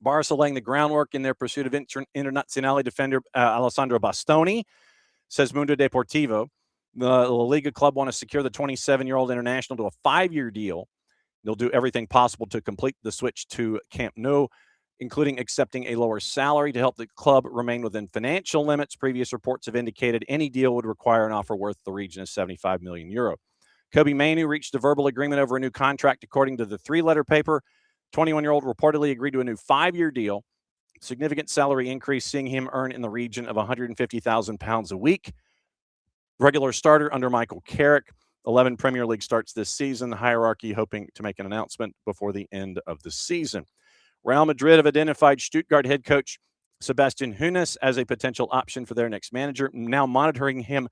Barca laying the groundwork in their pursuit of Internazionale defender Alessandro Bastoni, says Mundo Deportivo. The La Liga club want to secure the 27-year-old international to a 5-year deal. They'll do everything possible to complete the switch to Camp Nou, including accepting a lower salary to help the club remain within financial limits. Previous reports have indicated any deal would require an offer worth the region of 75 million euro. Kobe Mainoo reached a verbal agreement over a new contract, according to the 3-letter paper. 21-year-old reportedly agreed to a new 5-year deal. Significant salary increase, seeing him earn in the region of £150,000 a week. Regular starter under Michael Carrick. 11 Premier League starts this season. The hierarchy hoping to make an announcement before the end of the season. Real Madrid have identified Stuttgart head coach Sebastian Hoeneß as a potential option for their next manager, now monitoring him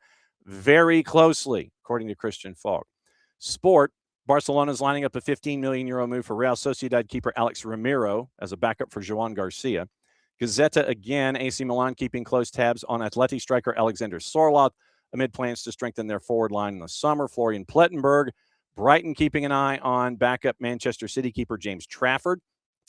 very closely, according to Christian Falk. Sport, Barcelona is lining up a 15 million euro move for Real Sociedad keeper Alex Ramiro as a backup for Joan Garcia. Gazzetta again, AC Milan keeping close tabs on Atleti striker Alexander Sorloth amid plans to strengthen their forward line in the summer. Florian Plettenberg, Brighton keeping an eye on backup Manchester City keeper James Trafford,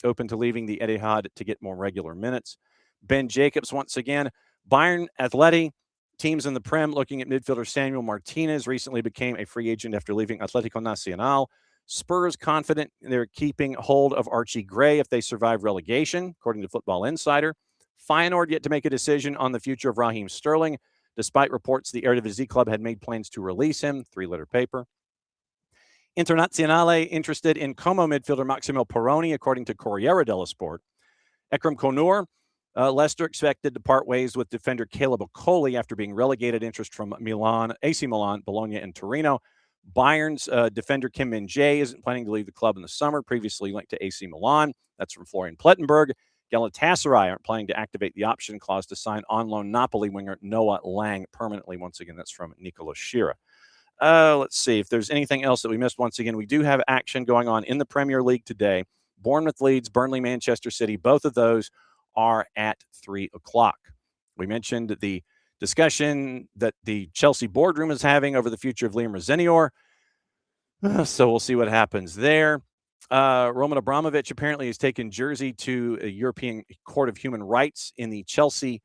open to leaving the Etihad to get more regular minutes. Ben Jacobs once again. Bayern, Atleti, teams in the Prem looking at midfielder Samuel Martinez, recently became a free agent after leaving Atletico Nacional. Spurs confident they're keeping hold of Archie Gray if they survive relegation, according to Football Insider. Feyenoord yet to make a decision on the future of Raheem Sterling, despite reports the Eredivisie club had made plans to release him, 3-letter paper. Internazionale interested in Como midfielder Maximo Perroni, according to Corriere dello Sport. Ekrem Konur, Leicester expected to part ways with defender Caleb Okoli after being relegated. Interest from Milan, AC Milan, Bologna, and Torino. Bayern's defender Kim Min-jae isn't planning to leave the club in the summer, previously linked to AC Milan. That's from Florian Plettenberg. Galatasaray aren't planning to activate the option clause to sign on-loan Napoli winger Noah Lang permanently. Once again, that's from Nicola Shira. Let's see if there's anything else that we missed. Once again, we do have action going on in the Premier League today. Bournemouth Leeds, Burnley, Manchester City. Both of those are at 3 o'clock. We mentioned the discussion that the Chelsea boardroom is having over the future of Liam Rosenior. So we'll see what happens there. Roman Abramovich apparently has taken Jersey to a European Court of Human Rights in the Chelsea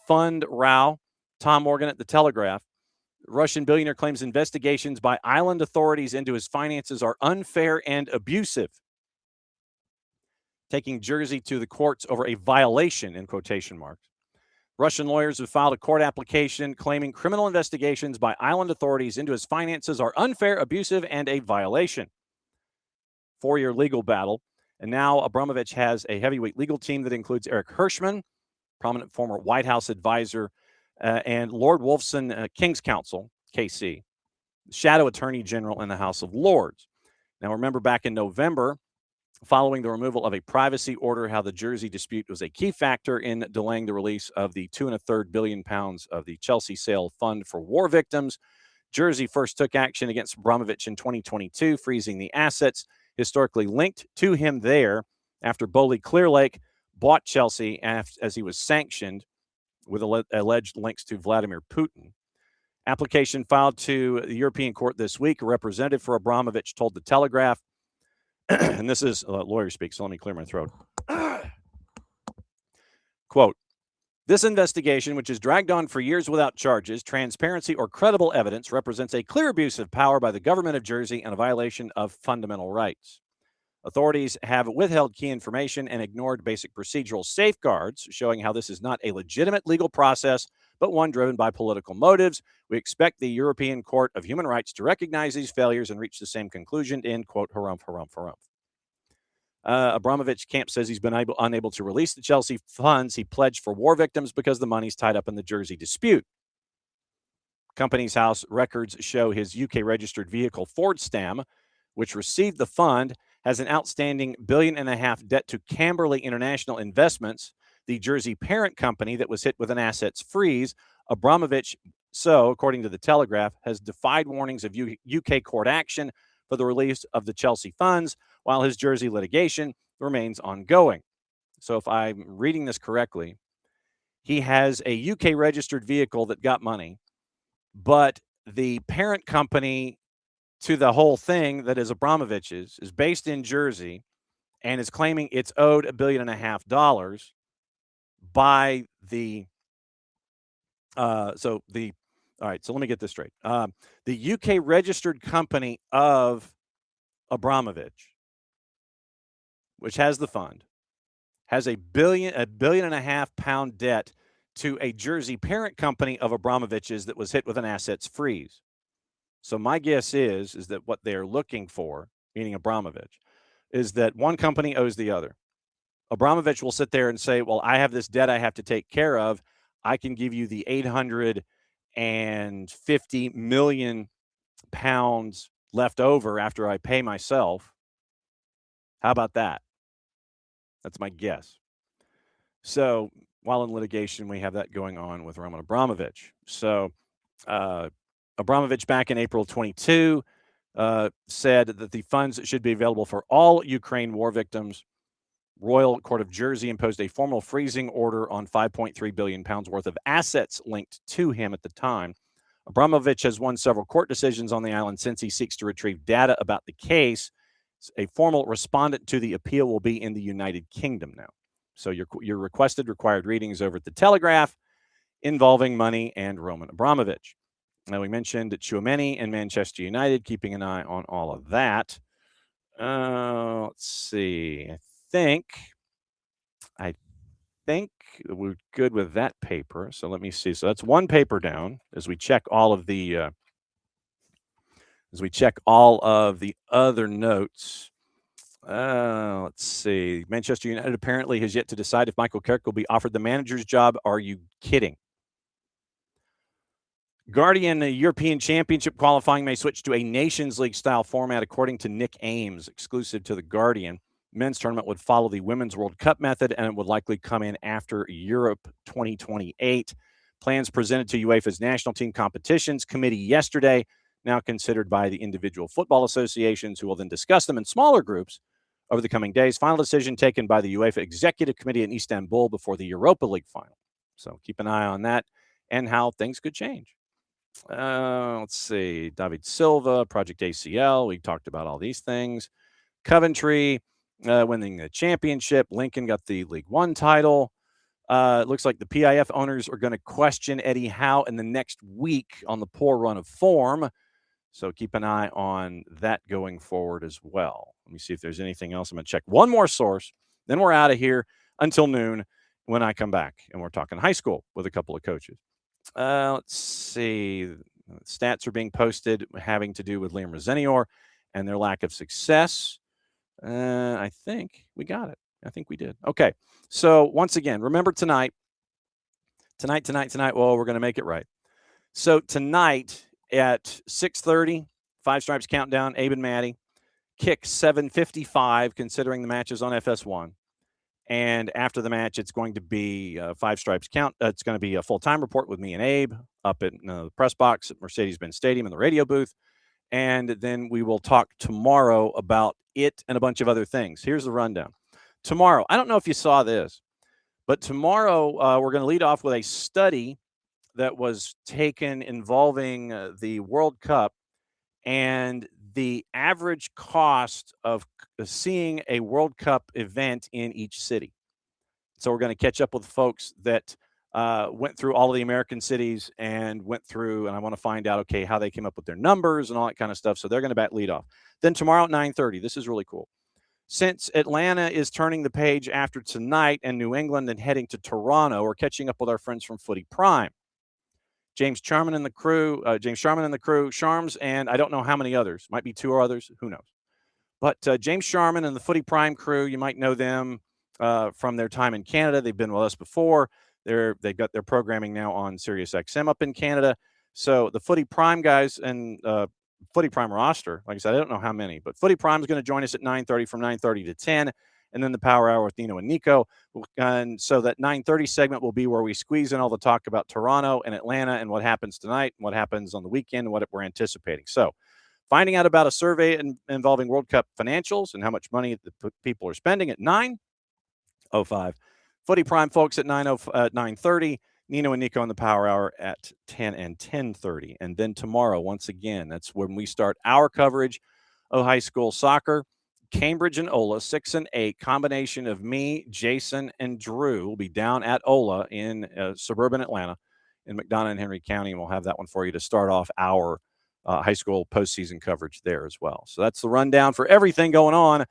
fund row. Tom Morgan at The Telegraph. Russian billionaire claims investigations by island authorities into his finances are unfair and abusive. Taking Jersey to the courts over a violation, in quotation marks. Russian lawyers have filed a court application claiming criminal investigations by island authorities into his finances are unfair, abusive, and a violation. 4-year legal battle. And now Abramovich has a heavyweight legal team that includes Eric Hirschman, prominent former White House advisor, and Lord Wolfson, King's Counsel, KC, shadow attorney general in the House of Lords. Now, remember back in November, following the removal of a privacy order, how the Jersey dispute was a key factor in delaying the release of the £2.33 billion of the Chelsea sale fund for war victims. Jersey first took action against Abramovich in 2022, freezing the assets historically linked to him there after Bowley Clearlake bought Chelsea as he was sanctioned with alleged links to Vladimir Putin. Application filed to the European Court this week. A representative for Abramovich told The Telegraph, and this is lawyer speak, so let me clear my throat. Quote, this investigation, which is dragged on for years without charges, transparency, or credible evidence, represents a clear abuse of power by the government of Jersey and a violation of fundamental rights. Authorities have withheld key information and ignored basic procedural safeguards, showing how this is not a legitimate legal process, but one driven by political motives. We expect the European Court of Human Rights to recognize these failures and reach the same conclusion, end quote, harumph, harumph, harumph. Abramovich camp says he's been unable to release the Chelsea funds he pledged for war victims because the money's tied up in the Jersey dispute. Company's House records show his UK-registered vehicle Ford Stam, which received the fund, has an outstanding $1.5 billion debt to Camberley International Investments, the Jersey parent company that was hit with an assets freeze. Abramovich, so according to The Telegraph, has defied warnings of UK court action for the release of the Chelsea funds, while his Jersey litigation remains ongoing. So if I'm reading this correctly, he has a UK-registered vehicle that got money, but the parent company to the whole thing that is Abramovich's is based in Jersey and is claiming it's owed $1.5 billion by the all right, so let me get this straight. The UK registered company of Abramovich, which has the fund, has a $1.5 billion debt to a Jersey parent company of Abramovich's that was hit with an assets freeze. So my guess is that what they're looking for, meaning Abramovich, is that one company owes the other. Abramovich will sit there and say, well, I have this debt I have to take care of. I can give you the 850 million pounds left over after I pay myself. How about that? That's my guess. So while in litigation, we have that going on with Roman Abramovich. So Abramovich back in April 22 said that the funds should be available for all Ukraine war victims. Royal Court of Jersey imposed a formal freezing order on 5.3 billion pounds worth of assets linked to him at the time. Abramovich has won several court decisions on the island since he seeks to retrieve data about the case. A formal respondent to the appeal will be in the United Kingdom now. So your requested required readings over at the Telegraph involving money and Roman Abramovich. Now, we mentioned Tchouameni and Manchester United, keeping an eye on all of that. Let's see. I think we're good with that paper. So let me see. So that's one paper down as we check all of the other notes. Let's see. Manchester United apparently has yet to decide if Michael Carrick will be offered the manager's job. Are you kidding? Guardian European Championship qualifying may switch to a Nations League style format, according to Nick Ames, exclusive to the Guardian. Men's tournament would follow the Women's World Cup method, and it would likely come in after Europe 2028. Plans presented to UEFA's National Team Competitions Committee yesterday, now considered by the individual football associations, who will then discuss them in smaller groups over the coming days. Final decision taken by the UEFA Executive Committee in Istanbul before the Europa League final. So keep an eye on that and how things could change. Let's see. David Silva, Project ACL. We talked about all these things. Coventry winning the championship. Lincoln got the League One title. It looks like the PIF owners are going to question Eddie Howe in the next week on the poor run of form. So keep an eye on that going forward as well. Let me see if there's anything else. I'm going to check one more source. Then we're out of here until noon when I come back. And we're talking high school with a couple of coaches. Let's see. Stats are being posted having to do with Liam Rosenior and their lack of success. I think we got it. I think we did. Okay. So once again, remember tonight. Well, we're going to make it right. So tonight at 6:30, Five Stripes Countdown, Abe and Maddie. Kick 7:55, considering the matches on FS1. And after the match, it's going to be Five Stripes Count. It's going to be a full-time report with me and Abe up at the press box at Mercedes-Benz Stadium in the radio booth. And then we will talk tomorrow about it and a bunch of other things. Here's the rundown. Tomorrow, I don't know if you saw this, But tomorrow, we're going to lead off with a study that was taken involving the World Cup and the average cost of seeing a World Cup event in each city. So we're going to catch up with folks that went through all of the American cities and and I want to find out, okay, how they came up with their numbers and all that kind of stuff. So they're going to bat lead off. Then tomorrow at 9:30, this is really cool. Since Atlanta is turning the page after tonight and New England and heading to Toronto, we're catching up with our friends from Footy Prime. James Sharman and the crew, Sharms, and I don't know how many others. Might be 2 or others. Who knows? But James Sharman and the Footy Prime crew, you might know them from their time in Canada. They've been with us before. They've got their programming now on Sirius XM up in Canada. So the Footy Prime guys and Footy Prime roster, like I said, I don't know how many, but Footy Prime is going to join us at 9:30 from 9:30 to 10. And then the Power Hour with Nino and Nico. And so that 9:30 segment will be where we squeeze in all the talk about Toronto and Atlanta and what happens tonight and what happens on the weekend and what we're anticipating. So finding out about a survey involving World Cup financials and how much money the people are spending at 9:05. Footy Prime folks at 9:30. Nino and Nico on the Power Hour at 10 and 10:30. And then tomorrow, once again, that's when we start our coverage of high school soccer. Cambridge and Ola, 6 and 8, combination of me, Jason, and Drew will be down at Ola in suburban Atlanta in McDonough and Henry County, and we'll have that one for you to start off our high school postseason coverage there as well. So that's the rundown for everything going on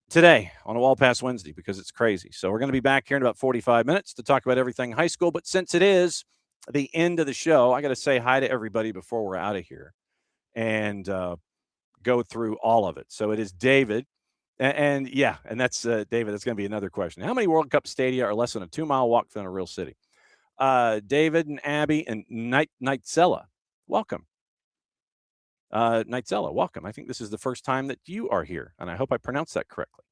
today on a Wall Pass Wednesday because it's crazy. So we're going to be back here in about 45 minutes to talk about everything high school. But since it is the end of the show, I got to say hi to everybody before we're out of here and go through all of it. So it is David. And that's David. That's going to be another question. How many World Cup stadia are less than a 2-mile walk from a real city? David and Abby and Nightsella, welcome. Nightsella, welcome. I think this is the first time that you are here, and I hope I pronounced that correctly.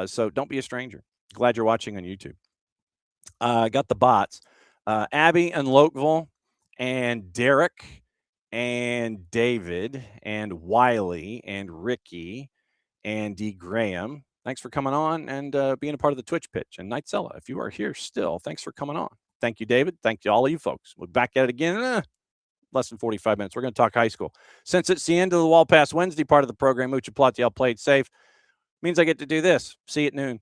So don't be a stranger. Glad you're watching on YouTube. Got the bots. Abby and Lokeville and Derek and David and Wiley and Ricky and D. Graham. Thanks for coming on and being a part of the Twitch pitch. And Nightsella, if you are here still, thanks for coming on. Thank you, David. Thank you, all of you folks. We'll be back at it again in less than 45 minutes. We're going to talk high school. Since it's the end of the Wall Pass Wednesday part of the program, Mucha Plati, I'll play it safe. Means I get to do this. See you at noon.